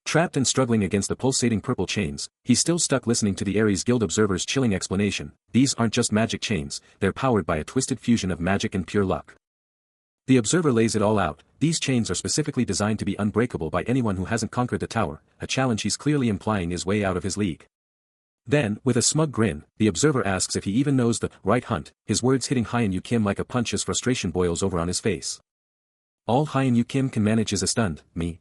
Trapped and struggling against the pulsating purple chains, he's still stuck listening to the Ares Guild observer's chilling explanation, these aren't just magic chains, they're powered by a twisted fusion of magic and pure luck. The observer lays it all out, these chains are specifically designed to be unbreakable by anyone who hasn't conquered the tower, a challenge he's clearly implying is way out of his league. Then, with a smug grin, the observer asks if he even knows the right hunt, his words hitting Hyun Kim like a punch as frustration boils over on his face. All Hyun Kim can manage is a stunned, me.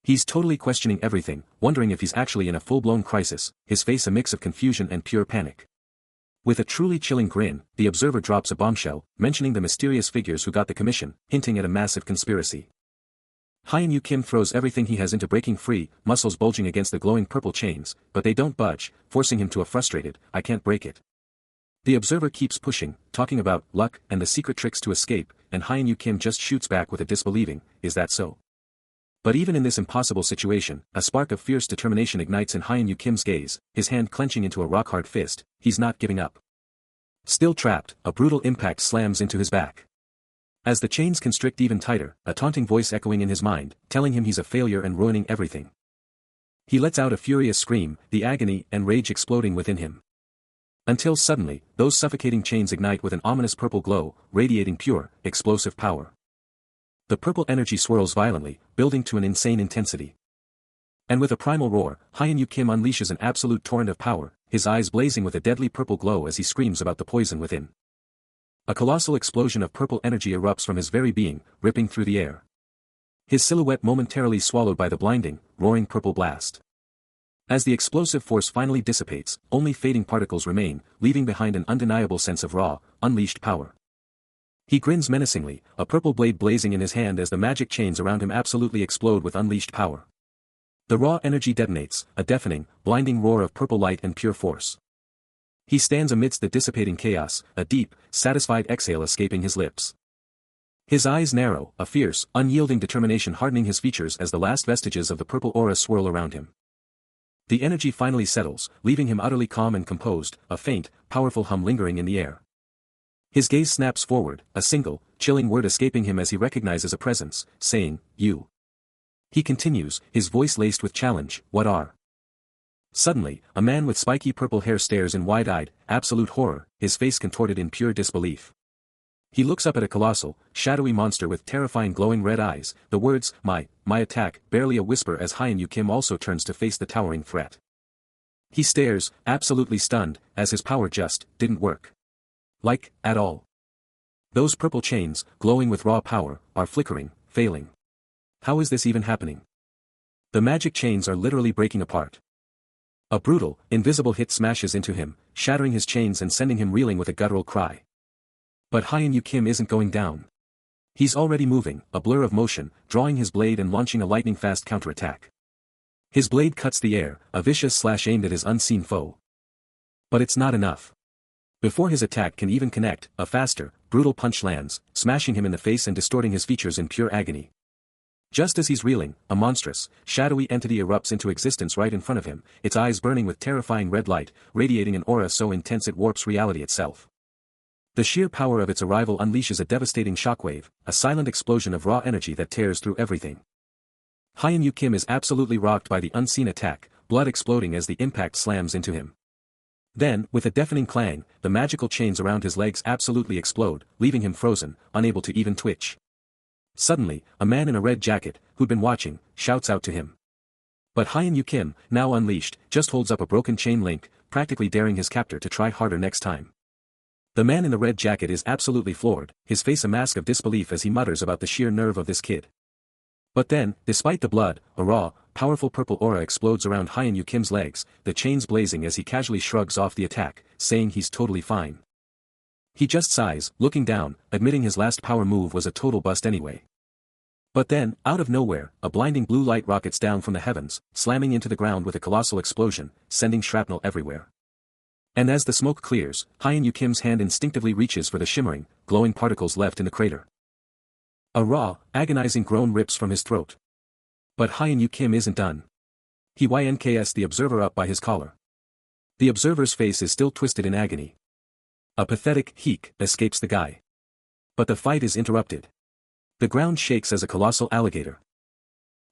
He's totally questioning everything, wondering if he's actually in a full-blown crisis, his face a mix of confusion and pure panic. With a truly chilling grin, the observer drops a bombshell, mentioning the mysterious figures who got the commission, hinting at a massive conspiracy. Hyun Kim throws everything he has into breaking free, muscles bulging against the glowing purple chains, but they don't budge, forcing him to a frustrated, I can't break it. The observer keeps pushing, talking about luck and the secret tricks to escape, and Hyun Kim just shoots back with a disbelieving, is that so? But even in this impossible situation, a spark of fierce determination ignites in Hyun Kim's gaze, his hand clenching into a rock-hard fist, he's not giving up. Still trapped, a brutal impact slams into his back. As the chains constrict even tighter, a taunting voice echoing in his mind, telling him he's a failure and ruining everything. He lets out a furious scream, the agony and rage exploding within him. Until suddenly, those suffocating chains ignite with an ominous purple glow, radiating pure, explosive power. The purple energy swirls violently, building to an insane intensity. And with a primal roar, Hyun Kim unleashes an absolute torrent of power, his eyes blazing with a deadly purple glow as he screams about the poison within. A colossal explosion of purple energy erupts from his very being, ripping through the air. His silhouette momentarily swallowed by the blinding, roaring purple blast. As the explosive force finally dissipates, only fading particles remain, leaving behind an undeniable sense of raw, unleashed power. He grins menacingly, a purple blade blazing in his hand as the magic chains around him absolutely explode with unleashed power. The raw energy detonates, a deafening, blinding roar of purple light and pure force. He stands amidst the dissipating chaos, a deep, satisfied exhale escaping his lips. His eyes narrow, a fierce, unyielding determination hardening his features as the last vestiges of the purple aura swirl around him. The energy finally settles, leaving him utterly calm and composed, a faint, powerful hum lingering in the air. His gaze snaps forward, a single, chilling word escaping him as he recognizes a presence, saying, "You." He continues, his voice laced with challenge, "What are?" Suddenly, a man with spiky purple hair stares in wide-eyed, absolute horror, his face contorted in pure disbelief. He looks up at a colossal, shadowy monster with terrifying glowing red eyes, the words, my attack, barely a whisper as Hyun-Yu Kim also turns to face the towering threat. He stares, absolutely stunned, as his power just didn't work. Like, at all. Those purple chains, glowing with raw power, are flickering, failing. How is this even happening? The magic chains are literally breaking apart. A brutal, invisible hit smashes into him, shattering his chains and sending him reeling with a guttural cry. But Hyun-Yu Kim isn't going down. He's already moving, a blur of motion, drawing his blade and launching a lightning-fast counterattack. His blade cuts the air, a vicious slash aimed at his unseen foe. But it's not enough. Before his attack can even connect, a faster, brutal punch lands, smashing him in the face and distorting his features in pure agony. Just as he's reeling, a monstrous, shadowy entity erupts into existence right in front of him, its eyes burning with terrifying red light, radiating an aura so intense it warps reality itself. The sheer power of its arrival unleashes a devastating shockwave, a silent explosion of raw energy that tears through everything. Hyun-Yu Kim is absolutely rocked by the unseen attack, blood exploding as the impact slams into him. Then, with a deafening clang, the magical chains around his legs absolutely explode, leaving him frozen, unable to even twitch. Suddenly, a man in a red jacket, who'd been watching, shouts out to him. But Hyun-Yu Kim, now unleashed, just holds up a broken chain link, practically daring his captor to try harder next time. The man in the red jacket is absolutely floored, his face a mask of disbelief as he mutters about the sheer nerve of this kid. But then, despite the blood, a raw, powerful purple aura explodes around Hyun-Yu Kim's legs, the chains blazing as he casually shrugs off the attack, saying he's totally fine. He just sighs, looking down, admitting his last power move was a total bust anyway. But then, out of nowhere, a blinding blue light rockets down from the heavens, slamming into the ground with a colossal explosion, sending shrapnel everywhere. And as the smoke clears, Hyun-Yu Kim's hand instinctively reaches for the shimmering, glowing particles left in the crater. A raw, agonizing groan rips from his throat. But Hyun-Yu Kim isn't done. He ynks the observer up by his collar. The observer's face is still twisted in agony. A pathetic "heek" escapes the guy. But the fight is interrupted. The ground shakes as a colossal alligator.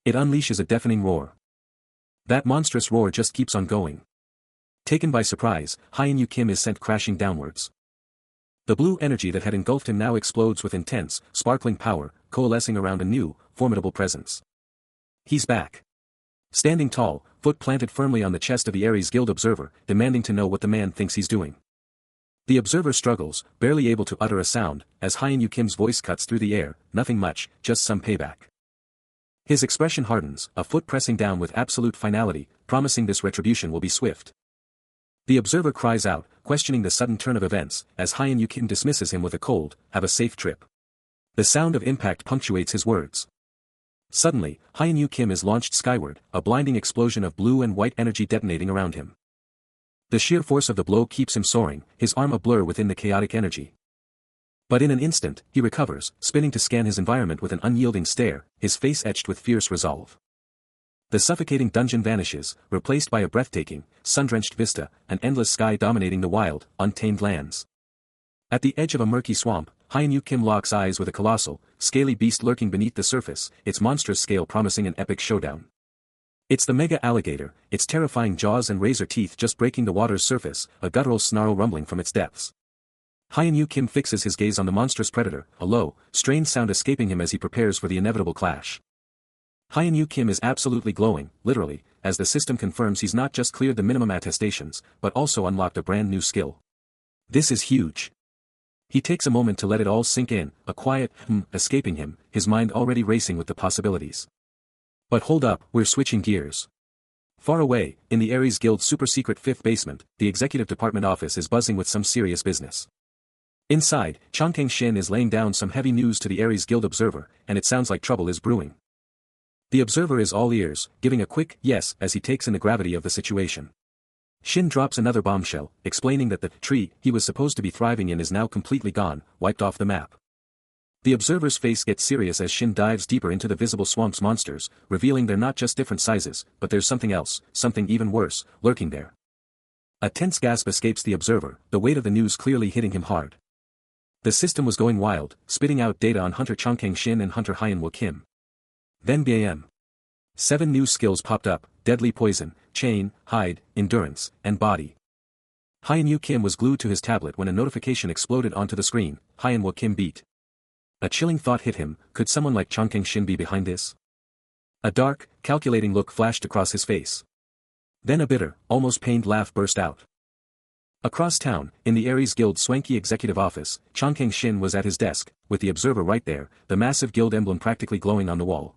It unleashes a deafening roar. That monstrous roar just keeps on going. Taken by surprise, Hyun-Yu Kim is sent crashing downwards. The blue energy that had engulfed him now explodes with intense, sparkling power, coalescing around a new, formidable presence. He's back. Standing tall, foot planted firmly on the chest of the Ares Guild observer, demanding to know what the man thinks he's doing. The observer struggles, barely able to utter a sound, as Hyun-Yu Kim's voice cuts through the air, "Nothing much, just some payback." His expression hardens, a foot pressing down with absolute finality, promising this retribution will be swift. The observer cries out, questioning the sudden turn of events, as Hyun-Yu Kim dismisses him with a cold, "Have a safe trip." The sound of impact punctuates his words. Suddenly, Hyun-Yu Kim is launched skyward, a blinding explosion of blue and white energy detonating around him. The sheer force of the blow keeps him soaring, his arm ablur within the chaotic energy. But in an instant, he recovers, spinning to scan his environment with an unyielding stare, his face etched with fierce resolve. The suffocating dungeon vanishes, replaced by a breathtaking, sun-drenched vista, an endless sky dominating the wild, untamed lands. At the edge of a murky swamp, Hyun-Yu Kim locks eyes with a colossal, scaly beast lurking beneath the surface, its monstrous scale promising an epic showdown. It's the mega alligator, its terrifying jaws and razor teeth just breaking the water's surface, a guttural snarl rumbling from its depths. Hyun-Yu Kim fixes his gaze on the monstrous predator, a low, strained sound escaping him as he prepares for the inevitable clash. Hyun-Yu Kim is absolutely glowing, literally, as the system confirms he's not just cleared the minimum attestations, but also unlocked a brand new skill. This is huge. He takes a moment to let it all sink in, a quiet escaping him, his mind already racing with the possibilities. But hold up, we're switching gears. Far away, in the Ares Guild super-secret fifth basement, the executive department office is buzzing with some serious business. Inside, Chongqing Shin is laying down some heavy news to the Ares Guild observer, and it sounds like trouble is brewing. The observer is all ears, giving a quick yes as he takes in the gravity of the situation. Shin drops another bombshell, explaining that the tree he was supposed to be thriving in is now completely gone, wiped off the map. The observer's face gets serious as Shin dives deeper into the visible swamp's monsters, revealing they're not just different sizes, but there's something else, something even worse, lurking there. A tense gasp escapes the observer, the weight of the news clearly hitting him hard. The system was going wild, spitting out data on Hunter Chongqing Shin and Hunter Hyeonwoo Kim. Then BAM. 7 new skills popped up: deadly poison, chain, hide, endurance, and body. Hyeonwoo Kim was glued to his tablet when a notification exploded onto the screen. Hyeonwoo Kim beat. A chilling thought hit him: could someone like Chongqing Shin be behind this? A dark, calculating look flashed across his face. Then a bitter, almost pained laugh burst out. Across town, in the Aries Guild's swanky executive office, Chongqing Shin was at his desk, with the observer right there, the massive guild emblem practically glowing on the wall.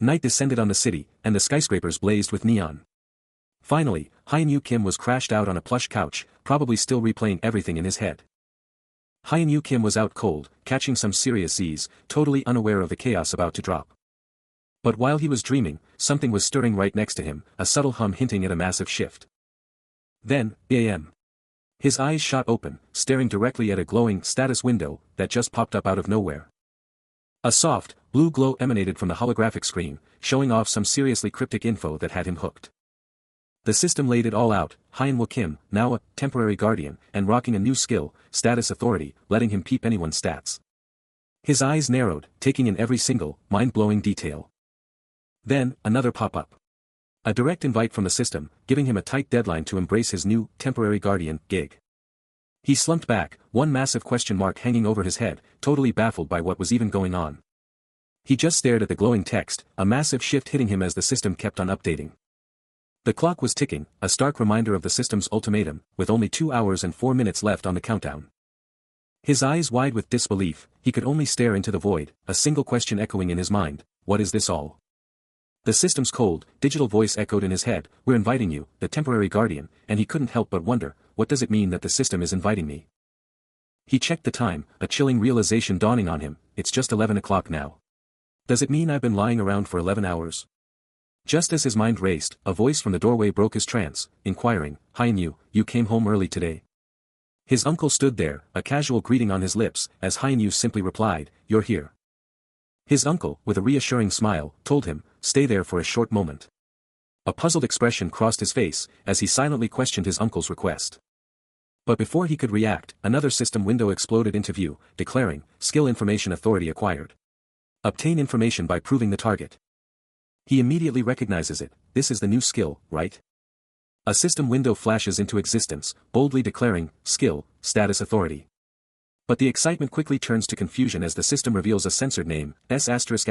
Night descended on the city, and the skyscrapers blazed with neon. Finally, Hyeonwoo Kim was crashed out on a plush couch, probably still replaying everything in his head. Hyeonwoo Kim was out cold, catching some serious Z's, totally unaware of the chaos about to drop. But while he was dreaming, something was stirring right next to him, a subtle hum hinting at a massive shift. Then, BAM. His eyes shot open, staring directly at a glowing status window that just popped up out of nowhere. A soft, blue glow emanated from the holographic screen, showing off some seriously cryptic info that had him hooked. The system laid it all out: Hyeonwoo Kim, now a temporary guardian, and rocking a new skill, status authority, letting him peep anyone's stats. His eyes narrowed, taking in every single, mind-blowing detail. Then, another pop-up. A direct invite from the system, giving him a tight deadline to embrace his new, temporary guardian, gig. He slumped back, one massive question mark hanging over his head, totally baffled by what was even going on. He just stared at the glowing text, a massive shift hitting him as the system kept on updating. The clock was ticking, a stark reminder of the system's ultimatum, with only 2 hours and 4 minutes left on the countdown. His eyes wide with disbelief, he could only stare into the void, a single question echoing in his mind: what is this all? The system's cold, digital voice echoed in his head: we're inviting you, the temporary guardian, and he couldn't help but wonder, what does it mean that the system is inviting me? He checked the time, a chilling realization dawning on him: it's just 11 o'clock now. Does it mean I've been lying around for 11 hours? Just as his mind raced, a voice from the doorway broke his trance, inquiring: Hyeonwoo, you came home early today? His uncle stood there, a casual greeting on his lips, as Hyeonwoo simply replied: you're here. His uncle, with a reassuring smile, told him, stay there for a short moment. A puzzled expression crossed his face, as he silently questioned his uncle's request. But before he could react, another system window exploded into view, declaring: skill information authority acquired. Obtain information by proving the target. He immediately recognizes it: this is the new skill, right? A system window flashes into existence, boldly declaring: skill, status authority. But the excitement quickly turns to confusion as the system reveals a censored name, S*********H****,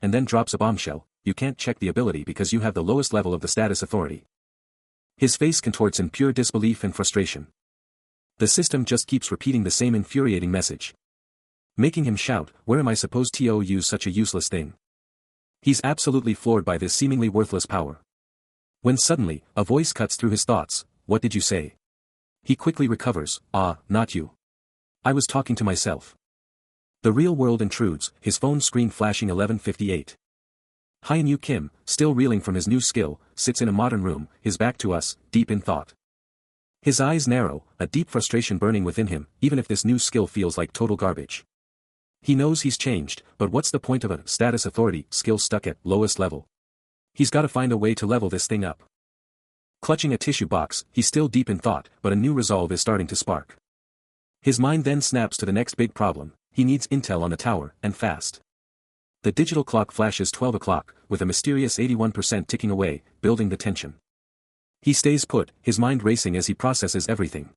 and then drops a bombshell: you can't check the ability because you have the lowest level of the status authority. His face contorts in pure disbelief and frustration. The system just keeps repeating the same infuriating message, making him shout: where am I supposed to use such a useless thing? He's absolutely floored by this seemingly worthless power. When suddenly, a voice cuts through his thoughts: what did you say? He quickly recovers: not you. I was talking to myself. The real world intrudes, his phone screen flashing 11:58. Hyeonwoo Kim, still reeling from his new skill, sits in a modern room, his back to us, deep in thought. His eyes narrow, a deep frustration burning within him: even if this new skill feels like total garbage. He knows he's changed, but what's the point of a status authority skill stuck at lowest level? He's gotta find a way to level this thing up. Clutching a tissue box, he's still deep in thought, but a new resolve is starting to spark. His mind then snaps to the next big problem: he needs intel on the tower, and fast. The digital clock flashes 12 o'clock, with a mysterious 81% ticking away, building the tension. He stays put, his mind racing as he processes everything.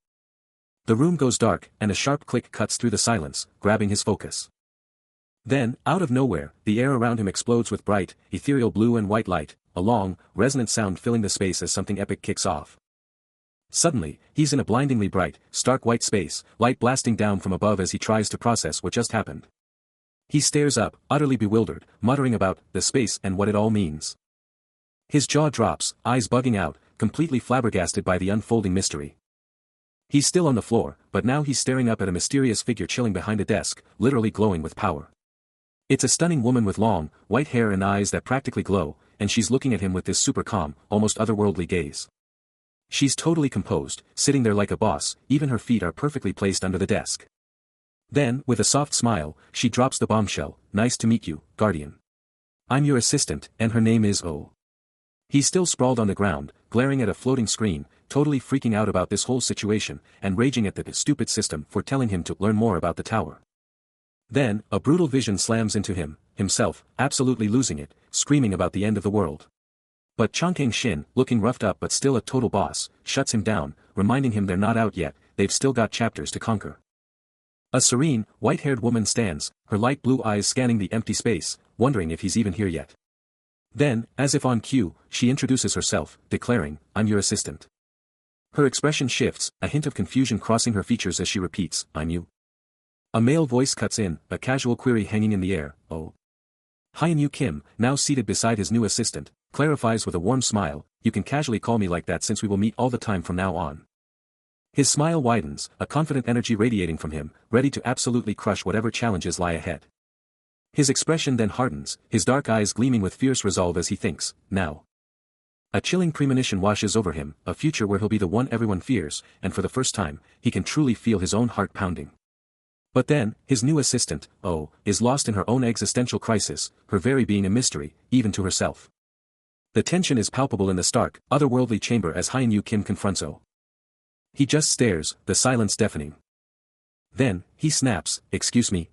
The room goes dark, and a sharp click cuts through the silence, grabbing his focus. Then, out of nowhere, the air around him explodes with bright, ethereal blue and white light, a long, resonant sound filling the space as something epic kicks off. Suddenly, he's in a blindingly bright, stark white space, light blasting down from above as he tries to process what just happened. He stares up, utterly bewildered, muttering about the space and what it all means. His jaw drops, eyes bugging out, completely flabbergasted by the unfolding mystery. He's still on the floor, but now he's staring up at a mysterious figure chilling behind a desk, literally glowing with power. It's a stunning woman with long, white hair and eyes that practically glow, and she's looking at him with this super calm, almost otherworldly gaze. She's totally composed, sitting there like a boss, even her feet are perfectly placed under the desk. Then, with a soft smile, she drops the bombshell, "Nice to meet you, Guardian. I'm your assistant, and her name is O." He's still sprawled on the ground, glaring at a floating screen, totally freaking out about this whole situation, and raging at the stupid system for telling him to learn more about the tower. Then, a brutal vision slams into him, himself, absolutely losing it, screaming about the end of the world. But Chongqing Shin, looking roughed up but still a total boss, shuts him down, reminding him they're not out yet, they've still got chapters to conquer. A serene, white-haired woman stands, her light blue eyes scanning the empty space, wondering if he's even here yet. Then, as if on cue, she introduces herself, declaring, "I'm your assistant." Her expression shifts, a hint of confusion crossing her features as she repeats, "I'm you." A male voice cuts in, a casual query hanging in the air, "Oh." Hyun-Yu Kim, now seated beside his new assistant, clarifies with a warm smile, "You can casually call me like that since we will meet all the time from now on." His smile widens, a confident energy radiating from him, ready to absolutely crush whatever challenges lie ahead. His expression then hardens, his dark eyes gleaming with fierce resolve as he thinks, "Now." A chilling premonition washes over him, a future where he'll be the one everyone fears, and for the first time, he can truly feel his own heart pounding. But then, his new assistant, Oh, is lost in her own existential crisis, her very being a mystery, even to herself. The tension is palpable in the stark, otherworldly chamber as Hyun-Yu Kim confronts Oh. He just stares, the silence deafening. Then, he snaps, "Excuse me?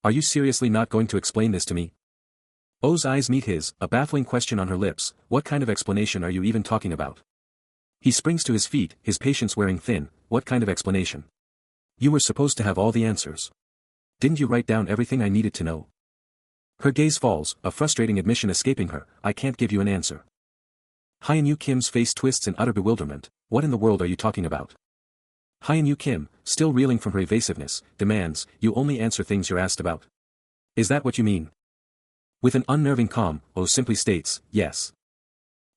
Are you seriously not going to explain this to me?" Oh's eyes meet his, a baffling question on her lips, "What kind of explanation are you even talking about?" He springs to his feet, his patience wearing thin, "What kind of explanation? You were supposed to have all the answers. Didn't you write down everything I needed to know?" Her gaze falls, a frustrating admission escaping her, "I can't give you an answer." Hyun-Yu Kim's face twists in utter bewilderment, "What in the world are you talking about?" Hyun-Yu Kim, still reeling from her evasiveness, demands, "You only answer things you're asked about. Is that what you mean?" With an unnerving calm, Oh simply states, "Yes."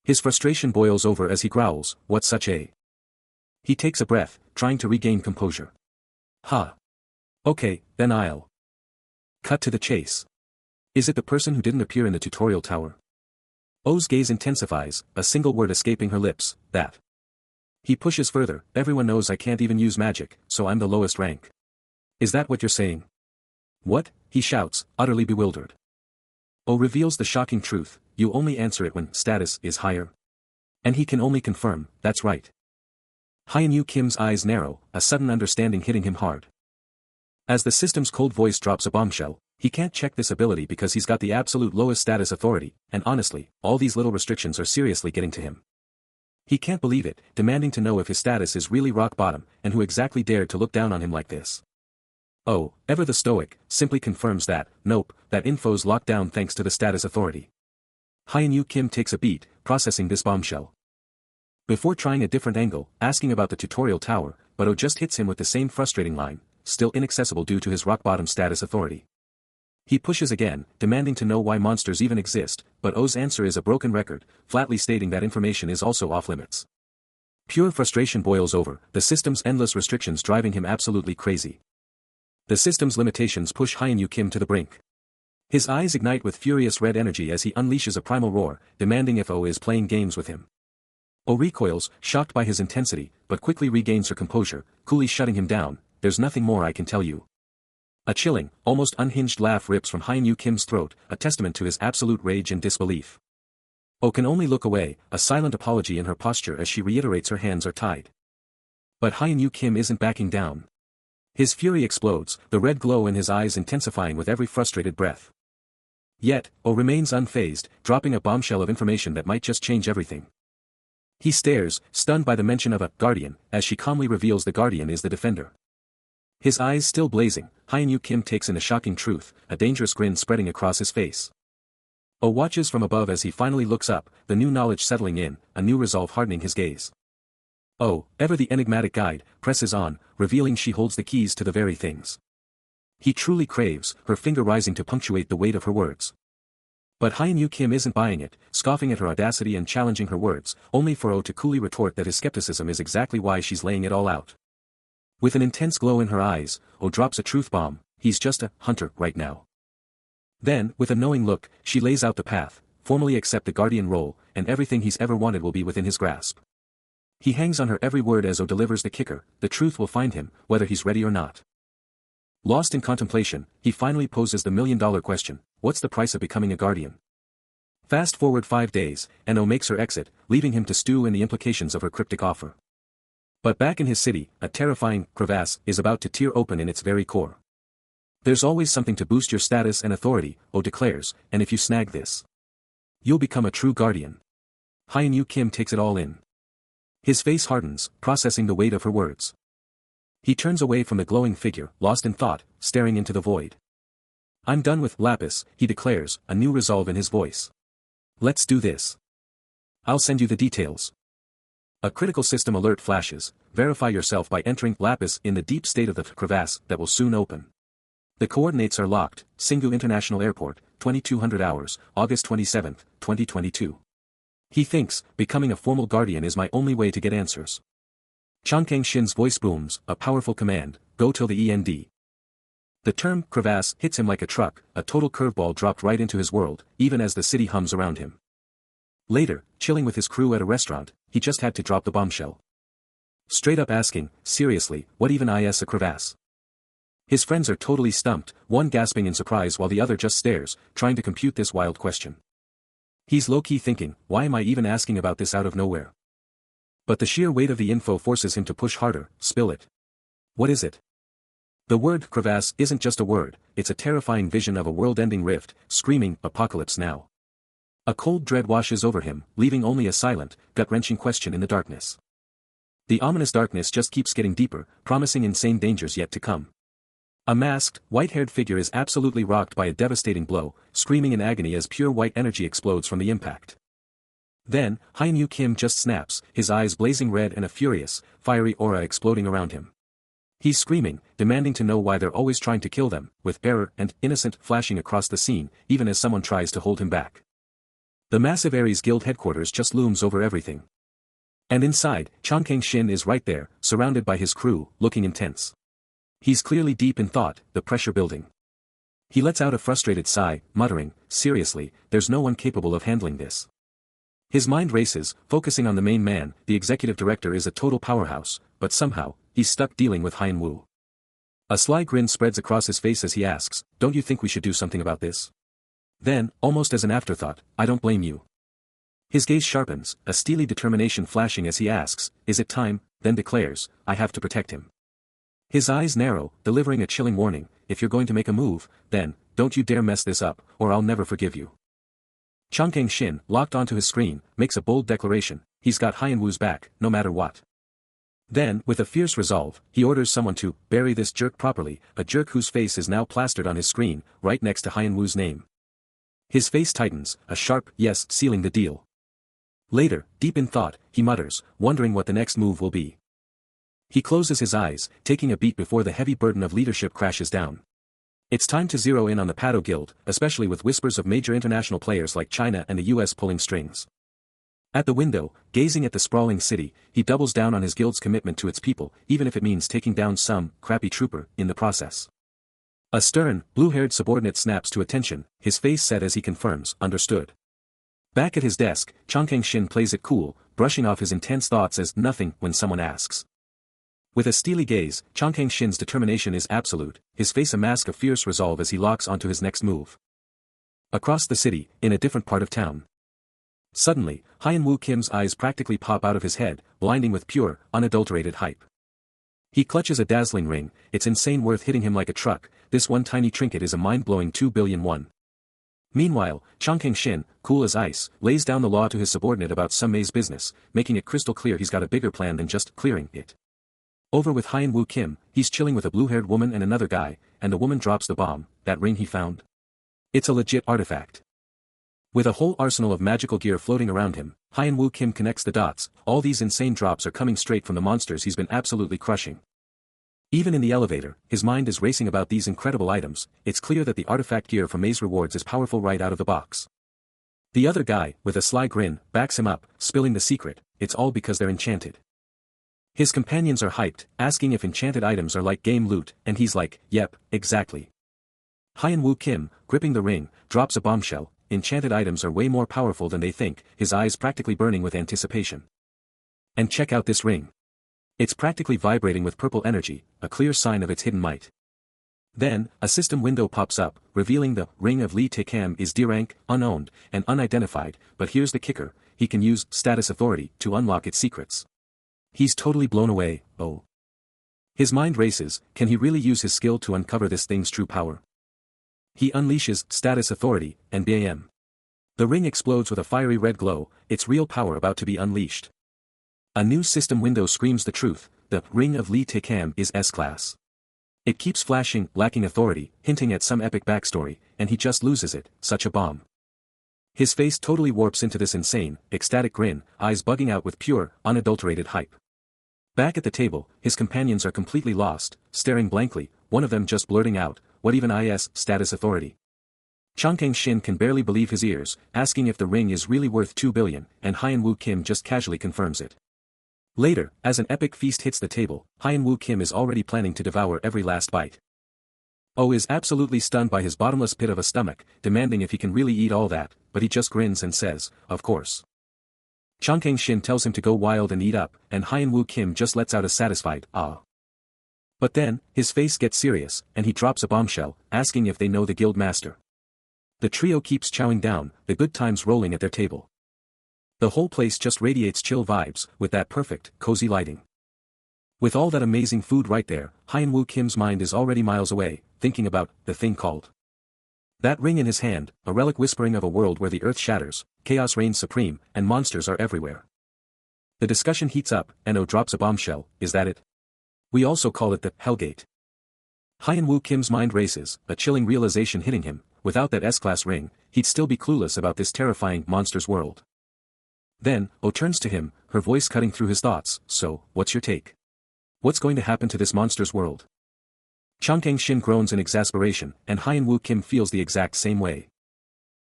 His frustration boils over as he growls, "What's such a..." He takes a breath, trying to regain composure. "Huh. Okay, then I'll..." Cut to the chase. Is it the person who didn't appear in the tutorial tower? Oh's gaze intensifies, a single word escaping her lips, "That." He pushes further, "Everyone knows I can't even use magic, so I'm the lowest rank. Is that what you're saying?" "What?" he shouts, utterly bewildered. Oh reveals the shocking truth, "You only answer it when status is higher." And he can only confirm, "That's right." Hyun-Yu Kim's eyes narrow, a sudden understanding hitting him hard. As the system's cold voice drops a bombshell, he can't check this ability because he's got the absolute lowest status authority, and honestly, all these little restrictions are seriously getting to him. He can't believe it, demanding to know if his status is really rock bottom, and who exactly dared to look down on him like this. Oh, ever the stoic, simply confirms that, nope, that info's locked down thanks to the status authority. Hyun-Yu Kim takes a beat, processing this bombshell. Before trying a different angle, asking about the tutorial tower, but Oh just hits him with the same frustrating line, still inaccessible due to his rock bottom status authority. He pushes again, demanding to know why monsters even exist, but Oh's answer is a broken record, flatly stating that information is also off-limits. Pure frustration boils over, the system's endless restrictions driving him absolutely crazy. The system's limitations push Hyun-Yu Kim to the brink. His eyes ignite with furious red energy as he unleashes a primal roar, demanding if Oh is playing games with him. Oh recoils, shocked by his intensity, but quickly regains her composure, coolly shutting him down, "There's nothing more I can tell you." A chilling, almost unhinged laugh rips from Hyun-Yu Kim's throat, a testament to his absolute rage and disbelief. Oh can only look away, a silent apology in her posture as she reiterates her hands are tied. But Hyun-Yu Kim isn't backing down. His fury explodes, the red glow in his eyes intensifying with every frustrated breath. Yet, Oh remains unfazed, dropping a bombshell of information that might just change everything. He stares, stunned by the mention of a guardian, as she calmly reveals the guardian is the defender. His eyes still blazing, Hyun-Yu Kim takes in a shocking truth, a dangerous grin spreading across his face. Oh watches from above as he finally looks up, the new knowledge settling in, a new resolve hardening his gaze. Oh, ever the enigmatic guide, presses on, revealing she holds the keys to the very things he truly craves, her finger rising to punctuate the weight of her words. But Hyun-Yu Kim isn't buying it, scoffing at her audacity and challenging her words, only for Oh to coolly retort that his skepticism is exactly why she's laying it all out. With an intense glow in her eyes, Oh drops a truth bomb, "He's just a hunter right now." Then, with a knowing look, she lays out the path, formally accept the guardian role, and everything he's ever wanted will be within his grasp. He hangs on her every word as Oh delivers the kicker, the truth will find him, whether he's ready or not. Lost in contemplation, he finally poses the million-dollar question, what's the price of becoming a guardian? Fast forward 5 days, and makes her exit, leaving him to stew in the implications of her cryptic offer. But back in his city, a terrifying crevasse is about to tear open in its very core. There's always something to boost your status and authority, declares, and if you snag this, you'll become a true guardian. Hyun-Woo Kim takes it all in. His face hardens, processing the weight of her words. He turns away from the glowing figure, lost in thought, staring into the void. I'm done with Lapis, he declares, a new resolve in his voice. Let's do this. I'll send you the details. A critical system alert flashes. Verify yourself by entering Lapis in the deep state of the crevasse that will soon open. The coordinates are locked. Singu International Airport, 2200 hours, August 27, 2022. He thinks, becoming a formal guardian is my only way to get answers. Chang Kang-shin's voice booms, a powerful command, go till the end. The term crevasse hits him like a truck, a total curveball dropped right into his world, even as the city hums around him. Later, chilling with his crew at a restaurant, he just had to drop the bombshell. Straight up asking, seriously, what even is a crevasse? His friends are totally stumped, one gasping in surprise while the other just stares, trying to compute this wild question. He's low-key thinking, why am I even asking about this out of nowhere? But the sheer weight of the info forces him to push harder, spill it. What is it? The word crevasse isn't just a word, it's a terrifying vision of a world-ending rift, screaming, apocalypse now. A cold dread washes over him, leaving only a silent, gut-wrenching question in the darkness. The ominous darkness just keeps getting deeper, promising insane dangers yet to come. A masked, white-haired figure is absolutely rocked by a devastating blow, screaming in agony as pure white energy explodes from the impact. Then, Hyun-Woo Kim just snaps, his eyes blazing red and a furious, fiery aura exploding around him. He's screaming, demanding to know why they're always trying to kill them, with bearer and innocent flashing across the scene, even as someone tries to hold him back. The massive Ares Guild headquarters just looms over everything. And inside, Chang Kang-shin is right there, surrounded by his crew, looking intense. He's clearly deep in thought, the pressure building. He lets out a frustrated sigh, muttering, seriously, there's no one capable of handling this. His mind races, focusing on the main man. The executive director is a total powerhouse, but somehow, he's stuck dealing with Hyun-Woo. A sly grin spreads across his face as he asks, don't you think we should do something about this? Then, almost as an afterthought, I don't blame you. His gaze sharpens, a steely determination flashing as he asks, is it time, then declares, I have to protect him. His eyes narrow, delivering a chilling warning, if you're going to make a move, then, don't you dare mess this up, or I'll never forgive you. Chang Kang-shin, locked onto his screen, makes a bold declaration, he's got Hyun-Woo's back, no matter what. Then, with a fierce resolve, he orders someone to bury this jerk properly, a jerk whose face is now plastered on his screen, right next to Hyun-Woo's name. His face tightens, a sharp yes sealing the deal. Later, deep in thought, he mutters, wondering what the next move will be. He closes his eyes, taking a beat before the heavy burden of leadership crashes down. It's time to zero in on the Pado Guild, especially with whispers of major international players like China and the US pulling strings. At the window, gazing at the sprawling city, he doubles down on his guild's commitment to its people, even if it means taking down some crappy trooper in the process. A stern, blue-haired subordinate snaps to attention, his face set as he confirms, understood. Back at his desk, Chang Kang-shin plays it cool, brushing off his intense thoughts as nothing when someone asks. With a steely gaze, Chang Kang-shin's determination is absolute, his face a mask of fierce resolve as he locks onto his next move. Across the city, in a different part of town. Suddenly, Hyun-Woo Kim's eyes practically pop out of his head, blinding with pure, unadulterated hype. He clutches a dazzling ring, its insane worth hitting him like a truck, this one tiny trinket is a mind-blowing 2 billion won. Meanwhile, Chang Kang-shin, cool as ice, lays down the law to his subordinate about some May's business, making it crystal clear he's got a bigger plan than just clearing it. Over with Hyun-Woo Kim, he's chilling with a blue-haired woman and another guy, and the woman drops the bomb, that ring he found. It's a legit artifact. With a whole arsenal of magical gear floating around him, Hyun-Woo Kim connects the dots, all these insane drops are coming straight from the monsters he's been absolutely crushing. Even in the elevator, his mind is racing about these incredible items, it's clear that the artifact gear from May's rewards is powerful right out of the box. The other guy, with a sly grin, backs him up, spilling the secret, it's all because they're enchanted. His companions are hyped, asking if enchanted items are like game loot, and he's like, yep, exactly. Hyun-Woo Kim, gripping the ring, drops a bombshell, enchanted items are way more powerful than they think, his eyes practically burning with anticipation. And check out this ring. It's practically vibrating with purple energy, a clear sign of its hidden might. Then, a system window pops up, revealing the ring of Lee Taekam is D-rank, unowned, and unidentified, but here's the kicker, he can use status authority to unlock its secrets. He's totally blown away, oh. His mind races, can he really use his skill to uncover this thing's true power? He unleashes status authority, and bam. The ring explodes with a fiery red glow, its real power about to be unleashed. A new system window screams the truth, the ring of Lee Taekam is S-class. It keeps flashing, lacking authority, hinting at some epic backstory, and he just loses it, such a bomb. His face totally warps into this insane, ecstatic grin, eyes bugging out with pure, unadulterated hype. Back at the table, his companions are completely lost, staring blankly, one of them just blurting out, what even is status authority? Changkang Shin can barely believe his ears, asking if the ring is really worth 2 billion, and Hyun-woo Kim just casually confirms it. Later, as an epic feast hits the table, Hyun-woo Kim is already planning to devour every last bite. Oh is absolutely stunned by his bottomless pit of a stomach, demanding if he can really eat all that, but he just grins and says, of course. Changkang Shin tells him to go wild and eat up, and Hyun-woo Kim just lets out a satisfied, ah. But then, his face gets serious, and he drops a bombshell, asking if they know the guild master. The trio keeps chowing down, the good times rolling at their table. The whole place just radiates chill vibes, with that perfect, cozy lighting. With all that amazing food right there, Hyun-woo Kim's mind is already miles away, thinking about the thing called. That ring in his hand, a relic whispering of a world where the earth shatters, chaos reigns supreme, and monsters are everywhere. The discussion heats up, and drops a bombshell, is that it? We also call it the Hellgate. Hyun-woo Kim's mind races, a chilling realization hitting him, without that S-class ring, he'd still be clueless about this terrifying monster's world. Then, turns to him, her voice cutting through his thoughts, so, what's your take? What's going to happen to this monster's world? Changkang Shin groans in exasperation, and Hyun-woo Kim feels the exact same way.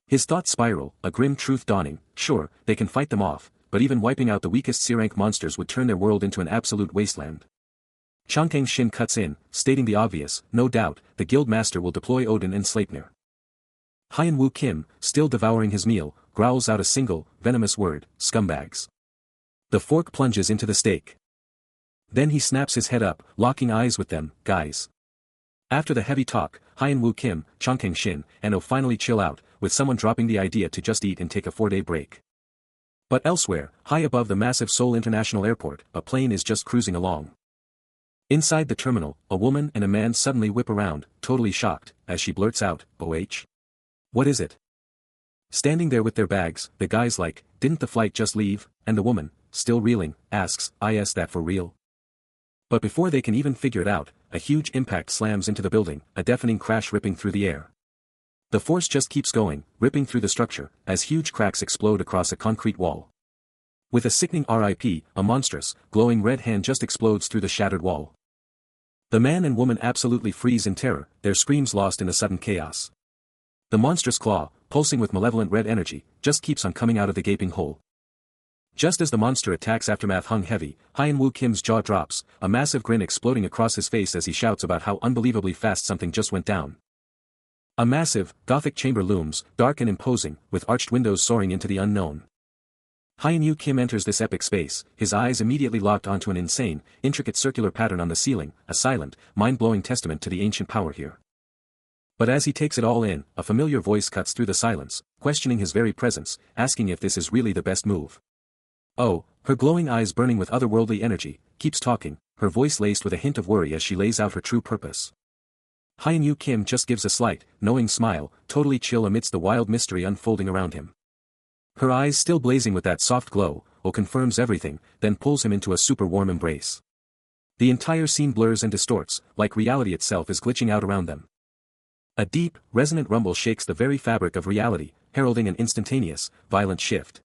His thoughts spiral, a grim truth dawning, sure, they can fight them off, but even wiping out the weakest C-rank monsters would turn their world into an absolute wasteland. Changkang Shin cuts in, stating the obvious, no doubt, the guild master will deploy Odin and Sleipnir. Hyun-woo Kim, still devouring his meal, growls out a single, venomous word, scumbags. The fork plunges into the steak. Then he snaps his head up, locking eyes with them, guys. After the heavy talk, Hyun-woo Kim, Changkang Shin, and finally chill out, with someone dropping the idea to just eat and take a 4-day break. But elsewhere, high above the massive Seoul International Airport, a plane is just cruising along. Inside the terminal, a woman and a man suddenly whip around, totally shocked, as she blurts out, "OH? What is it?" Standing there with their bags, the guy's like, "Didn't the flight just leave?" And the woman, still reeling, asks, "Is that for real?" But before they can even figure it out, a huge impact slams into the building, a deafening crash ripping through the air. The force just keeps going, ripping through the structure, as huge cracks explode across a concrete wall. With a sickening RIP, a monstrous, glowing red hand just explodes through the shattered wall. The man and woman absolutely freeze in terror, their screams lost in the sudden chaos. The monstrous claw, pulsing with malevolent red energy, just keeps on coming out of the gaping hole. Just as the monster attacks, aftermath hung heavy, Hyun-woo Kim's jaw drops, a massive grin exploding across his face as he shouts about how unbelievably fast something just went down. A massive, Gothic chamber looms, dark and imposing, with arched windows soaring into the unknown. Hyun-woo Kim enters this epic space, his eyes immediately locked onto an insane, intricate circular pattern on the ceiling, a silent, mind-blowing testament to the ancient power here. But as he takes it all in, a familiar voice cuts through the silence, questioning his very presence, asking if this is really the best move. Oh, her glowing eyes burning with otherworldly energy, keeps talking, her voice laced with a hint of worry as she lays out her true purpose. Hyun-woo Kim just gives a slight, knowing smile, totally chill amidst the wild mystery unfolding around him. Her eyes still blazing with that soft glow, confirms everything, then pulls him into a super warm embrace. The entire scene blurs and distorts, like reality itself is glitching out around them. A deep, resonant rumble shakes the very fabric of reality, heralding an instantaneous, violent shift.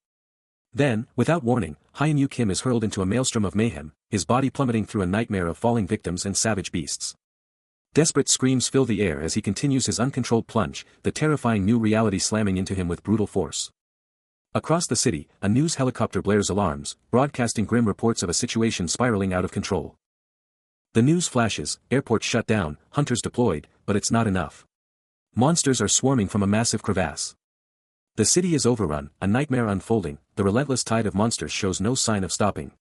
Then, without warning, Hyun-woo Kim is hurled into a maelstrom of mayhem, his body plummeting through a nightmare of falling victims and savage beasts. Desperate screams fill the air as he continues his uncontrolled plunge, the terrifying new reality slamming into him with brutal force. Across the city, a news helicopter blares alarms, broadcasting grim reports of a situation spiraling out of control. The news flashes, airports shut down, hunters deployed, but it's not enough. Monsters are swarming from a massive crevasse. The city is overrun, a nightmare unfolding, the relentless tide of monsters shows no sign of stopping.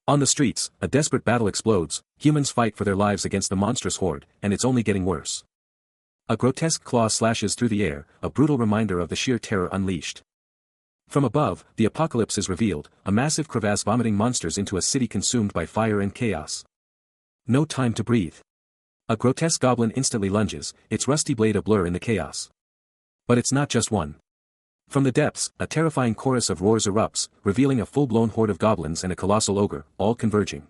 On the streets, a desperate battle explodes, humans fight for their lives against the monstrous horde, and it's only getting worse. A grotesque claw slashes through the air, a brutal reminder of the sheer terror unleashed. From above, the apocalypse is revealed, a massive crevasse vomiting monsters into a city consumed by fire and chaos. No time to breathe. A grotesque goblin instantly lunges, its rusty blade a blur in the chaos. But it's not just one. From the depths, a terrifying chorus of roars erupts, revealing a full-blown horde of goblins and a colossal ogre, all converging.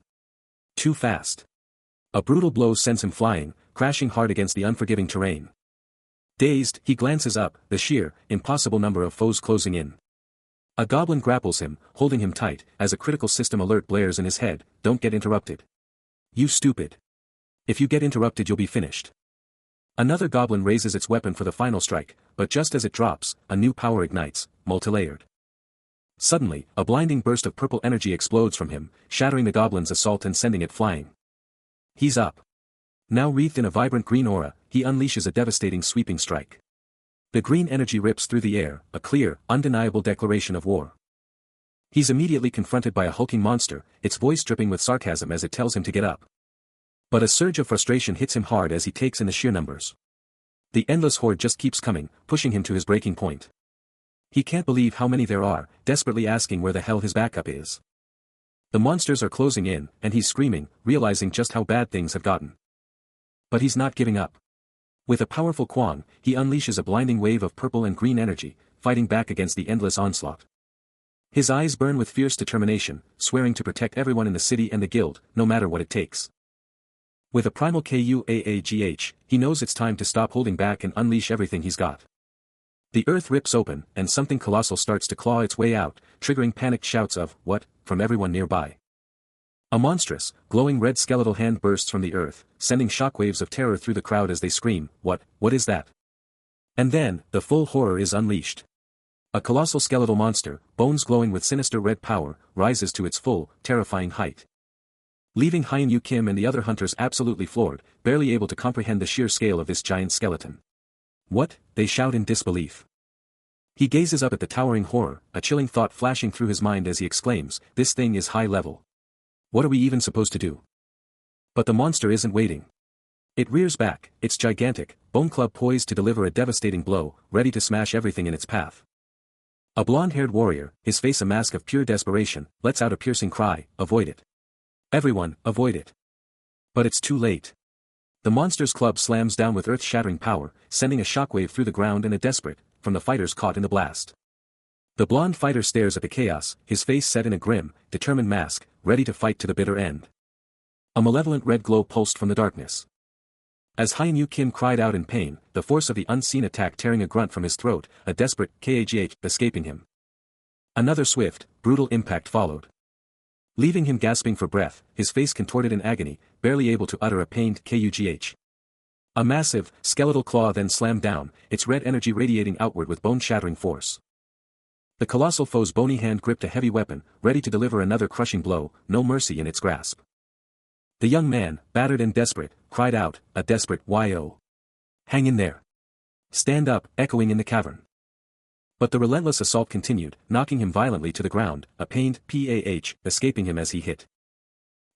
Too fast. A brutal blow sends him flying, crashing hard against the unforgiving terrain. Dazed, he glances up, the sheer, impossible number of foes closing in. A goblin grapples him, holding him tight, as a critical system alert blares in his head, "Don't get interrupted. You stupid. If you get interrupted you'll be finished." Another goblin raises its weapon for the final strike, but just as it drops, a new power ignites, multi-layered. Suddenly, a blinding burst of purple energy explodes from him, shattering the goblin's assault and sending it flying. He's up. Now wreathed in a vibrant green aura, he unleashes a devastating sweeping strike. The green energy rips through the air, a clear, undeniable declaration of war. He's immediately confronted by a hulking monster, its voice dripping with sarcasm as it tells him to get up. But a surge of frustration hits him hard as he takes in the sheer numbers. The endless horde just keeps coming, pushing him to his breaking point. He can't believe how many there are, desperately asking where the hell his backup is. The monsters are closing in, and he's screaming, realizing just how bad things have gotten. But he's not giving up. With a powerful Kwang, he unleashes a blinding wave of purple and green energy, fighting back against the endless onslaught. His eyes burn with fierce determination, swearing to protect everyone in the city and the guild, no matter what it takes. With a primal Kuaagh, he knows it's time to stop holding back and unleash everything he's got. The earth rips open, and something colossal starts to claw its way out, triggering panicked shouts of, "What?" from everyone nearby. A monstrous, glowing red skeletal hand bursts from the earth, sending shockwaves of terror through the crowd as they scream, What is that?" And then, the full horror is unleashed. A colossal skeletal monster, bones glowing with sinister red power, rises to its full, terrifying height. Leaving Hyun-Yu Kim and the other hunters absolutely floored, barely able to comprehend the sheer scale of this giant skeleton. "What?" they shout in disbelief. He gazes up at the towering horror, a chilling thought flashing through his mind as he exclaims, "This thing is high level. What are we even supposed to do?" But the monster isn't waiting. It rears back, its gigantic, bone club poised to deliver a devastating blow, ready to smash everything in its path. A blonde-haired warrior, his face a mask of pure desperation, lets out a piercing cry, "Avoid it. Everyone, avoid it." But it's too late. The monster's club slams down with earth-shattering power, sending a shockwave through the ground and a desperate, from the fighters caught in the blast. The blonde fighter stares at the chaos, his face set in a grim, determined mask, ready to fight to the bitter end. A malevolent red glow pulsed from the darkness. As Hyun-Yu Kim cried out in pain, the force of the unseen attack tearing a grunt from his throat, a desperate Kuaagh escaping him. Another swift, brutal impact followed. Leaving him gasping for breath, his face contorted in agony, barely able to utter a pained Kuaagh. A massive, skeletal claw then slammed down, its red energy radiating outward with bone-shattering force. The colossal foe's bony hand gripped a heavy weapon, ready to deliver another crushing blow, no mercy in its grasp. The young man, battered and desperate, cried out, a desperate "Yo! Hang in there! Stand up!" echoing in the cavern. But the relentless assault continued, knocking him violently to the ground, a pained "Pah" escaping him as he hit.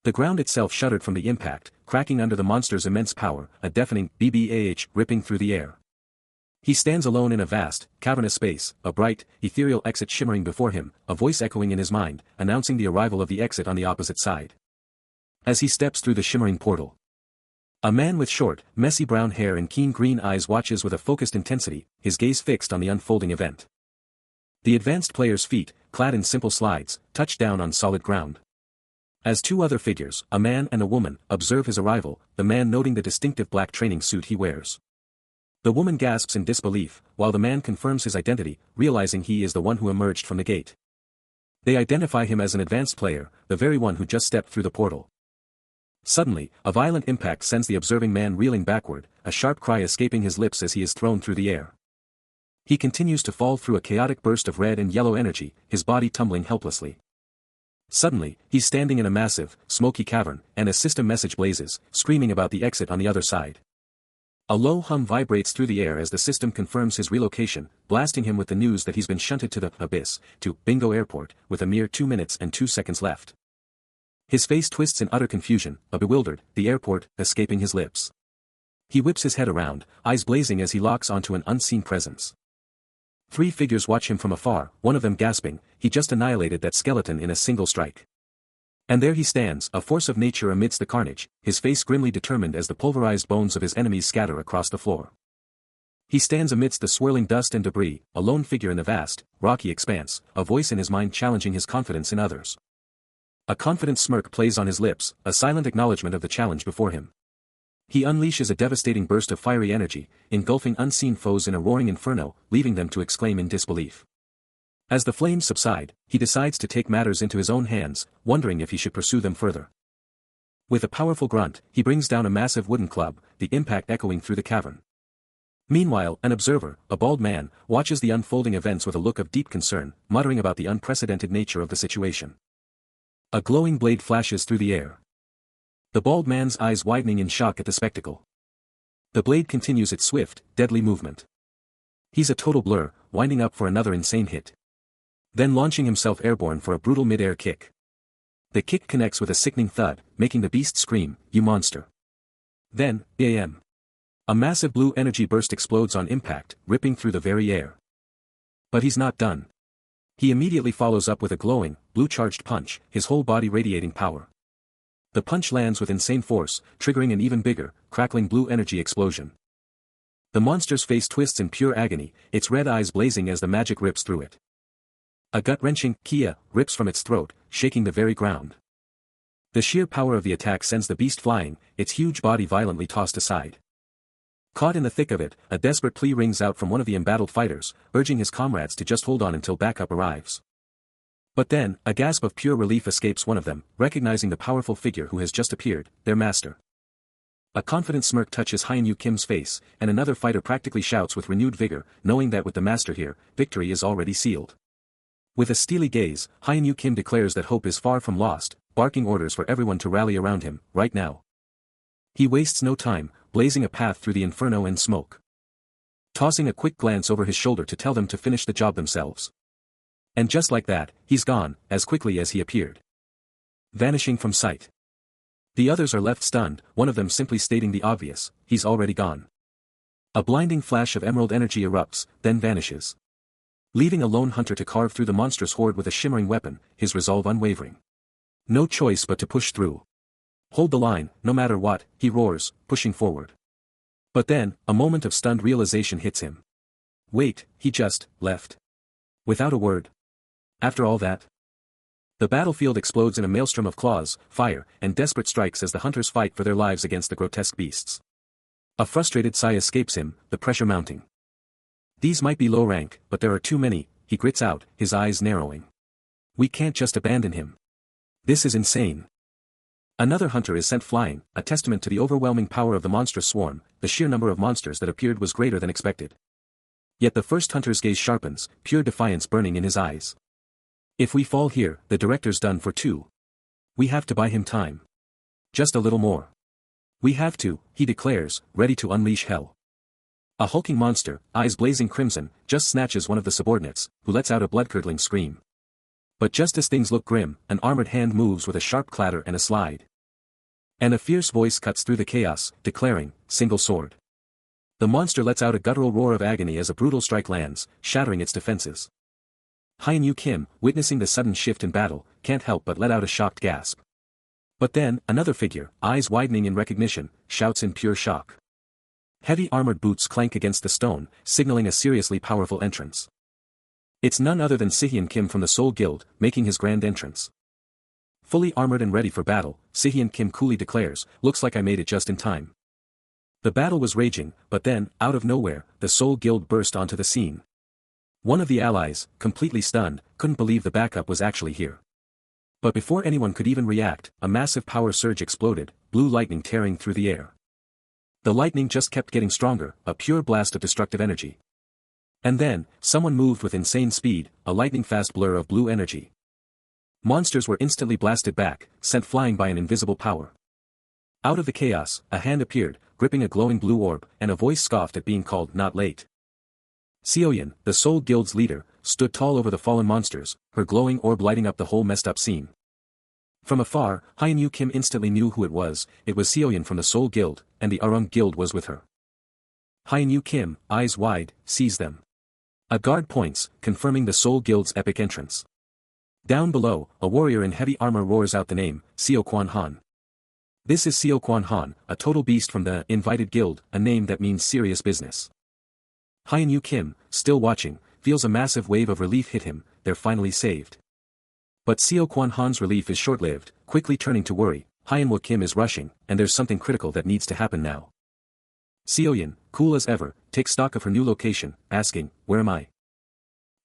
The ground itself shuddered from the impact, cracking under the monster's immense power, a deafening "Bbah" ripping through the air. He stands alone in a vast, cavernous space, a bright, ethereal exit shimmering before him, a voice echoing in his mind, announcing the arrival of the exit on the opposite side. As he steps through the shimmering portal, a man with short, messy brown hair and keen green eyes watches with a focused intensity, his gaze fixed on the unfolding event. The advanced player's feet, clad in simple slides, touch down on solid ground. As two other figures, a man and a woman, observe his arrival, the man noting the distinctive black training suit he wears. The woman gasps in disbelief, while the man confirms his identity, realizing he is the one who emerged from the gate. They identify him as an advanced player, the very one who just stepped through the portal. Suddenly, a violent impact sends the observing man reeling backward, a sharp cry escaping his lips as he is thrown through the air. He continues to fall through a chaotic burst of red and yellow energy, his body tumbling helplessly. Suddenly, he's standing in a massive, smoky cavern, and a system message blazes, screaming about the exit on the other side. A low hum vibrates through the air as the system confirms his relocation, blasting him with the news that he's been shunted to the abyss, to Bingo Airport, with a mere 2 minutes and 2 seconds left. His face twists in utter confusion, a bewildered, the airport, escaping his lips. He whips his head around, eyes blazing as he locks onto an unseen presence. 3 figures watch him from afar, one of them gasping, he just annihilated that skeleton in a single strike. And there he stands, a force of nature amidst the carnage, his face grimly determined as the pulverized bones of his enemies scatter across the floor. He stands amidst the swirling dust and debris, a lone figure in the vast, rocky expanse, a voice in his mind challenging his confidence in others. A confident smirk plays on his lips, a silent acknowledgement of the challenge before him. He unleashes a devastating burst of fiery energy, engulfing unseen foes in a roaring inferno, leaving them to exclaim in disbelief. As the flames subside, he decides to take matters into his own hands, wondering if he should pursue them further. With a powerful grunt, he brings down a massive wooden club, the impact echoing through the cavern. Meanwhile, an observer, a bald man, watches the unfolding events with a look of deep concern, muttering about the unprecedented nature of the situation. A glowing blade flashes through the air. The bald man's eyes widening in shock at the spectacle. The blade continues its swift, deadly movement. He's a total blur, winding up for another insane hit. Then launching himself airborne for a brutal mid-air kick. The kick connects with a sickening thud, making the beast scream, "You monster." Then, bam. A massive blue energy burst explodes on impact, ripping through the very air. But he's not done. He immediately follows up with a glowing, blue-charged punch, his whole body radiating power. The punch lands with insane force, triggering an even bigger, crackling blue energy explosion. The monster's face twists in pure agony, its red eyes blazing as the magic rips through it. A gut-wrenching "Kia" rips from its throat, shaking the very ground. The sheer power of the attack sends the beast flying, its huge body violently tossed aside. Caught in the thick of it, a desperate plea rings out from one of the embattled fighters, urging his comrades to just hold on until backup arrives. But then, a gasp of pure relief escapes one of them, recognizing the powerful figure who has just appeared, their master. A confident smirk touches Hyun-Yu Kim's face, and another fighter practically shouts with renewed vigor, knowing that with the master here, victory is already sealed. With a steely gaze, Hyun-Yu Kim declares that hope is far from lost, barking orders for everyone to rally around him, right now. He wastes no time, blazing a path through the inferno and smoke. Tossing a quick glance over his shoulder to tell them to finish the job themselves. And just like that, he's gone, as quickly as he appeared. Vanishing from sight. The others are left stunned, one of them simply stating the obvious, he's already gone. A blinding flash of emerald energy erupts, then vanishes. Leaving a lone hunter to carve through the monstrous horde with a shimmering weapon, his resolve unwavering. No choice but to push through. Hold the line, no matter what, he roars, pushing forward. But then, a moment of stunned realization hits him. Wait, he just left. Without a word. After all that? The battlefield explodes in a maelstrom of claws, fire, and desperate strikes as the hunters fight for their lives against the grotesque beasts. A frustrated sigh escapes him, the pressure mounting. These might be low rank, but there are too many, he grits out, his eyes narrowing. We can't just abandon him. This is insane. Another hunter is sent flying, a testament to the overwhelming power of the monstrous swarm. The sheer number of monsters that appeared was greater than expected. Yet the first hunter's gaze sharpens, pure defiance burning in his eyes. If we fall here, the director's done for too. We have to buy him time. Just a little more. We have to, he declares, ready to unleash hell. A hulking monster, eyes blazing crimson, just snatches one of the subordinates, who lets out a blood-curdling scream. But just as things look grim, an armored hand moves with a sharp clatter and a slide. And a fierce voice cuts through the chaos, declaring, "Single sword." The monster lets out a guttural roar of agony as a brutal strike lands, shattering its defenses. Hyun-Yu Kim, witnessing the sudden shift in battle, can't help but let out a shocked gasp. But then, another figure, eyes widening in recognition, shouts in pure shock. Heavy armored boots clank against the stone, signaling a seriously powerful entrance. It's none other than Sihyun Kim from the Soul Guild, making his grand entrance. Fully armored and ready for battle, Sihyun Kim coolly declares, "Looks like I made it just in time." The battle was raging, but then, out of nowhere, the Soul Guild burst onto the scene. One of the allies, completely stunned, couldn't believe the backup was actually here. But before anyone could even react, a massive power surge exploded, blue lightning tearing through the air. The lightning just kept getting stronger, a pure blast of destructive energy. And then, someone moved with insane speed, a lightning-fast blur of blue energy. Monsters were instantly blasted back, sent flying by an invisible power. Out of the chaos, a hand appeared, gripping a glowing blue orb, and a voice scoffed at being called not late. Seoyeon, the Soul Guild's leader, stood tall over the fallen monsters, her glowing orb lighting up the whole messed-up scene. From afar, Hyun Kim instantly knew who it was Seoyeon from the Seoul Guild, and the Arung Guild was with her. Hyun Kim, eyes wide, sees them. A guard points, confirming the Seoul Guild's epic entrance. Down below, a warrior in heavy armor roars out the name, Seo Kwan Han. This is Seo Kwan Han, a total beast from the Invited Guild, a name that means serious business. Hyun Kim, still watching, feels a massive wave of relief hit him, they're finally saved. But Seo Kwan Han's relief is short-lived, quickly turning to worry. Hyun Kim is rushing, and there's something critical that needs to happen now. Seoyeon, cool as ever, takes stock of her new location, asking, where am I?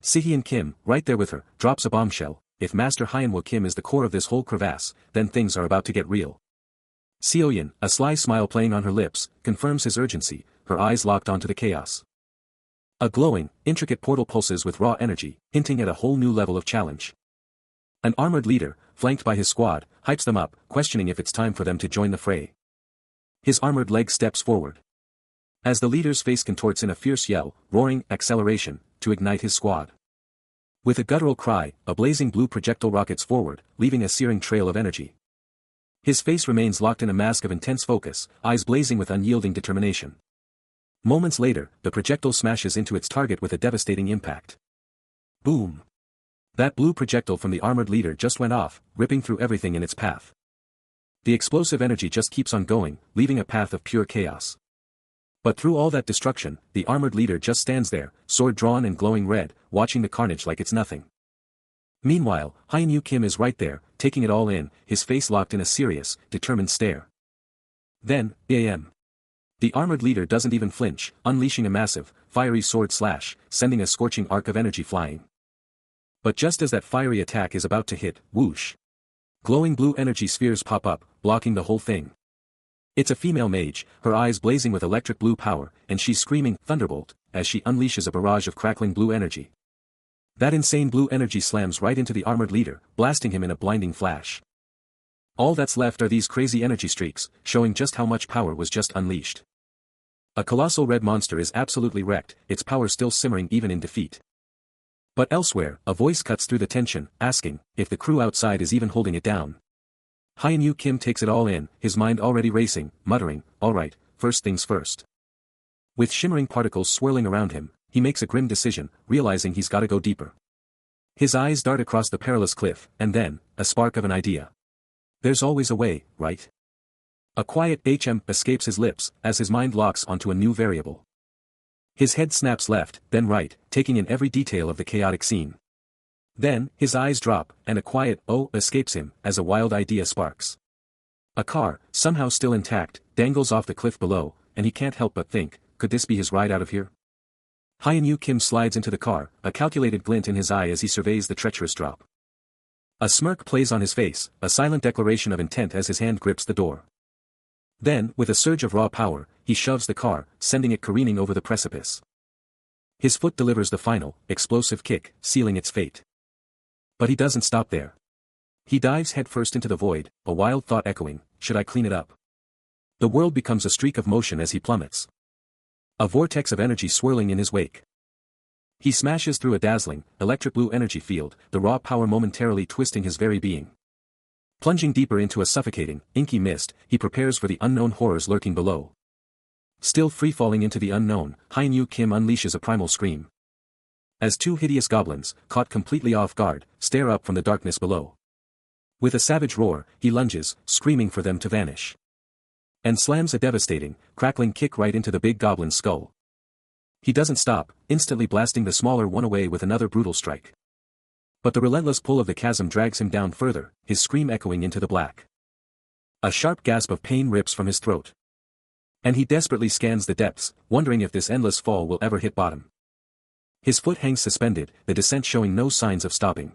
Sihyun Kim, right there with her, drops a bombshell. If Master Hyun Kim is the core of this whole crevasse, then things are about to get real. Seoyeon, a sly smile playing on her lips, confirms his urgency, her eyes locked onto the chaos. A glowing, intricate portal pulses with raw energy, hinting at a whole new level of challenge. An armored leader, flanked by his squad, hypes them up, questioning if it's time for them to join the fray. His armored leg steps forward. As the leader's face contorts in a fierce yell, roaring, acceleration, to ignite his squad. With a guttural cry, a blazing blue projectile rockets forward, leaving a searing trail of energy. His face remains locked in a mask of intense focus, eyes blazing with unyielding determination. Moments later, the projectile smashes into its target with a devastating impact. Boom! That blue projectile from the armored leader just went off, ripping through everything in its path. The explosive energy just keeps on going, leaving a path of pure chaos. But through all that destruction, the armored leader just stands there, sword drawn and glowing red, watching the carnage like it's nothing. Meanwhile, Hyun Kim is right there, taking it all in, his face locked in a serious, determined stare. Then, bam! The armored leader doesn't even flinch, unleashing a massive, fiery sword slash, sending a scorching arc of energy flying. But just as that fiery attack is about to hit, whoosh! Glowing blue energy spheres pop up, blocking the whole thing. It's a female mage, her eyes blazing with electric blue power, and she's screaming, Thunderbolt, as she unleashes a barrage of crackling blue energy. That insane blue energy slams right into the armored leader, blasting him in a blinding flash. All that's left are these crazy energy streaks, showing just how much power was just unleashed. A colossal red monster is absolutely wrecked, its power still simmering even in defeat. But elsewhere, a voice cuts through the tension, asking, if the crew outside is even holding it down. Hyun Kim takes it all in, his mind already racing, muttering, alright, first things first. With shimmering particles swirling around him, he makes a grim decision, realizing he's gotta go deeper. His eyes dart across the perilous cliff, and then, a spark of an idea. There's always a way, right? A quiet escapes his lips, as his mind locks onto a new variable. His head snaps left, then right, taking in every detail of the chaotic scene. Then, his eyes drop, and a quiet "oh" escapes him, as a wild idea sparks. A car, somehow still intact, dangles off the cliff below, and he can't help but think, could this be his ride out of here? Hyun Kim slides into the car, a calculated glint in his eye as he surveys the treacherous drop. A smirk plays on his face, a silent declaration of intent as his hand grips the door. Then, with a surge of raw power, he shoves the car, sending it careening over the precipice. His foot delivers the final, explosive kick, sealing its fate. But he doesn't stop there. He dives headfirst into the void, a wild thought echoing, should I clean it up? The world becomes a streak of motion as he plummets. A vortex of energy swirling in his wake. He smashes through a dazzling, electric blue energy field, the raw power momentarily twisting his very being. Plunging deeper into a suffocating, inky mist, he prepares for the unknown horrors lurking below. Still free-falling into the unknown, Hyun Kim unleashes a primal scream. As two hideous goblins, caught completely off guard, stare up from the darkness below. With a savage roar, he lunges, screaming for them to vanish. And slams a devastating, crackling kick right into the big goblin's skull. He doesn't stop, instantly blasting the smaller one away with another brutal strike. But the relentless pull of the chasm drags him down further, his scream echoing into the black. A sharp gasp of pain rips from his throat. And he desperately scans the depths, wondering if this endless fall will ever hit bottom. His foot hangs suspended, the descent showing no signs of stopping.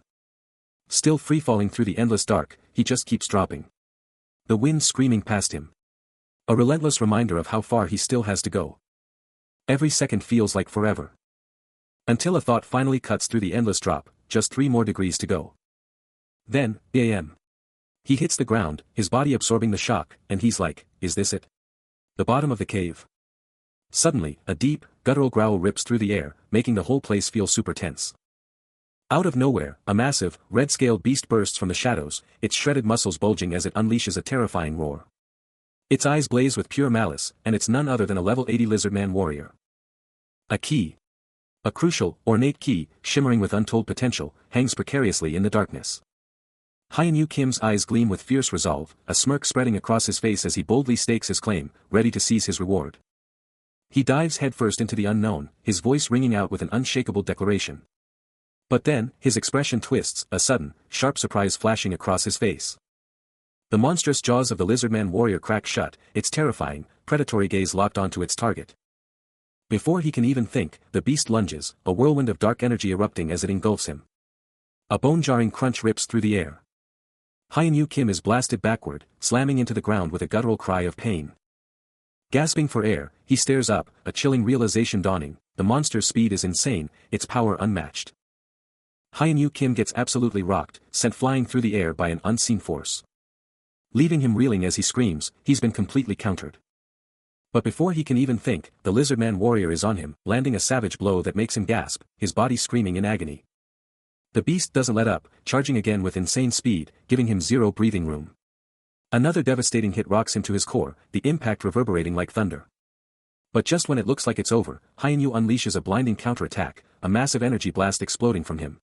Still free-falling through the endless dark, he just keeps dropping. The wind screaming past him. A relentless reminder of how far he still has to go. Every second feels like forever. Until a thought finally cuts through the endless drop, just 3 more degrees to go. Then, bam. He hits the ground, his body absorbing the shock, and he's like, is this it? The bottom of the cave. Suddenly, a deep, guttural growl rips through the air, making the whole place feel super tense. Out of nowhere, a massive, red-scaled beast bursts from the shadows, its shredded muscles bulging as it unleashes a terrifying roar. Its eyes blaze with pure malice, and it's none other than a level 80 lizardman warrior. A key. A crucial, ornate key, shimmering with untold potential, hangs precariously in the darkness. Hyunwoo Kim's eyes gleam with fierce resolve, a smirk spreading across his face as he boldly stakes his claim, ready to seize his reward. He dives headfirst into the unknown, his voice ringing out with an unshakable declaration. But then, his expression twists, a sudden, sharp surprise flashing across his face. The monstrous jaws of the lizardman warrior crack shut, its terrifying, predatory gaze locked onto its target. Before he can even think, the beast lunges, a whirlwind of dark energy erupting as it engulfs him. A bone-jarring crunch rips through the air. Hyunwoo Kim is blasted backward, slamming into the ground with a guttural cry of pain. Gasping for air, he stares up, a chilling realization dawning: the monster's speed is insane, its power unmatched. Hyunwoo Kim gets absolutely rocked, sent flying through the air by an unseen force. Leaving him reeling as he screams, he's been completely countered. But before he can even think, the lizardman warrior is on him, landing a savage blow that makes him gasp, his body screaming in agony. The beast doesn't let up, charging again with insane speed, giving him zero breathing room. Another devastating hit rocks him to his core, the impact reverberating like thunder. But just when it looks like it's over, Hyunwoo unleashes a blinding counterattack, a massive energy blast exploding from him.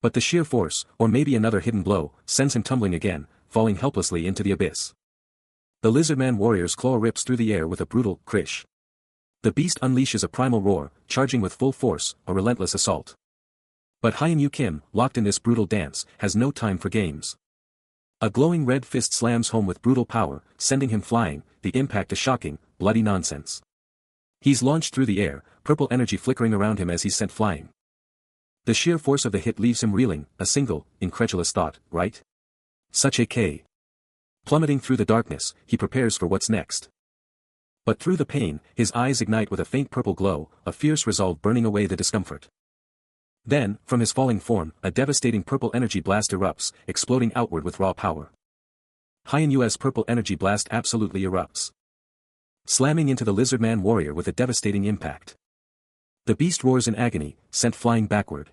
But the sheer force, or maybe another hidden blow, sends him tumbling again, falling helplessly into the abyss. The lizardman warrior's claw rips through the air with a brutal krish. The beast unleashes a primal roar, charging with full force, a relentless assault. But Hyunwoo Kim, locked in this brutal dance, has no time for games. A glowing red fist slams home with brutal power, sending him flying, the impact a shocking, bloody nonsense. He's launched through the air, purple energy flickering around him as he's sent flying. The sheer force of the hit leaves him reeling, a single, incredulous thought, right? Such a K. Plummeting through the darkness, he prepares for what's next. But through the pain, his eyes ignite with a faint purple glow, a fierce resolve burning away the discomfort. Then, from his falling form, a devastating purple energy blast erupts, exploding outward with raw power. Hyunwoo's purple energy blast absolutely erupts, slamming into the lizardman warrior with a devastating impact. The beast roars in agony, sent flying backward,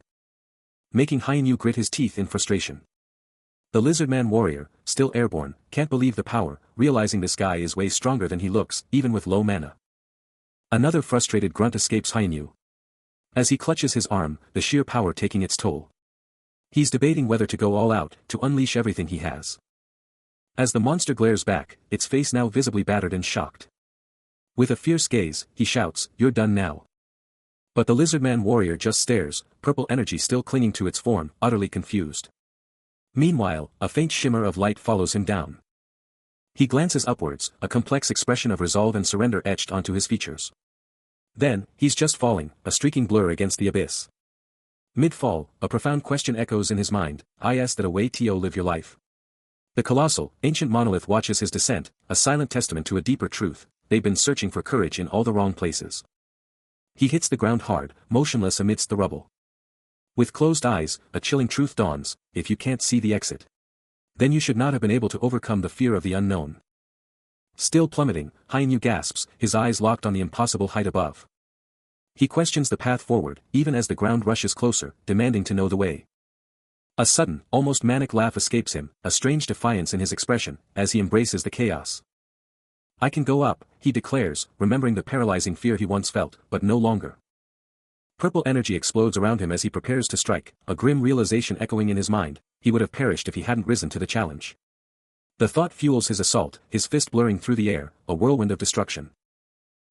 making Hyunwoo grit his teeth in frustration. The lizardman warrior, still airborne, can't believe the power, realizing this guy is way stronger than he looks, even with low mana. Another frustrated grunt escapes Hyunwoo. As he clutches his arm, the sheer power taking its toll. He's debating whether to go all out, to unleash everything he has. As the monster glares back, its face now visibly battered and shocked. With a fierce gaze, he shouts, "You're done now." But the lizardman warrior just stares, purple energy still clinging to its form, utterly confused. Meanwhile, a faint shimmer of light follows him down. He glances upwards, a complex expression of resolve and surrender etched onto his features. Then, he's just falling, a streaking blur against the abyss. Mid-fall, a profound question echoes in his mind: "Is that a way to live your life?" The colossal, ancient monolith watches his descent, a silent testament to a deeper truth: they've been searching for courage in all the wrong places. He hits the ground hard, motionless amidst the rubble. With closed eyes, a chilling truth dawns: if you can't see the exit, then you should not have been able to overcome the fear of the unknown. Still plummeting, Hyunwoo gasps, his eyes locked on the impossible height above. He questions the path forward, even as the ground rushes closer, demanding to know the way. A sudden, almost manic laugh escapes him, a strange defiance in his expression, as he embraces the chaos. "I can go up," he declares, remembering the paralyzing fear he once felt, but no longer. Purple energy explodes around him as he prepares to strike, a grim realization echoing in his mind: he would have perished if he hadn't risen to the challenge. The thought fuels his assault, his fist blurring through the air, a whirlwind of destruction.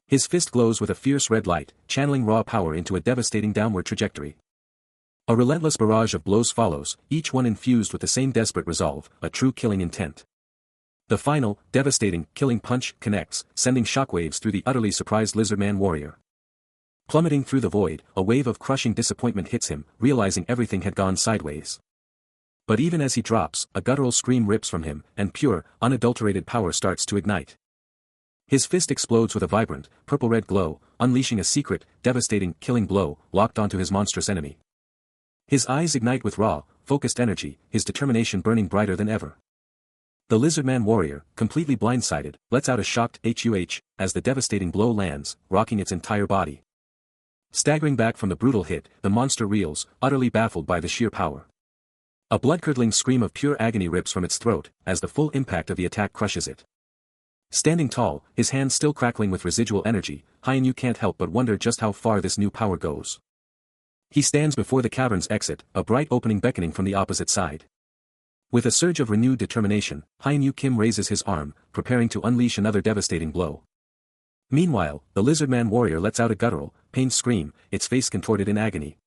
His fist glows with a fierce red light, channeling raw power into a devastating downward trajectory. A relentless barrage of blows follows, each one infused with the same desperate resolve, a true killing intent. The final, devastating, killing punch connects, sending shockwaves through the utterly surprised lizardman warrior. Plummeting through the void, a wave of crushing disappointment hits him, realizing everything had gone sideways. But even as he drops, a guttural scream rips from him, and pure, unadulterated power starts to ignite. His fist explodes with a vibrant, purple-red glow, unleashing a secret, devastating, killing blow, locked onto his monstrous enemy. His eyes ignite with raw, focused energy, his determination burning brighter than ever. The lizardman warrior, completely blindsided, lets out a shocked "HUH" as the devastating blow lands, rocking its entire body. Staggering back from the brutal hit, the monster reels, utterly baffled by the sheer power. A blood-curdling scream of pure agony rips from its throat, as the full impact of the attack crushes it. Standing tall, his hands still crackling with residual energy, Haiyan can't help but wonder just how far this new power goes. He stands before the cavern's exit, a bright opening beckoning from the opposite side. With a surge of renewed determination, Haiyan raises his arm, preparing to unleash another devastating blow. Meanwhile, the lizardman warrior lets out a guttural, pained scream, its face contorted in agony.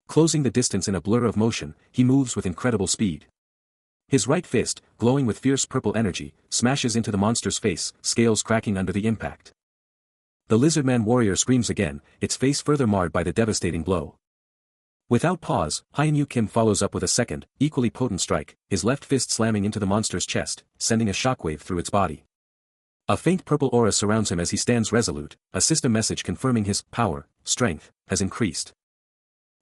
Closing the distance in a blur of motion, he moves with incredible speed. His right fist, glowing with fierce purple energy, smashes into the monster's face, scales cracking under the impact. The lizardman warrior screams again, its face further marred by the devastating blow. Without pause, Haiyan follows up with a second, equally potent strike, his left fist slamming into the monster's chest, sending a shockwave through its body. A faint purple aura surrounds him as he stands resolute, a system message confirming his power, strength, has increased.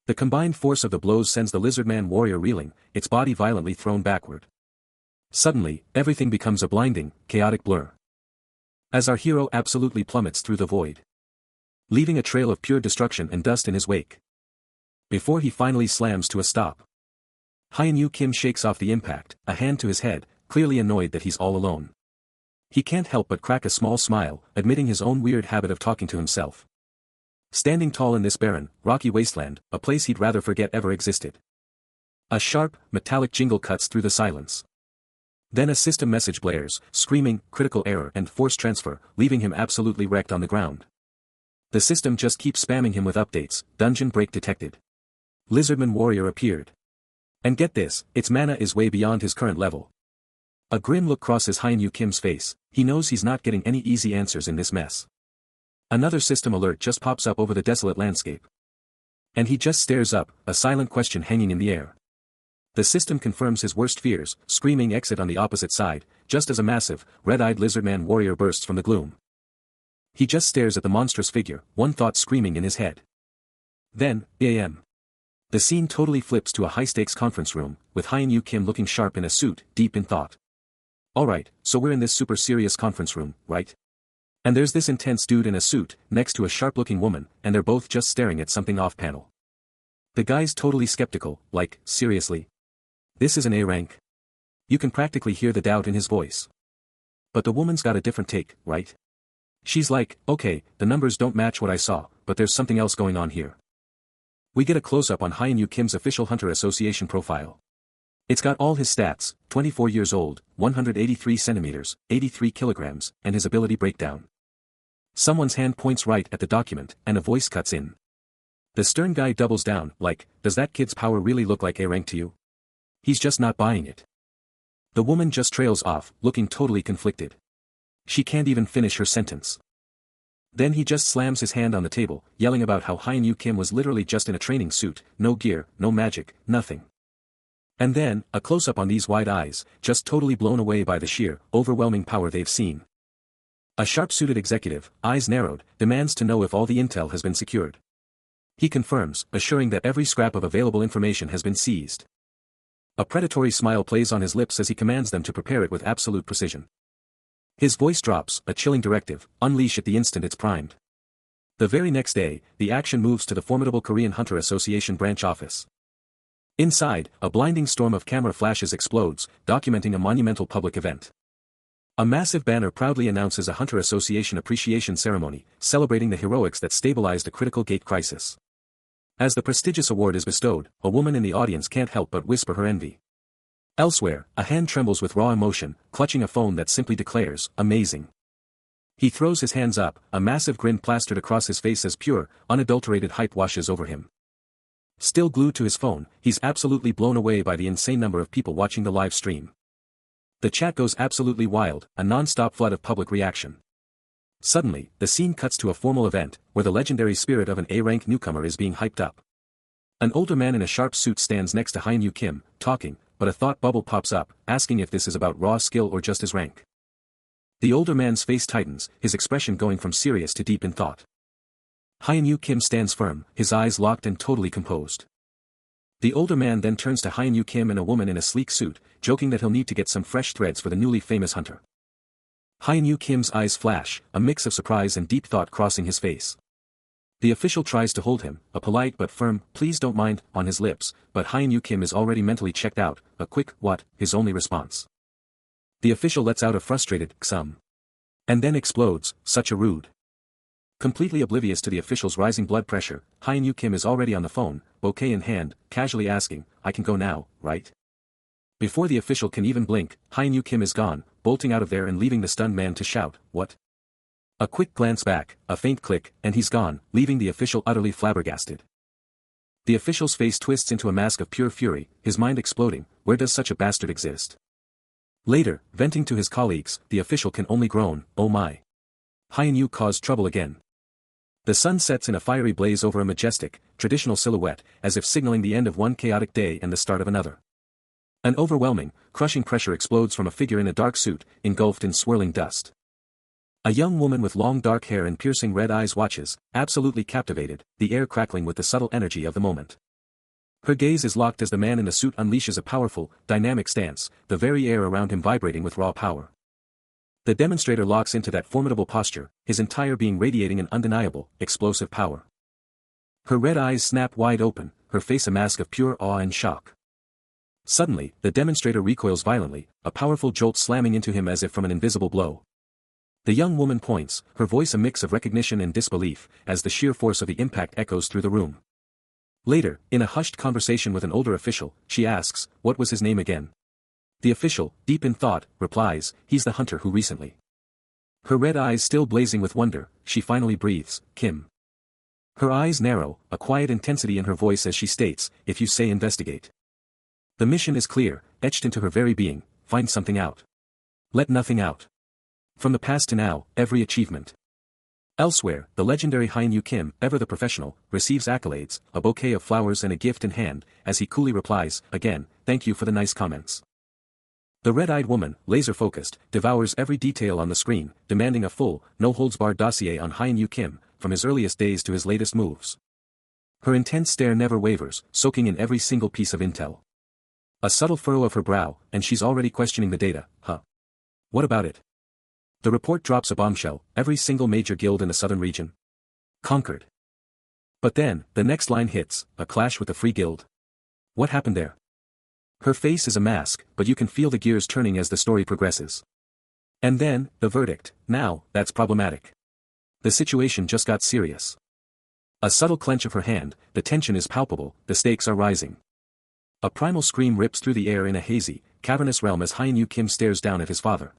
The combined force of the blows sends the lizardman warrior reeling, its body violently thrown backward. Suddenly, everything becomes a blinding, chaotic blur. As our hero absolutely plummets through the void, leaving a trail of pure destruction and dust in his wake. Before he finally slams to a stop, Haiyan shakes off the impact, a hand to his head, clearly annoyed that he's all alone. He can't help but crack a small smile, admitting his own weird habit of talking to himself. Standing tall in this barren, rocky wasteland, a place he'd rather forget ever existed. A sharp, metallic jingle cuts through the silence. Then a system message blares, screaming, critical error and force transfer, leaving him absolutely wrecked on the ground. The system just keeps spamming him with updates, dungeon break detected. Lizardman warrior appeared. And get this, its mana is way beyond his current level. A grim look crosses Haiyan face, he knows he's not getting any easy answers in this mess. Another system alert just pops up over the desolate landscape. And he just stares up, a silent question hanging in the air. The system confirms his worst fears, screaming exit on the opposite side, just as a massive, red-eyed lizardman warrior bursts from the gloom. He just stares at the monstrous figure, one thought screaming in his head. Then, a.m. The scene totally flips to a high-stakes conference room, with Haiyan looking sharp in a suit, deep in thought. Alright, so we're in this super serious conference room, right? And there's this intense dude in a suit, next to a sharp-looking woman, and they're both just staring at something off-panel. The guy's totally skeptical, like, seriously? This is an A rank? You can practically hear the doubt in his voice. But the woman's got a different take, right? She's like, okay, the numbers don't match what I saw, but there's something else going on here. We get a close-up on Haiyan official Hunter Association profile. It's got all his stats, 24 years old, 183 centimeters, 83 kilograms, and his ability breakdown. Someone's hand points right at the document, and a voice cuts in. The stern guy doubles down, like, does that kid's power really look like A rank to you? He's just not buying it. The woman just trails off, looking totally conflicted. She can't even finish her sentence. Then he just slams his hand on the table, yelling about how Haiyan was literally just in a training suit, no gear, no magic, nothing. And then, a close-up on these wide eyes, just totally blown away by the sheer, overwhelming power they've seen. A sharp-suited executive, eyes narrowed, demands to know if all the intel has been secured. He confirms, assuring that every scrap of available information has been seized. A predatory smile plays on his lips as he commands them to prepare it with absolute precision. His voice drops, a chilling directive, unleash at the instant it's primed. The very next day, the action moves to the formidable Korean Hunter Association branch office. Inside, a blinding storm of camera flashes explodes, documenting a monumental public event. A massive banner proudly announces a Hunter Association appreciation ceremony, celebrating the heroics that stabilized a critical gate crisis. As the prestigious award is bestowed, a woman in the audience can't help but whisper her envy. Elsewhere, a hand trembles with raw emotion, clutching a phone that simply declares, amazing. He throws his hands up, a massive grin plastered across his face as pure, unadulterated hype washes over him. Still glued to his phone, he's absolutely blown away by the insane number of people watching the live stream. The chat goes absolutely wild, a non-stop flood of public reaction. Suddenly, the scene cuts to a formal event, where the legendary spirit of an A-rank newcomer is being hyped up. An older man in a sharp suit stands next to Haiyan, talking, but a thought bubble pops up, asking if this is about raw skill or just his rank. The older man's face tightens, his expression going from serious to deep in thought. Haiyan stands firm, his eyes locked and totally composed. The older man then turns to Haiyan and a woman in a sleek suit, joking that he'll need to get some fresh threads for the newly famous hunter. Haiyan eyes flash, a mix of surprise and deep thought crossing his face. The official tries to hold him, a polite but firm, "Please don't mind," on his lips, but Hyun Kim is already mentally checked out, a quick, "What?" his only response. The official lets out a frustrated, "Xum." And then explodes, "Such a rude." Completely oblivious to the official's rising blood pressure, Hyun Kim is already on the phone, bouquet in hand, casually asking, "I can go now, right?" Before the official can even blink, Hyun Kim is gone, bolting out of there and leaving the stunned man to shout, "What?" A quick glance back, a faint click, and he's gone, leaving the official utterly flabbergasted. The official's face twists into a mask of pure fury, his mind exploding, where does such a bastard exist? Later, venting to his colleagues, the official can only groan, "Oh my. Hyun caused trouble again." The sun sets in a fiery blaze over a majestic, traditional silhouette, as if signaling the end of one chaotic day and the start of another. An overwhelming, crushing pressure explodes from a figure in a dark suit, engulfed in swirling dust. A young woman with long dark hair and piercing red eyes watches, absolutely captivated, the air crackling with the subtle energy of the moment. Her gaze is locked as the man in the suit unleashes a powerful, dynamic stance, the very air around him vibrating with raw power. The demonstrator locks into that formidable posture, his entire being radiating an undeniable, explosive power. Her red eyes snap wide open, her face a mask of pure awe and shock. Suddenly, the demonstrator recoils violently, a powerful jolt slamming into him as if from an invisible blow. The young woman points, her voice a mix of recognition and disbelief, as the sheer force of the impact echoes through the room. Later, in a hushed conversation with an older official, she asks, "What was his name again?" The official, deep in thought, replies, "He's the hunter who recently." Her red eyes still blazing with wonder, she finally breathes, "Kim." Her eyes narrow, a quiet intensity in her voice as she states, "If you say investigate." The mission is clear, etched into her very being, find something out. Let nothing out. From the past to now, every achievement. Elsewhere, the legendary Hyun Kim, ever the professional, receives accolades, a bouquet of flowers and a gift in hand, as he coolly replies, "Again, thank you for the nice comments." The red-eyed woman, laser-focused, devours every detail on the screen, demanding a full, no-holds-barred dossier on Hyun Kim, from his earliest days to his latest moves. Her intense stare never wavers, soaking in every single piece of intel. A subtle furrow of her brow, and she's already questioning the data, huh? What about it? The report drops a bombshell, every single major guild in the southern region conquered. But then, the next line hits, a clash with the Free Guild. What happened there? Her face is a mask, but you can feel the gears turning as the story progresses. And then, the verdict, "Now, that's problematic. The situation just got serious." A subtle clench of her hand, the tension is palpable, the stakes are rising. A primal scream rips through the air in a hazy, cavernous realm as Hyun Kim stares down at his father,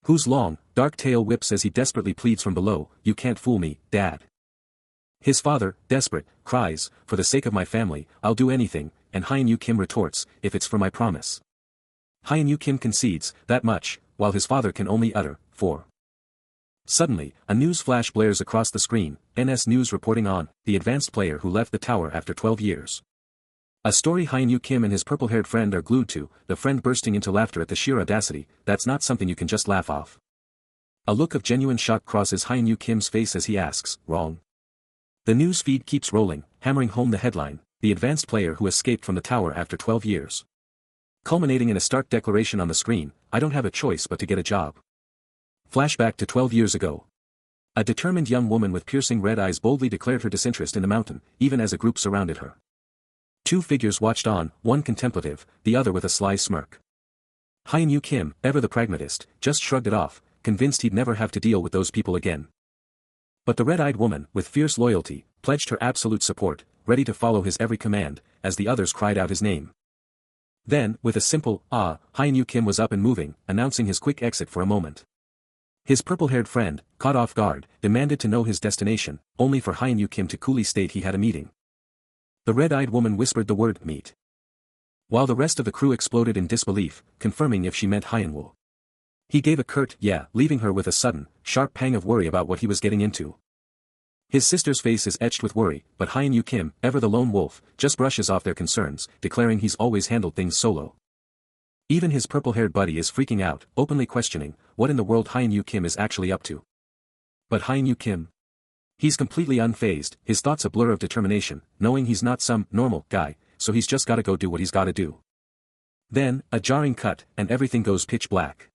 whose long, dark tail whips as he desperately pleads from below, "You can't fool me, Dad." His father, desperate, cries, "For the sake of my family, I'll do anything," and Hyun Kim retorts, "If it's for my promise." Hyun Kim concedes, that much, while his father can only utter, "For." Suddenly, a news flash blares across the screen, NS News reporting on, the advanced player who left the tower after 12 years. A story Hyun Kim and his purple-haired friend are glued to, the friend bursting into laughter at the sheer audacity, "That's not something you can just laugh off." A look of genuine shock crosses Hyun Kim's face as he asks, "Wrong?" The news feed keeps rolling, hammering home the headline, "The advanced player who escaped from the tower after 12 years. Culminating in a stark declaration on the screen, "I don't have a choice but to get a job." Flashback to 12 years ago. A determined young woman with piercing red eyes boldly declared her disinterest in the mountain, even as a group surrounded her. Two figures watched on, one contemplative, the other with a sly smirk. Hyun Kim, ever the pragmatist, just shrugged it off, convinced he'd never have to deal with those people again. But the red-eyed woman, with fierce loyalty, pledged her absolute support, ready to follow his every command, as the others cried out his name. Then, with a simple, "Ah," Hyun Kim was up and moving, announcing his quick exit for a moment. His purple-haired friend, caught off guard, demanded to know his destination, only for Hyun Kim to coolly state he had a meeting. The red-eyed woman whispered the word, "Meet," while the rest of the crew exploded in disbelief, confirming if she meant Hyunwoo. He gave a curt, "Yeah," leaving her with a sudden, sharp pang of worry about what he was getting into. His sister's face is etched with worry, but Hyun Kim, ever the lone wolf, just brushes off their concerns, declaring he's always handled things solo. Even his purple-haired buddy is freaking out, openly questioning, what in the world Hyun Kim is actually up to. But Hyun Kim? He's completely unfazed, his thoughts a blur of determination, knowing he's not some normal guy, so he's just gotta go do what he's gotta do. Then, a jarring cut, and everything goes pitch black.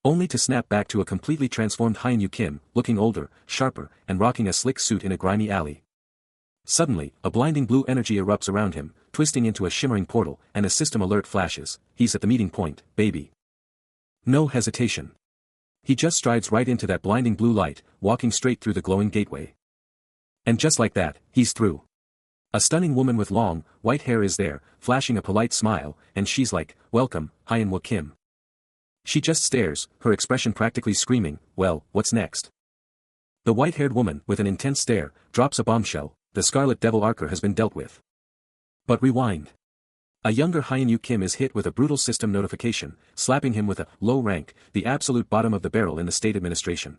Only to snap back to a completely transformed Hyun-Yu Kim, looking older, sharper, and rocking a slick suit in a grimy alley. Suddenly, a blinding blue energy erupts around him, twisting into a shimmering portal, and a system alert flashes. He's at the meeting point, baby. No hesitation. He just strides right into that blinding blue light, walking straight through the glowing gateway. And just like that, he's through. A stunning woman with long, white hair is there, flashing a polite smile, and she's like, "Welcome, Hyun-Woo Kim." She just stares, her expression practically screaming, "Well, what's next?" The white-haired woman, with an intense stare, drops a bombshell. The Scarlet Devil Archer has been dealt with. But rewind. A younger Hyun-Yu Kim is hit with a brutal system notification, slapping him with a low rank, the absolute bottom of the barrel in the state administration.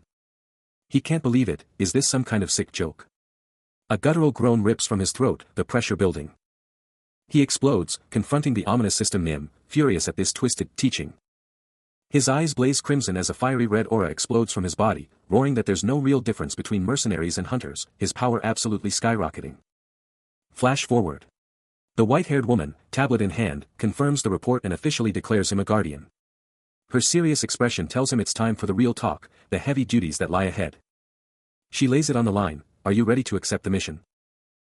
He can't believe it. Is this some kind of sick joke? A guttural groan rips from his throat, the pressure building. He explodes, confronting the ominous system Nim, furious at this twisted teaching. His eyes blaze crimson as a fiery red aura explodes from his body, roaring that there's no real difference between mercenaries and hunters, his power absolutely skyrocketing. Flash forward. The white-haired woman, tablet in hand, confirms the report and officially declares him a guardian. Her serious expression tells him it's time for the real talk, the heavy duties that lie ahead. She lays it on the line. Are you ready to accept the mission?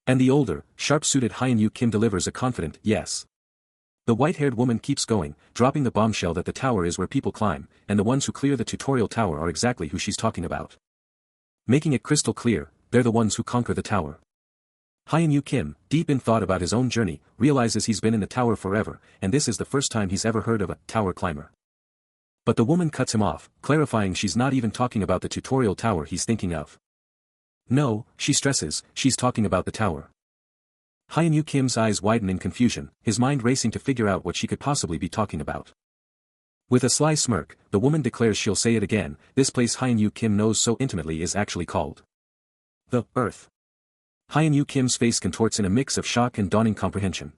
And the older, sharp-suited Hyun-Yu Kim delivers a confident yes. The white-haired woman keeps going, dropping the bombshell that the tower is where people climb, and the ones who clear the tutorial tower are exactly who she's talking about. Making it crystal clear, they're the ones who conquer the tower. Hyun-Yu Kim, deep in thought about his own journey, realizes he's been in the tower forever, and this is the first time he's ever heard of a tower climber. But the woman cuts him off, clarifying she's not even talking about the tutorial tower he's thinking of. No, she stresses, she's talking about the tower. Hyun-Yu Kim's eyes widen in confusion, his mind racing to figure out what she could possibly be talking about. With a sly smirk, the woman declares she'll say it again, this place Hyun-Yu Kim knows so intimately is actually called the Earth. Hyun-Yu Kim's face contorts in a mix of shock and dawning comprehension.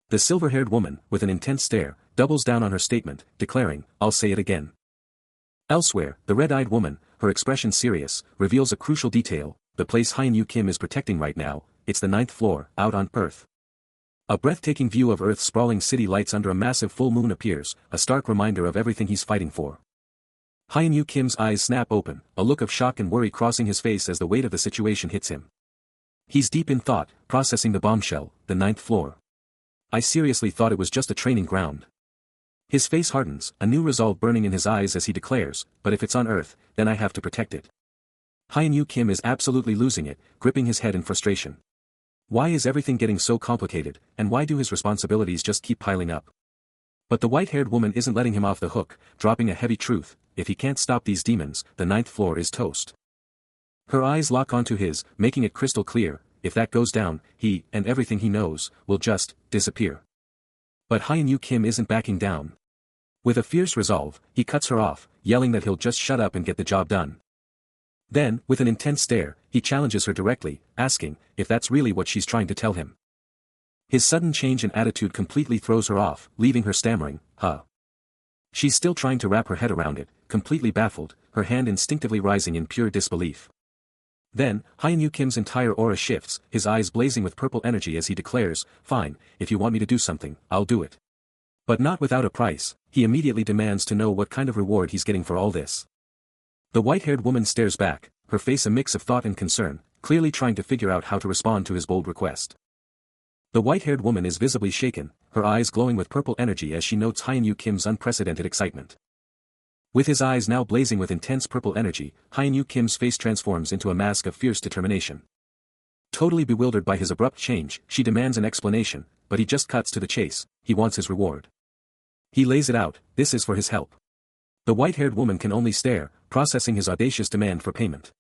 The silver-haired woman, with an intense stare, doubles down on her statement, declaring, "I'll say it again." Elsewhere, the red-eyed woman, her expression serious, reveals a crucial detail: the place Hyun-Yu Kim is protecting right now, it's the 9th floor, out on Earth. A breathtaking view of Earth's sprawling city lights under a massive full moon appears, a stark reminder of everything he's fighting for. Hyun-Yu Kim's eyes snap open, a look of shock and worry crossing his face as the weight of the situation hits him. He's deep in thought, processing the bombshell, the 9th floor. I seriously thought it was just a training ground. His face hardens, a new resolve burning in his eyes as he declares, but if it's on Earth, then I have to protect it. Hyun-Yu Kim is absolutely losing it, gripping his head in frustration. Why is everything getting so complicated, and why do his responsibilities just keep piling up? But the white-haired woman isn't letting him off the hook, dropping a heavy truth: if he can't stop these demons, the 9th floor is toast. Her eyes lock onto his, making it crystal clear: if that goes down, he, and everything he knows, will just disappear. But Hyun-Yu Kim isn't backing down. With a fierce resolve, he cuts her off, yelling that he'll just shut up and get the job done. Then, with an intense stare, he challenges her directly, asking if that's really what she's trying to tell him. His sudden change in attitude completely throws her off, leaving her stammering, "Huh." She's still trying to wrap her head around it, completely baffled, her hand instinctively rising in pure disbelief. Then, Hyun-Yu Kim's entire aura shifts, his eyes blazing with purple energy as he declares, "Fine, if you want me to do something, I'll do it. But not without a price." He immediately demands to know what kind of reward he's getting for all this. The white-haired woman stares back, her face a mix of thought and concern, clearly trying to figure out how to respond to his bold request. The white-haired woman is visibly shaken, her eyes glowing with purple energy as she notes Hyun-Yu Kim's unprecedented excitement. With his eyes now blazing with intense purple energy, Hyun-Yu Kim's face transforms into a mask of fierce determination. Totally bewildered by his abrupt change, she demands an explanation, but he just cuts to the chase: he wants his reward. He lays it out: this is for his help. The white-haired woman can only stare, processing his audacious demand for payment.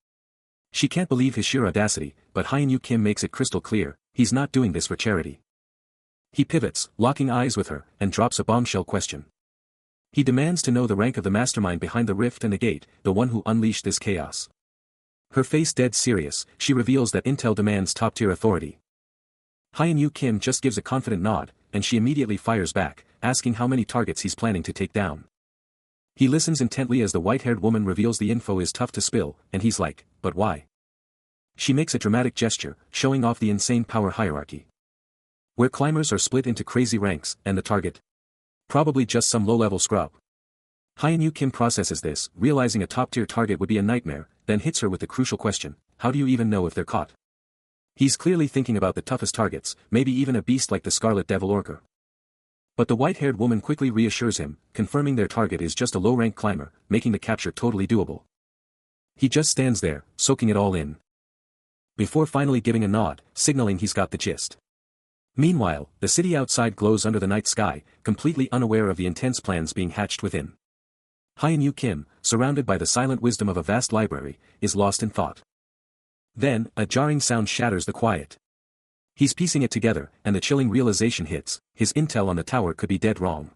She can't believe his sheer audacity, but Hyun-Yu Kim makes it crystal clear: he's not doing this for charity. He pivots, locking eyes with her, and drops a bombshell question. He demands to know the rank of the mastermind behind the rift and the gate, the one who unleashed this chaos. Her face dead serious, she reveals that intel demands top-tier authority. Hyun-Yu Kim just gives a confident nod, and she immediately fires back, asking how many targets he's planning to take down. He listens intently as the white-haired woman reveals the info is tough to spill, and he's like, "But why?" She makes a dramatic gesture, showing off the insane power hierarchy. Where climbers are split into crazy ranks, and the target? Probably just some low-level scrub. Hyun Kim processes this, realizing a top-tier target would be a nightmare, then hits her with the crucial question, how do you even know if they're caught? He's clearly thinking about the toughest targets, maybe even a beast like the Scarlet Devil Orca. But the white-haired woman quickly reassures him, confirming their target is just a low-rank climber, making the capture totally doable. He just stands there, soaking it all in, before finally giving a nod, signaling he's got the gist. Meanwhile, the city outside glows under the night sky, completely unaware of the intense plans being hatched within. Hyun Kim, surrounded by the silent wisdom of a vast library, is lost in thought. Then, a jarring sound shatters the quiet. He's piecing it together, and the chilling realization hits, his intel on the tower could be dead wrong.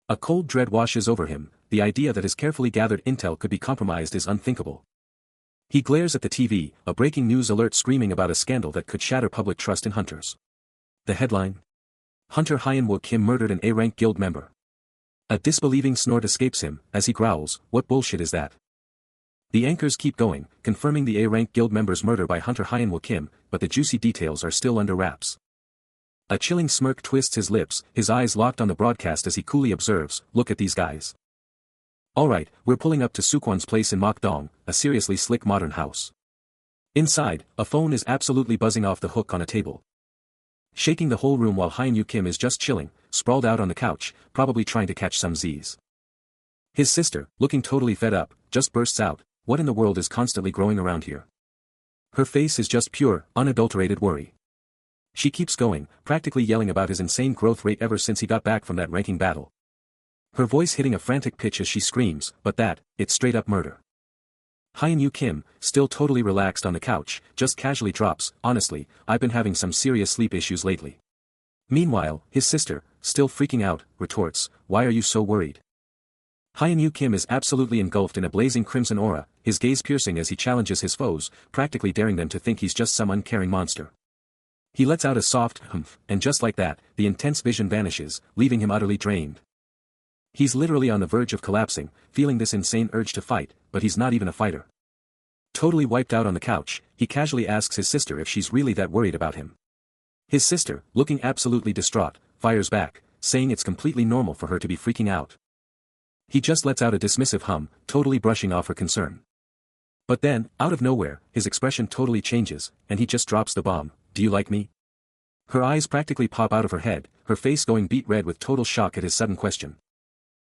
A cold dread washes over him, the idea that his carefully gathered intel could be compromised is unthinkable. He glares at the TV, a breaking news alert screaming about a scandal that could shatter public trust in hunters. The headline? Hunter Hyun Kim murdered an A-rank guild member. A disbelieving snort escapes him, as he growls, what bullshit is that? The anchors keep going, confirming the A-rank guild member's murder by Hunter Hyun Kim, but the juicy details are still under wraps. A chilling smirk twists his lips, his eyes locked on the broadcast as he coolly observes, look at these guys. Alright, we're pulling up to Sukwon's place in Mokdong, a seriously slick modern house. Inside, a phone is absolutely buzzing off the hook on a table, shaking the whole room while Hyun Kim is just chilling, sprawled out on the couch, probably trying to catch some Z's. His sister, looking totally fed up, just bursts out, what in the world is constantly growing around here? Her face is just pure, unadulterated worry. She keeps going, practically yelling about his insane growth rate ever since he got back from that ranking battle. Her voice hitting a frantic pitch as she screams, but it's straight up murder. Hyun Kim, still totally relaxed on the couch, just casually drops, honestly, I've been having some serious sleep issues lately. Meanwhile, his sister, still freaking out, retorts, why are you so worried? Hyun Kim is absolutely engulfed in a blazing crimson aura, his gaze piercing as he challenges his foes, practically daring them to think he's just some uncaring monster. He lets out a soft humph, and just like that, the intense vision vanishes, leaving him utterly drained. He's literally on the verge of collapsing, feeling this insane urge to fight, but he's not even a fighter. Totally wiped out on the couch, he casually asks his sister if she's really that worried about him. His sister, looking absolutely distraught, fires back, saying it's completely normal for her to be freaking out. He just lets out a dismissive hum, totally brushing off her concern. But then, out of nowhere, his expression totally changes, and he just drops the bomb, do you like me? Her eyes practically pop out of her head, her face going beet red with total shock at his sudden question.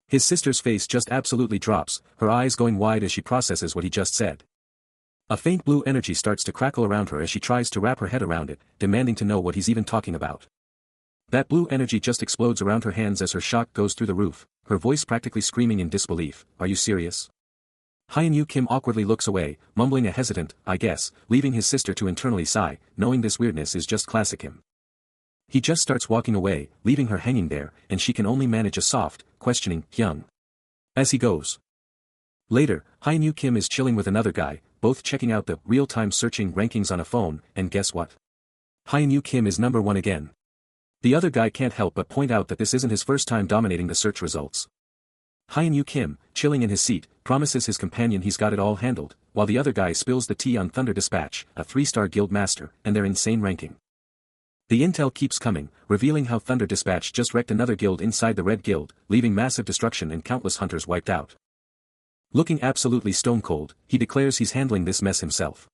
His sister's face just absolutely drops, her eyes going wide as she processes what he just said. A faint blue energy starts to crackle around her as she tries to wrap her head around it, demanding to know what he's even talking about. That blue energy just explodes around her hands as her shock goes through the roof, her voice practically screaming in disbelief, are you serious? Hyun Kim awkwardly looks away, mumbling a hesitant, I guess, leaving his sister to internally sigh, knowing this weirdness is just classic him. He just starts walking away, leaving her hanging there, and she can only manage a soft, questioning, Hyung. As he goes. Later, Hyun Kim is chilling with another guy, both checking out the real-time searching rankings on a phone, and guess what? Hyun Kim is number 1 again. The other guy can't help but point out that this isn't his first time dominating the search results. Hyun Kim, chilling in his seat, promises his companion he's got it all handled, while the other guy spills the tea on Thunder Dispatch, a 3-star guild master, and their insane ranking. The intel keeps coming, revealing how Thunder Dispatch just wrecked another guild inside the Red Guild, leaving massive destruction and countless hunters wiped out. Looking absolutely stone-cold, he declares he's handling this mess himself.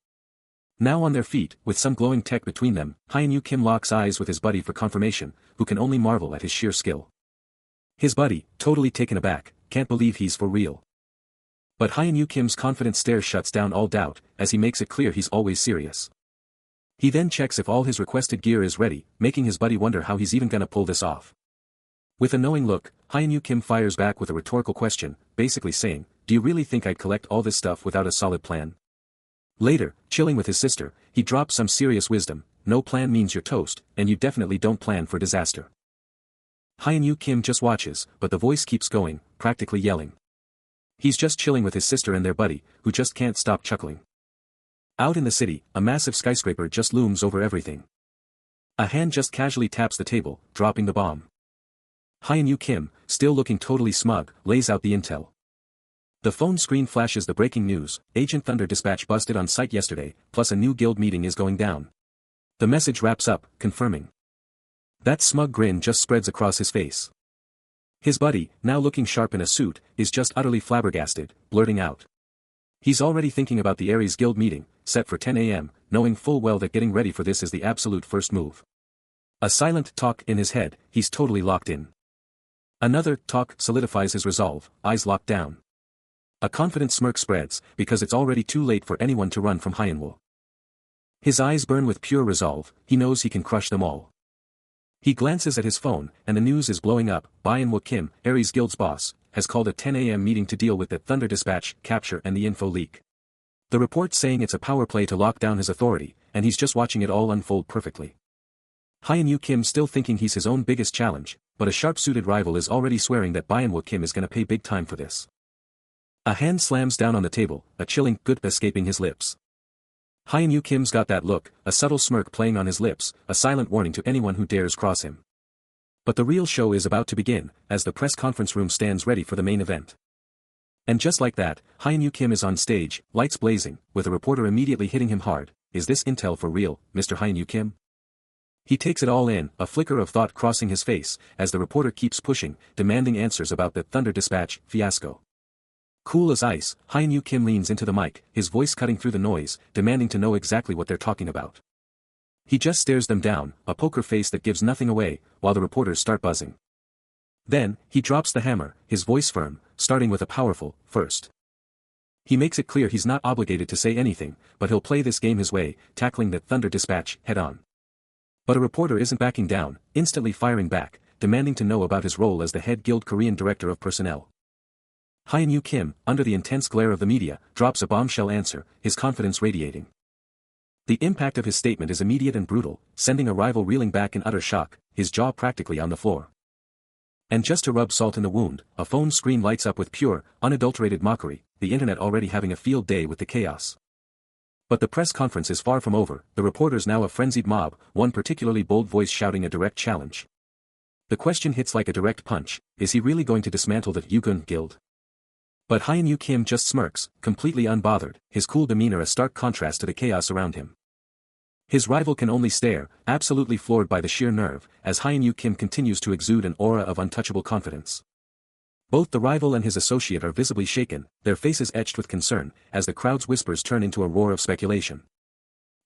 Now on their feet, with some glowing tech between them, Hyun Kim locks eyes with his buddy for confirmation, who can only marvel at his sheer skill. His buddy, totally taken aback, can't believe he's for real. But Hyun Kim's confident stare shuts down all doubt, as he makes it clear he's always serious. He then checks if all his requested gear is ready, making his buddy wonder how he's even gonna pull this off. With a knowing look, Hyun Kim fires back with a rhetorical question, basically saying, do you really think I'd collect all this stuff without a solid plan? Later, chilling with his sister, he drops some serious wisdom, no plan means you're toast, and you definitely don't plan for disaster. Hyun Kim just watches, but the voice keeps going, practically yelling. He's just chilling with his sister and their buddy, who just can't stop chuckling. Out in the city, a massive skyscraper just looms over everything. A hand just casually taps the table, dropping the bomb. Hyun Kim, still looking totally smug, lays out the intel. The phone screen flashes the breaking news, Agent Thunder Dispatch busted on site yesterday, plus a new guild meeting is going down. The message wraps up, confirming. That smug grin just spreads across his face. His buddy, now looking sharp in a suit, is just utterly flabbergasted, blurting out. He's already thinking about the Aries Guild meeting, set for 10 a.m., knowing full well that getting ready for this is the absolute first move. A silent talk in his head, he's totally locked in. Another talk solidifies his resolve, eyes locked down. A confident smirk spreads, because it's already too late for anyone to run from Hyenwool. His eyes burn with pure resolve, he knows he can crush them all. He glances at his phone, and the news is blowing up. Hyenwool Kim, Aries Guild's boss, has called a 10 a.m. meeting to deal with the Thunder Dispatch, capture and the info leak. The report's saying it's a power play to lock down his authority, and he's just watching it all unfold perfectly. Hyenwool Kim still thinking he's his own biggest challenge, but a sharp-suited rival is already swearing that Hyenwool Kim is gonna pay big time for this. A hand slams down on the table, a chilling "good" escaping his lips. Hyenwool Kim's got that look, a subtle smirk playing on his lips, a silent warning to anyone who dares cross him. But the real show is about to begin, as the press conference room stands ready for the main event. And just like that, Hyenwool Kim is on stage, lights blazing, with a reporter immediately hitting him hard. Is this intel for real, Mr. Hyenwool Kim? He takes it all in, a flicker of thought crossing his face, as the reporter keeps pushing, demanding answers about the Thunder Dispatch fiasco. Cool as ice, Hyenwool Kim leans into the mic, his voice cutting through the noise, demanding to know exactly what they're talking about. He just stares them down, a poker face that gives nothing away, while the reporters start buzzing. Then, he drops the hammer, his voice firm, starting with a powerful, first. He makes it clear he's not obligated to say anything, but he'll play this game his way, tackling the Thunder Dispatch head-on. But a reporter isn't backing down, instantly firing back, demanding to know about his role as the head Guild Korean Director of Personnel. Hyenwool Kim, under the intense glare of the media, drops a bombshell answer, his confidence radiating. The impact of his statement is immediate and brutal, sending a rival reeling back in utter shock, his jaw practically on the floor. And just to rub salt in the wound, a phone screen lights up with pure, unadulterated mockery, the internet already having a field day with the chaos. But the press conference is far from over, the reporters now a frenzied mob, one particularly bold voice shouting a direct challenge. The question hits like a direct punch, is he really going to dismantle the Yugun Guild? But Hyenwool Kim just smirks, completely unbothered, his cool demeanor a stark contrast to the chaos around him. His rival can only stare, absolutely floored by the sheer nerve, as Hyenwool Kim continues to exude an aura of untouchable confidence. Both the rival and his associate are visibly shaken, their faces etched with concern, as the crowd's whispers turn into a roar of speculation.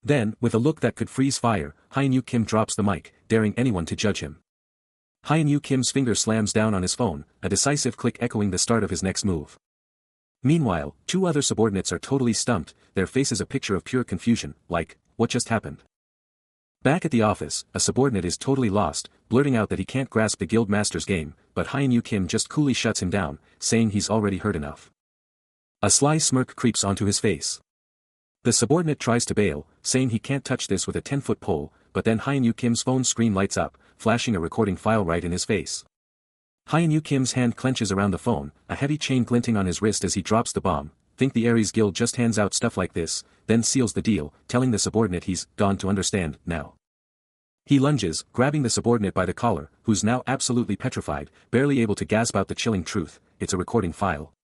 Then, with a look that could freeze fire, Hyenwool Kim drops the mic, daring anyone to judge him. Hyenwool Kim's finger slams down on his phone, a decisive click echoing the start of his next move. Meanwhile, two other subordinates are totally stumped, their faces a picture of pure confusion, like, what just happened? Back at the office, a subordinate is totally lost, blurting out that he can't grasp the guild master's game, but Hyenwool Kim just coolly shuts him down, saying he's already heard enough. A sly smirk creeps onto his face. The subordinate tries to bail, saying he can't touch this with a 10-foot pole, but then Hyenwool Kim's phone screen lights up, flashing a recording file right in his face. Hyenwool Kim's hand clenches around the phone, a heavy chain glinting on his wrist as he drops the bomb. Think the Aries Guild just hands out stuff like this, then seals the deal, telling the subordinate he's gone to understand now. He lunges, grabbing the subordinate by the collar, who's now absolutely petrified, barely able to gasp out the chilling truth, it's a recording file.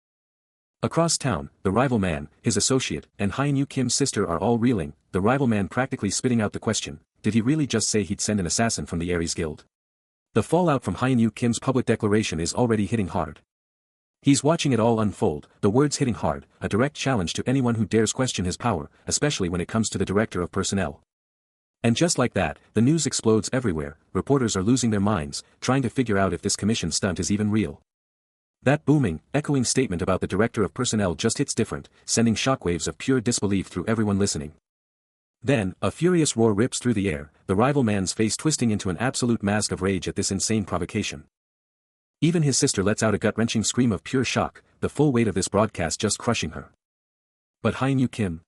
Across town, the rival man, his associate, and Hyenwool Kim's sister are all reeling, the rival man practically spitting out the question, did he really just say he'd send an assassin from the Aries Guild? The fallout from Hyenwool Kim's public declaration is already hitting hard. He's watching it all unfold, the words hitting hard, a direct challenge to anyone who dares question his power, especially when it comes to the Director of Personnel. And just like that, the news explodes everywhere, reporters are losing their minds, trying to figure out if this commission stunt is even real. That booming, echoing statement about the Director of Personnel just hits different, sending shockwaves of pure disbelief through everyone listening. Then, a furious roar rips through the air, the rival man's face twisting into an absolute mask of rage at this insane provocation. Even his sister lets out a gut-wrenching scream of pure shock, the full weight of this broadcast just crushing her. But Hyenwool Kim?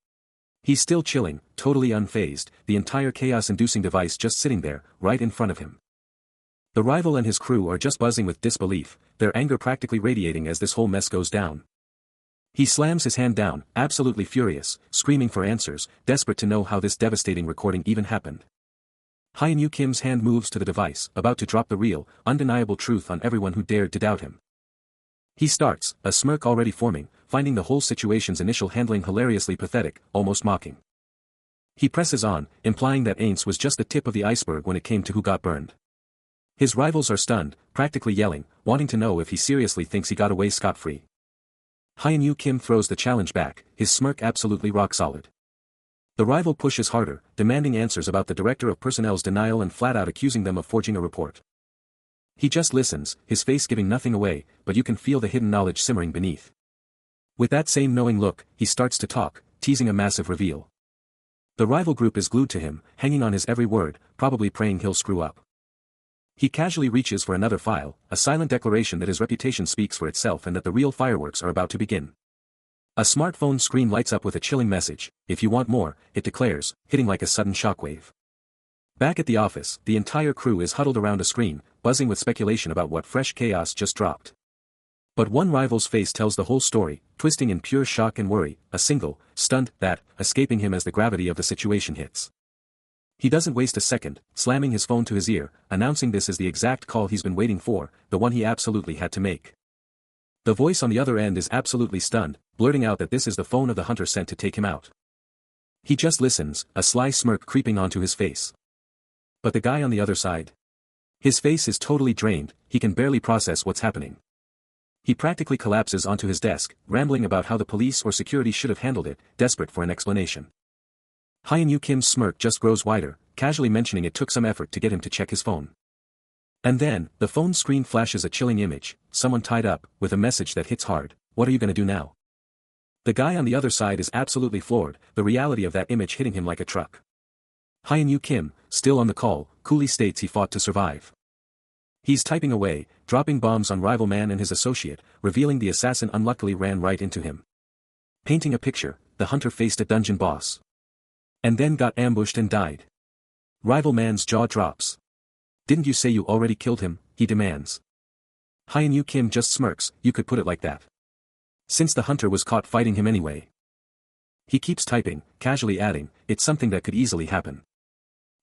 He's still chilling, totally unfazed, the entire chaos-inducing device just sitting there, right in front of him. The rival and his crew are just buzzing with disbelief, their anger practically radiating as this whole mess goes down. He slams his hand down, absolutely furious, screaming for answers, desperate to know how this devastating recording even happened. Hyenwool Kim's hand moves to the device, about to drop the real, undeniable truth on everyone who dared to doubt him. He starts, a smirk already forming, finding the whole situation's initial handling hilariously pathetic, almost mocking. He presses on, implying that Aints was just the tip of the iceberg when it came to who got burned. His rivals are stunned, practically yelling, wanting to know if he seriously thinks he got away scot-free. Hyun-Yu Kim throws the challenge back, his smirk absolutely rock solid. The rival pushes harder, demanding answers about the director of personnel's denial and flat out accusing them of forging a report. He just listens, his face giving nothing away, but you can feel the hidden knowledge simmering beneath. With that same knowing look, he starts to talk, teasing a massive reveal. The rival group is glued to him, hanging on his every word, probably praying he'll screw up. He casually reaches for another file, a silent declaration that his reputation speaks for itself and that the real fireworks are about to begin. A smartphone screen lights up with a chilling message, "If you want more," it declares, hitting like a sudden shockwave. Back at the office, the entire crew is huddled around a screen, buzzing with speculation about what fresh chaos just dropped. But one rival's face tells the whole story, twisting in pure shock and worry, a single, stunned, that, escaping him as the gravity of the situation hits. He doesn't waste a second, slamming his phone to his ear, announcing this is the exact call he's been waiting for, the one he absolutely had to make. The voice on the other end is absolutely stunned, blurting out that this is the phone of the hunter sent to take him out. He just listens, a sly smirk creeping onto his face. But the guy on the other side? His face is totally drained, he can barely process what's happening. He practically collapses onto his desk, rambling about how the police or security should have handled it, desperate for an explanation. Hyun-Yu Kim's smirk just grows wider, casually mentioning it took some effort to get him to check his phone. And then, the phone screen flashes a chilling image, someone tied up, with a message that hits hard, "What are you gonna do now?" The guy on the other side is absolutely floored, the reality of that image hitting him like a truck. Hyun-Yu Kim, still on the call, coolly states he fought to survive. He's typing away, dropping bombs on rival man and his associate, revealing the assassin unluckily ran right into him. Painting a picture, the hunter faced a dungeon boss. And then got ambushed and died. Rival man's jaw drops. "Didn't you say you already killed him?" he demands. Hyun-Yu Kim just smirks, "You could put it like that. Since the hunter was caught fighting him anyway." He keeps typing, casually adding, "It's something that could easily happen."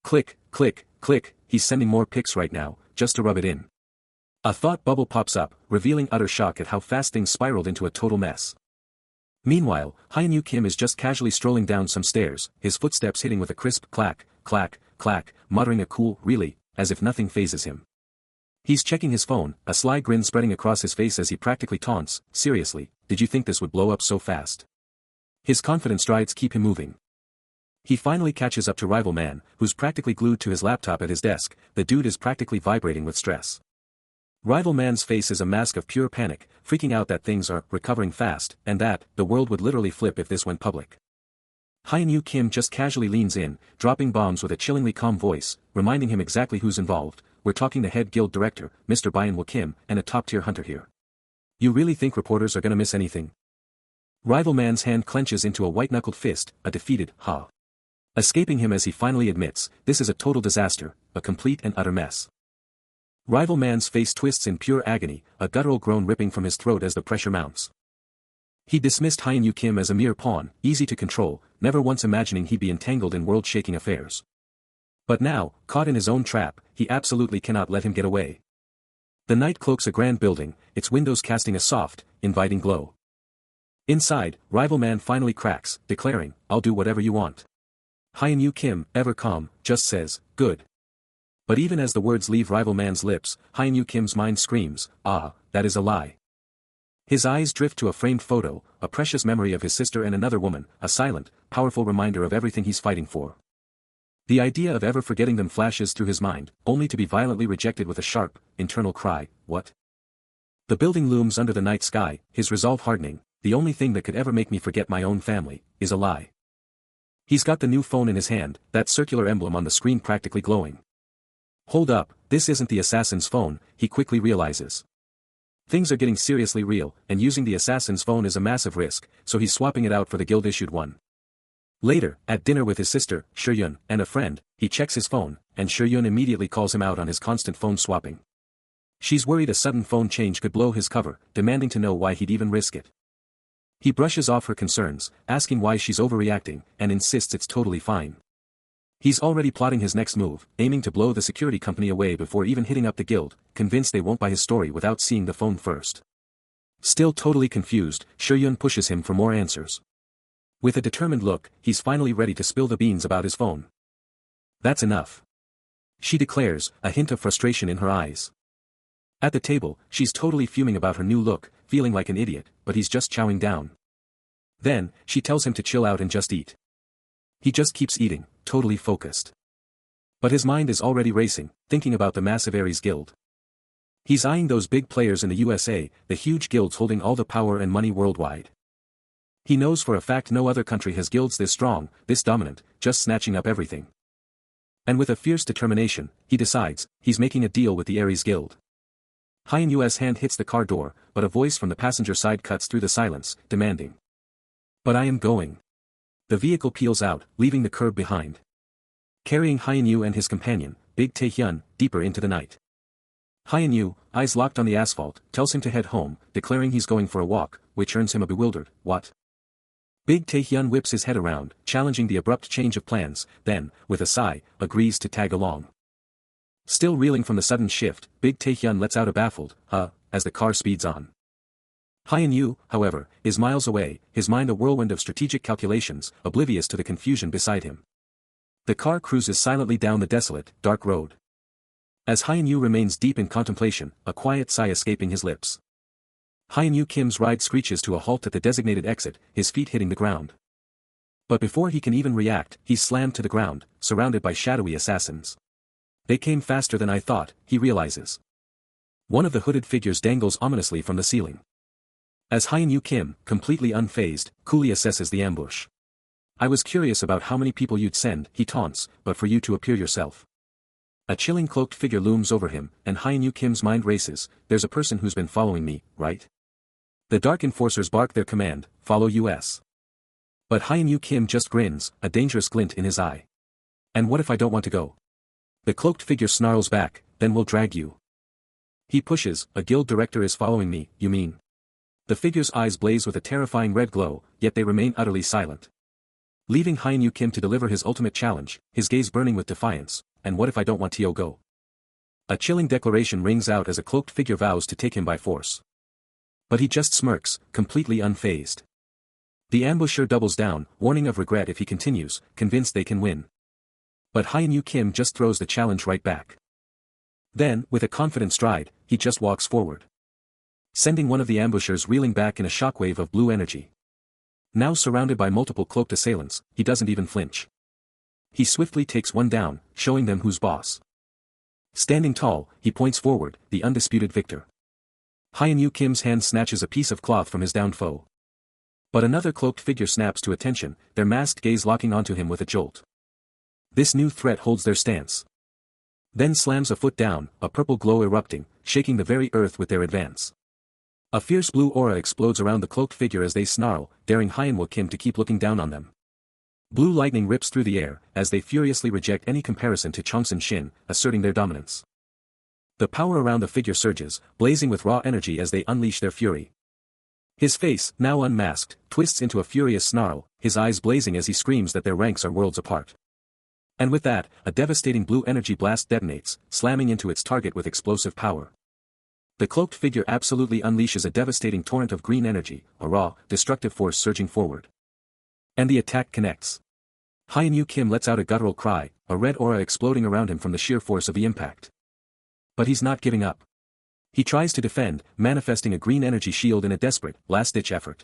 Click, click, click, he's sending more pics right now, just to rub it in. A thought bubble pops up, revealing utter shock at how fast things spiraled into a total mess. Meanwhile, Hyun-Yu Kim is just casually strolling down some stairs, his footsteps hitting with a crisp clack, clack, clack, muttering a cool, "really," as if nothing phases him. He's checking his phone, a sly grin spreading across his face as he practically taunts, "Seriously, did you think this would blow up so fast?" His confident strides keep him moving. He finally catches up to rival man, who's practically glued to his laptop at his desk, the dude is practically vibrating with stress. Rival man's face is a mask of pure panic, freaking out that things are recovering fast, and that the world would literally flip if this went public. Hyun-Yu Kim just casually leans in, dropping bombs with a chillingly calm voice, reminding him exactly who's involved. "We're talking the head guild director, Mr. Byung-Woo Kim, and a top-tier hunter here. You really think reporters are gonna miss anything?" Rival man's hand clenches into a white-knuckled fist, a defeated, "Ha." Escaping him as he finally admits, this is a total disaster, a complete and utter mess. Rival man's face twists in pure agony, a guttural groan ripping from his throat as the pressure mounts. He dismissed Hyun-Yu Kim as a mere pawn, easy to control, never once imagining he'd be entangled in world-shaking affairs. But now, caught in his own trap, he absolutely cannot let him get away. The night cloaks a grand building, its windows casting a soft, inviting glow. Inside, rival man finally cracks, declaring, "I'll do whatever you want." Hyun-Yu Kim, ever calm, just says, "Good." But even as the words leave rival man's lips, Hyun-Yu Kim's mind screams, "Ah, that is a lie." His eyes drift to a framed photo, a precious memory of his sister and another woman, a silent, powerful reminder of everything he's fighting for. The idea of ever forgetting them flashes through his mind, only to be violently rejected with a sharp, internal cry, "What?" The building looms under the night sky, his resolve hardening, "The only thing that could ever make me forget my own family, is a lie." He's got the new phone in his hand, that circular emblem on the screen practically glowing. Hold up, this isn't the assassin's phone, he quickly realizes. Things are getting seriously real, and using the assassin's phone is a massive risk, so he's swapping it out for the guild-issued one. Later, at dinner with his sister, Shuryun, and a friend, he checks his phone, and Shuryun immediately calls him out on his constant phone swapping. She's worried a sudden phone change could blow his cover, demanding to know why he'd even risk it. He brushes off her concerns, asking why she's overreacting, and insists it's totally fine. He's already plotting his next move, aiming to blow the security company away before even hitting up the guild, convinced they won't buy his story without seeing the phone first. Still totally confused, Shuryun pushes him for more answers. With a determined look, he's finally ready to spill the beans about his phone. "That's enough." she declares, a hint of frustration in her eyes. At the table, she's totally fuming about her new look, feeling like an idiot, but he's just chowing down. Then, she tells him to chill out and just eat. He just keeps eating, totally focused. But his mind is already racing, thinking about the massive Aries Guild. He's eyeing those big players in the USA, the huge guilds holding all the power and money worldwide. He knows for a fact no other country has guilds this strong, this dominant, just snatching up everything. And with a fierce determination, he decides, he's making a deal with the Aries Guild. Hyun Yu's hand hits the car door, but a voice from the passenger side cuts through the silence, demanding. But I am going. The vehicle peels out, leaving the curb behind. Carrying Hyun Yu and his companion, Big Taehyun, deeper into the night. Hyun Yu, eyes locked on the asphalt, tells him to head home, declaring he's going for a walk, which earns him a bewildered, what? Big Taehyun whips his head around, challenging the abrupt change of plans, then, with a sigh, agrees to tag along. Still reeling from the sudden shift, Big Taehyun lets out a baffled, as the car speeds on. Hyun Yu, however, is miles away, his mind a whirlwind of strategic calculations, oblivious to the confusion beside him. The car cruises silently down the desolate, dark road. As Hyun Yu remains deep in contemplation, a quiet sigh escaping his lips. Hyun Yu Kim's ride screeches to a halt at the designated exit, his feet hitting the ground. But before he can even react, he's slammed to the ground, surrounded by shadowy assassins. They came faster than I thought, he realizes. One of the hooded figures dangles ominously from the ceiling. As Hyun Yu Kim, completely unfazed, coolly assesses the ambush. I was curious about how many people you'd send, he taunts, but for you to appear yourself. A chilling cloaked figure looms over him, and Hyun Yu Kim's mind races, there's a person who's been following me, right? The dark enforcers bark their command, follow us. But Hyun Yu Kim just grins, a dangerous glint in his eye. And what if I don't want to go? The cloaked figure snarls back, then we'll drag you. He pushes, a guild director is following me, you mean? The figure's eyes blaze with a terrifying red glow, yet they remain utterly silent. Leaving Hyun Yu Kim to deliver his ultimate challenge, his gaze burning with defiance, and what if I don't want to go? A chilling declaration rings out as a cloaked figure vows to take him by force. But he just smirks, completely unfazed. The ambusher doubles down, warning of regret if he continues, convinced they can win. But Hyun Yu Kim just throws the challenge right back. Then, with a confident stride, he just walks forward. Sending one of the ambushers reeling back in a shockwave of blue energy. Now surrounded by multiple cloaked assailants, he doesn't even flinch. He swiftly takes one down, showing them who's boss. Standing tall, he points forward, the undisputed victor. Hyun Yu Kim's hand snatches a piece of cloth from his downed foe. But another cloaked figure snaps to attention, their masked gaze locking onto him with a jolt. This new threat holds their stance. Then slams a foot down, a purple glow erupting, shaking the very earth with their advance. A fierce blue aura explodes around the cloaked figure as they snarl, daring Hyun Yu Kim to keep looking down on them. Blue lightning rips through the air, as they furiously reject any comparison to Chongsun Shin, asserting their dominance. The power around the figure surges, blazing with raw energy as they unleash their fury. His face, now unmasked, twists into a furious snarl, his eyes blazing as he screams that their ranks are worlds apart. And with that, a devastating blue energy blast detonates, slamming into its target with explosive power. The cloaked figure absolutely unleashes a devastating torrent of green energy, a raw, destructive force surging forward. And the attack connects. Hyun Yu Kim lets out a guttural cry, a red aura exploding around him from the sheer force of the impact. But he's not giving up. He tries to defend, manifesting a green energy shield in a desperate, last-ditch effort.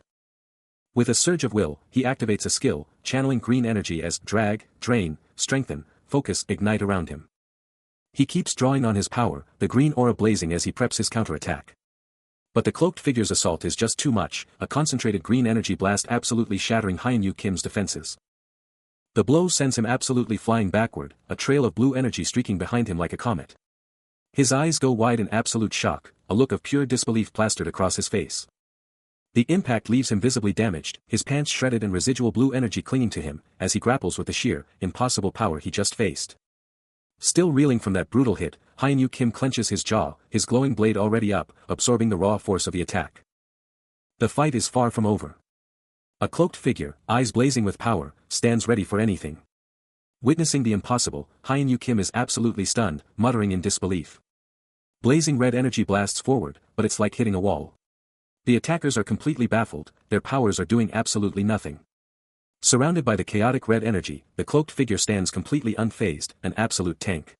With a surge of will, he activates a skill, channeling green energy as drag, drain, strengthen, focus, ignite around him. He keeps drawing on his power, the green aura blazing as he preps his counterattack. But the cloaked figure's assault is just too much, a concentrated green energy blast absolutely shattering Hyun Yu Kim's defenses. The blow sends him absolutely flying backward, a trail of blue energy streaking behind him like a comet. His eyes go wide in absolute shock, a look of pure disbelief plastered across his face. The impact leaves him visibly damaged, his pants shredded and residual blue energy clinging to him, as he grapples with the sheer, impossible power he just faced. Still reeling from that brutal hit, Hyun Yu Kim clenches his jaw, his glowing blade already up, absorbing the raw force of the attack. The fight is far from over. A cloaked figure, eyes blazing with power, stands ready for anything. Witnessing the impossible, Hyun Yu Kim is absolutely stunned, muttering in disbelief. Blazing red energy blasts forward, but it's like hitting a wall. The attackers are completely baffled, their powers are doing absolutely nothing. Surrounded by the chaotic red energy, the cloaked figure stands completely unfazed, an absolute tank.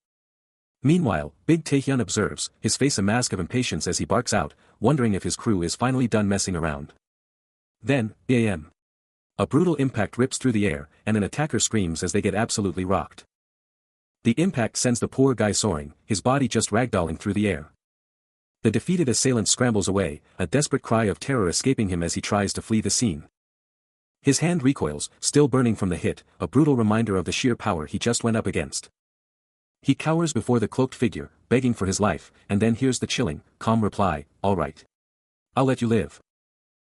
Meanwhile, Big Taehyun observes, his face a mask of impatience as he barks out, wondering if his crew is finally done messing around. Then, bam. A brutal impact rips through the air, and an attacker screams as they get absolutely rocked. The impact sends the poor guy soaring, his body just ragdolling through the air. The defeated assailant scrambles away, a desperate cry of terror escaping him as he tries to flee the scene. His hand recoils, still burning from the hit, a brutal reminder of the sheer power he just went up against. He cowers before the cloaked figure, begging for his life, and then hears the chilling, calm reply, "All right. I'll let you live."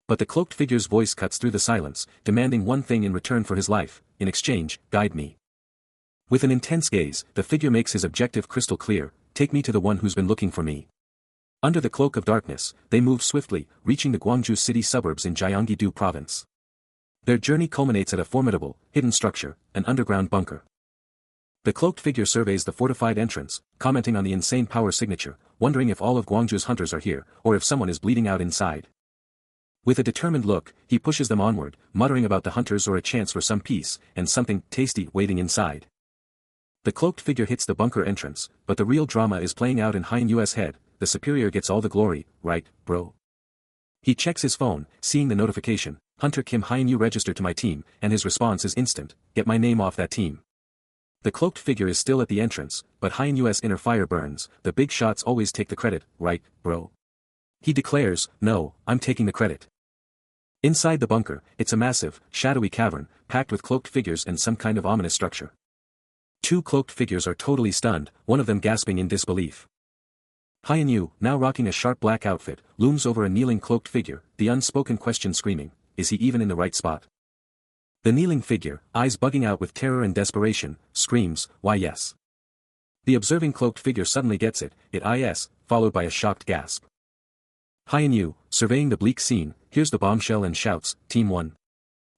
But the cloaked figure's voice cuts through the silence, demanding one thing in return for his life: in exchange, guide me. With an intense gaze, the figure makes his objective crystal clear: take me to the one who's been looking for me. Under the cloak of darkness, they move swiftly, reaching the Gwangju city suburbs in Gyeonggi-do province. Their journey culminates at a formidable, hidden structure, an underground bunker. The cloaked figure surveys the fortified entrance, commenting on the insane power signature, wondering if all of Gwangju's hunters are here, or if someone is bleeding out inside. With a determined look, he pushes them onward, muttering about the hunters or a chance for some peace, and something tasty waiting inside. The cloaked figure hits the bunker entrance, but the real drama is playing out in Hyun-Yu's head. The superior gets all the glory, right, bro? He checks his phone, seeing the notification, "Hunter Kim Hyun-Yu registered to my team," and his response is instant: "Get my name off that team." The cloaked figure is still at the entrance, but Hyun-Yu's inner fire burns. "The big shots always take the credit, right, bro?" He declares, "No, I'm taking the credit." Inside the bunker, it's a massive, shadowy cavern, packed with cloaked figures and some kind of ominous structure. Two cloaked figures are totally stunned, one of them gasping in disbelief. Hyun-Yu, now rocking a sharp black outfit, looms over a kneeling cloaked figure, the unspoken question screaming, is he even in the right spot? The kneeling figure, eyes bugging out with terror and desperation, screams, "Why yes." The observing cloaked figure suddenly gets it, is, followed by a shocked gasp. Hyun-Yu, surveying the bleak scene, hears the bombshell and shouts, "Team 1.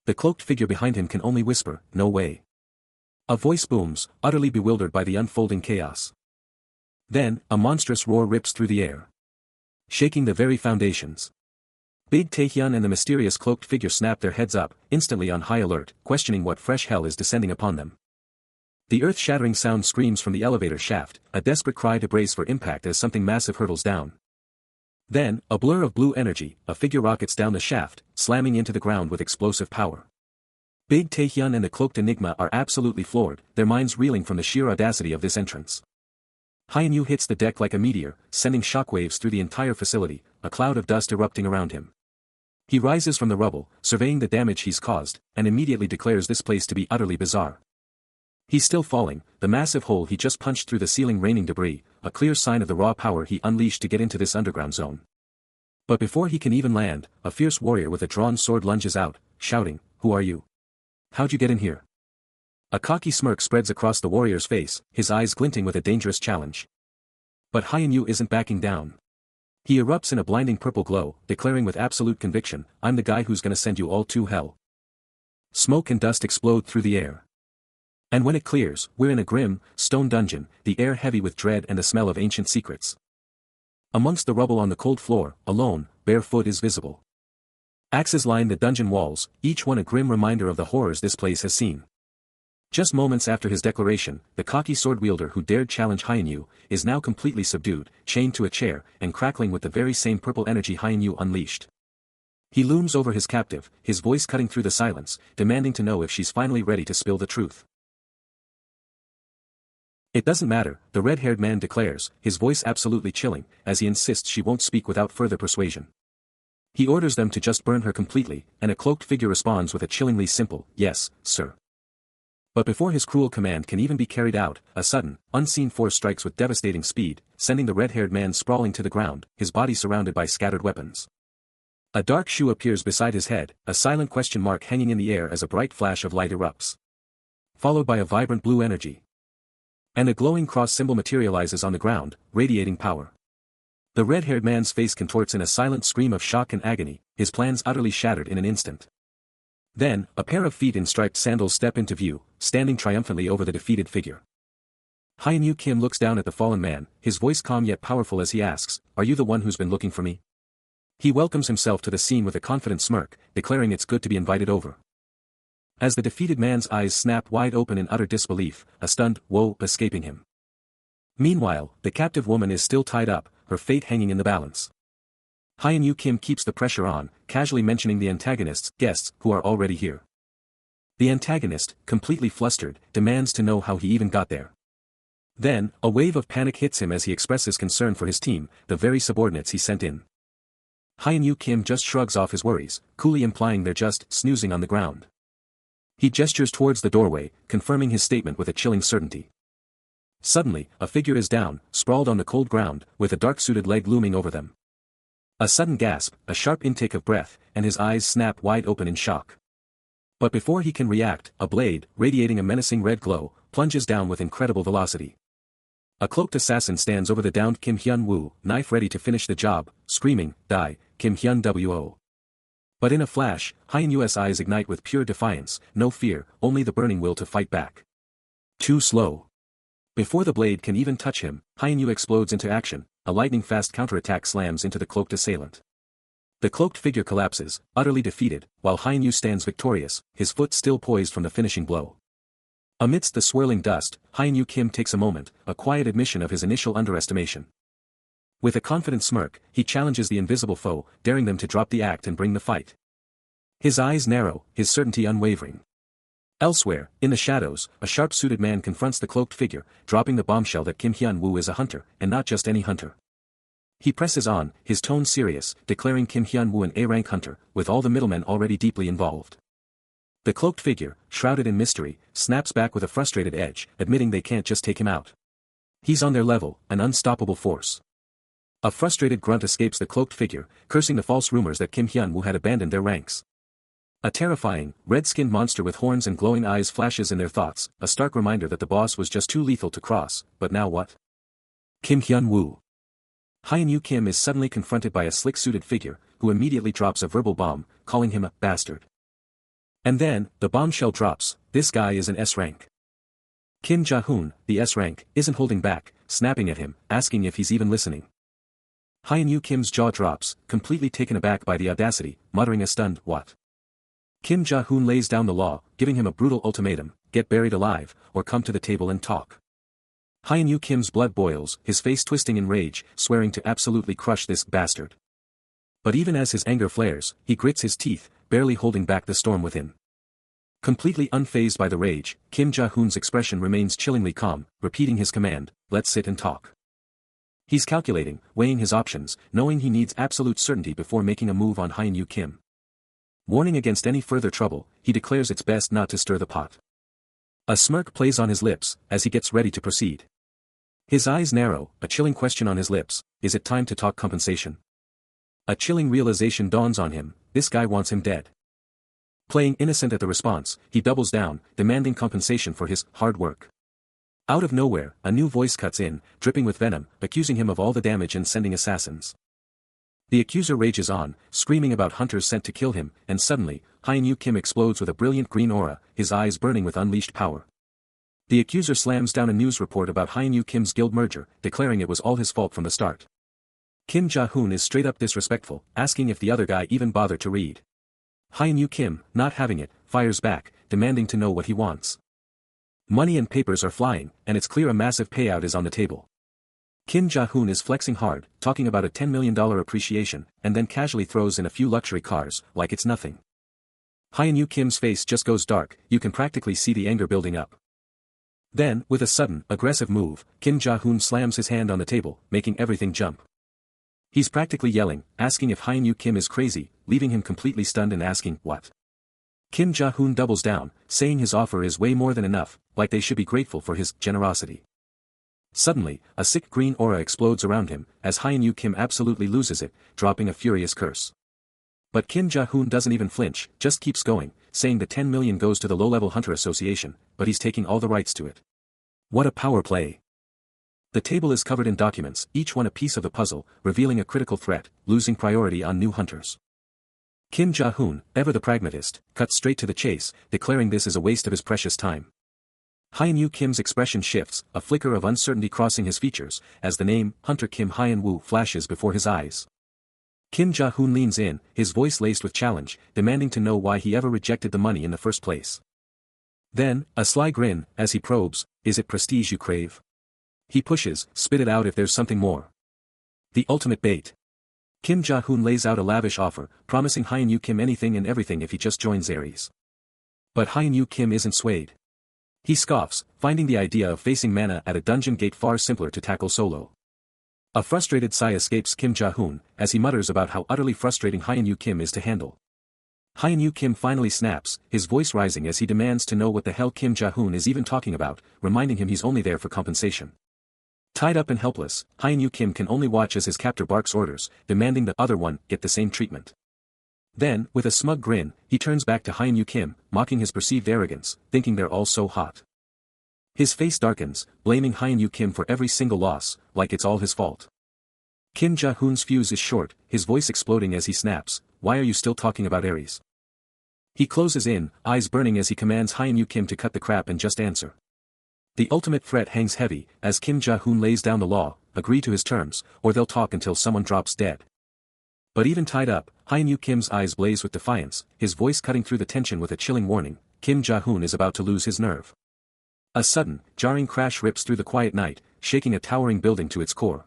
The cloaked figure behind him can only whisper, "No way." A voice booms, utterly bewildered by the unfolding chaos. Then, a monstrous roar rips through the air, shaking the very foundations. Big Taehyun and the mysterious cloaked figure snap their heads up, instantly on high alert, questioning what fresh hell is descending upon them. The earth-shattering sound screams from the elevator shaft, a desperate cry to brace for impact as something massive hurtles down. Then, a blur of blue energy, a figure rockets down the shaft, slamming into the ground with explosive power. Big Taehyun and the cloaked enigma are absolutely floored, their minds reeling from the sheer audacity of this entrance. Hyun-Yu hits the deck like a meteor, sending shockwaves through the entire facility, a cloud of dust erupting around him. He rises from the rubble, surveying the damage he's caused, and immediately declares this place to be utterly bizarre. He's still falling, the massive hole he just punched through the ceiling raining debris, a clear sign of the raw power he unleashed to get into this underground zone. But before he can even land, a fierce warrior with a drawn sword lunges out, shouting, "Who are you? How'd you get in here?" A cocky smirk spreads across the warrior's face, his eyes glinting with a dangerous challenge. But Hyun-Yu isn't backing down. He erupts in a blinding purple glow, declaring with absolute conviction, "I'm the guy who's gonna send you all to hell." Smoke and dust explode through the air. And when it clears, we're in a grim, stone dungeon, the air heavy with dread and the smell of ancient secrets. Amongst the rubble on the cold floor, alone, barefoot is visible. Axes line the dungeon walls, each one a grim reminder of the horrors this place has seen. Just moments after his declaration, the cocky sword wielder who dared challenge Hyun-Yu is now completely subdued, chained to a chair, and crackling with the very same purple energy Hyun-Yu unleashed. He looms over his captive, his voice cutting through the silence, demanding to know if she's finally ready to spill the truth. "It doesn't matter," the red-haired man declares, his voice absolutely chilling, as he insists she won't speak without further persuasion. He orders them to just burn her completely, and a cloaked figure responds with a chillingly simple, "Yes, sir." But before his cruel command can even be carried out, a sudden, unseen force strikes with devastating speed, sending the red-haired man sprawling to the ground, his body surrounded by scattered weapons. A dark shoe appears beside his head, a silent question mark hanging in the air as a bright flash of light erupts, followed by a vibrant blue energy. And a glowing cross symbol materializes on the ground, radiating power. The red-haired man's face contorts in a silent scream of shock and agony, his plans utterly shattered in an instant. Then, a pair of feet in striped sandals step into view, standing triumphantly over the defeated figure. Hyun-Yu Kim looks down at the fallen man, his voice calm yet powerful as he asks, "Are you the one who's been looking for me?" He welcomes himself to the scene with a confident smirk, declaring it's good to be invited over. As the defeated man's eyes snap wide open in utter disbelief, a stunned, "Whoa," escaping him. Meanwhile, the captive woman is still tied up, her fate hanging in the balance. Hyun-Yu Kim keeps the pressure on, casually mentioning the antagonist's guests who are already here. The antagonist, completely flustered, demands to know how he even got there. Then, a wave of panic hits him as he expresses concern for his team, the very subordinates he sent in. Hyun-Yu Kim just shrugs off his worries, coolly implying they're just snoozing on the ground. He gestures towards the doorway, confirming his statement with a chilling certainty. Suddenly, a figure is down, sprawled on the cold ground, with a dark-suited leg looming over them. A sudden gasp, a sharp intake of breath, and his eyes snap wide open in shock. But before he can react, a blade, radiating a menacing red glow, plunges down with incredible velocity. A cloaked assassin stands over the downed Kim Hyun-woo, knife ready to finish the job, screaming, "Die, Kim Hyun-wo." But in a flash, Hyun-Yu's eyes ignite with pure defiance, no fear, only the burning will to fight back. Too slow. Before the blade can even touch him, Hyun-Yu explodes into action, a lightning-fast counterattack slams into the cloaked assailant. The cloaked figure collapses, utterly defeated, while Hyun-Yu stands victorious, his foot still poised from the finishing blow. Amidst the swirling dust, Hyun-Yu Kim takes a moment, a quiet admission of his initial underestimation. With a confident smirk, he challenges the invisible foe, daring them to drop the act and bring the fight. His eyes narrow, his certainty unwavering. Elsewhere, in the shadows, a sharp-suited man confronts the cloaked figure, dropping the bombshell that Kim Hyun-woo is a hunter, and not just any hunter. He presses on, his tone serious, declaring Kim Hyun-woo an A-rank hunter, with all the middlemen already deeply involved. The cloaked figure, shrouded in mystery, snaps back with a frustrated edge, admitting they can't just take him out. He's on their level, an unstoppable force. A frustrated grunt escapes the cloaked figure, cursing the false rumors that Kim Hyun-woo had abandoned their ranks. A terrifying, red-skinned monster with horns and glowing eyes flashes in their thoughts, a stark reminder that the boss was just too lethal to cross, but now what? Kim Hyun-woo. Hyun-Yu Kim is suddenly confronted by a slick-suited figure, who immediately drops a verbal bomb, calling him a bastard. And then, the bombshell drops, this guy is an S-rank. Kim Ja-hoon, the S-rank, isn't holding back, snapping at him, asking if he's even listening. Hyun-Yu Kim's jaw drops, completely taken aback by the audacity, muttering a stunned, "What?" Kim Ja-hoon lays down the law, giving him a brutal ultimatum, get buried alive, or come to the table and talk. Hyun-Yu Kim's blood boils, his face twisting in rage, swearing to absolutely crush this bastard. But even as his anger flares, he grits his teeth, barely holding back the storm within. Completely unfazed by the rage, Kim Ja-hoon's expression remains chillingly calm, repeating his command, "Let's sit and talk." He's calculating, weighing his options, knowing he needs absolute certainty before making a move on Hyun-Yu Kim. Warning against any further trouble, he declares it's best not to stir the pot. A smirk plays on his lips, as he gets ready to proceed. His eyes narrow, a chilling question on his lips, is it time to talk compensation? A chilling realization dawns on him, this guy wants him dead. Playing innocent at the response, he doubles down, demanding compensation for his hard work. Out of nowhere, a new voice cuts in, dripping with venom, accusing him of all the damage and sending assassins. The accuser rages on, screaming about hunters sent to kill him, and suddenly, Hyun-Yu Kim explodes with a brilliant green aura, his eyes burning with unleashed power. The accuser slams down a news report about Hyun-Yu Kim's guild merger, declaring it was all his fault from the start. Kim Ja-hoon is straight up disrespectful, asking if the other guy even bothered to read. Hyun-Yu Kim, not having it, fires back, demanding to know what he wants. Money and papers are flying, and it's clear a massive payout is on the table. Kim Ja-hoon is flexing hard, talking about a $10 million appreciation, and then casually throws in a few luxury cars, like it's nothing. Hyun-Yu Kim's face just goes dark, you can practically see the anger building up. Then, with a sudden, aggressive move, Kim Ja-hoon slams his hand on the table, making everything jump. He's practically yelling, asking if Hyun-Yu Kim is crazy, leaving him completely stunned and asking, what? Kim Ja-hoon doubles down, saying his offer is way more than enough, like they should be grateful for his generosity. Suddenly, a sick green aura explodes around him, as Hyun-Yu Kim absolutely loses it, dropping a furious curse. But Kim Ja-hoon doesn't even flinch, just keeps going, saying the 10 million goes to the low-level hunter association, but he's taking all the rights to it. What a power play. The table is covered in documents, each one a piece of the puzzle, revealing a critical threat, losing priority on new hunters. Kim Ja-hoon, ever the pragmatist, cuts straight to the chase, declaring this is a waste of his precious time. Hyun-Yu Kim's expression shifts, a flicker of uncertainty crossing his features, as the name, Hunter Kim Hyun-woo flashes before his eyes. Kim Ja-hoon leans in, his voice laced with challenge, demanding to know why he ever rejected the money in the first place. Then, a sly grin, as he probes, is it prestige you crave? He pushes, spit it out if there's something more. The ultimate bait. Kim Ja-hoon lays out a lavish offer, promising Hyun-Yu Kim anything and everything if he just joins Aries. But Hyun-Yu Kim isn't swayed. He scoffs, finding the idea of facing Mana at a dungeon gate far simpler to tackle solo. A frustrated sigh escapes Kim Ja-hoon, as he mutters about how utterly frustrating Hyun-Yu Kim is to handle. Hyun-Yu Kim finally snaps, his voice rising as he demands to know what the hell Kim Ja-hoon is even talking about, reminding him he's only there for compensation. Tied up and helpless, Hyun-Yu Kim can only watch as his captor barks orders, demanding the other one get the same treatment. Then, with a smug grin, he turns back to Hyun-Yu Kim, mocking his perceived arrogance, thinking they're all so hot. His face darkens, blaming Hyun-Yu Kim for every single loss, like it's all his fault. Kim Ja-hoon's fuse is short, his voice exploding as he snaps, "Why are you still talking about Aries?" He closes in, eyes burning as he commands Hyun-Yu Kim to cut the crap and just answer. The ultimate threat hangs heavy, as Kim Ja-hoon lays down the law, agree to his terms, or they'll talk until someone drops dead. But even tied up, Hyun-Yu Kim's eyes blaze with defiance, his voice cutting through the tension with a chilling warning, Kim Ja-hoon is about to lose his nerve. A sudden, jarring crash rips through the quiet night, shaking a towering building to its core.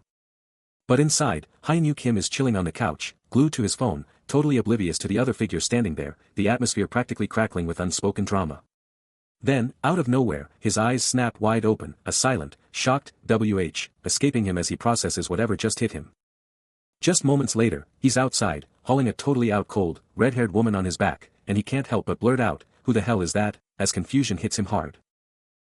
But inside, Hyun-Yu Kim is chilling on the couch, glued to his phone, totally oblivious to the other figure standing there, the atmosphere practically crackling with unspoken drama. Then, out of nowhere, his eyes snap wide open, a silent, shocked "WH" escaping him as he processes whatever just hit him. Just moments later, he's outside, hauling a totally out-cold, red-haired woman on his back, and he can't help but blurt out, "Who the hell is that?" as confusion hits him hard.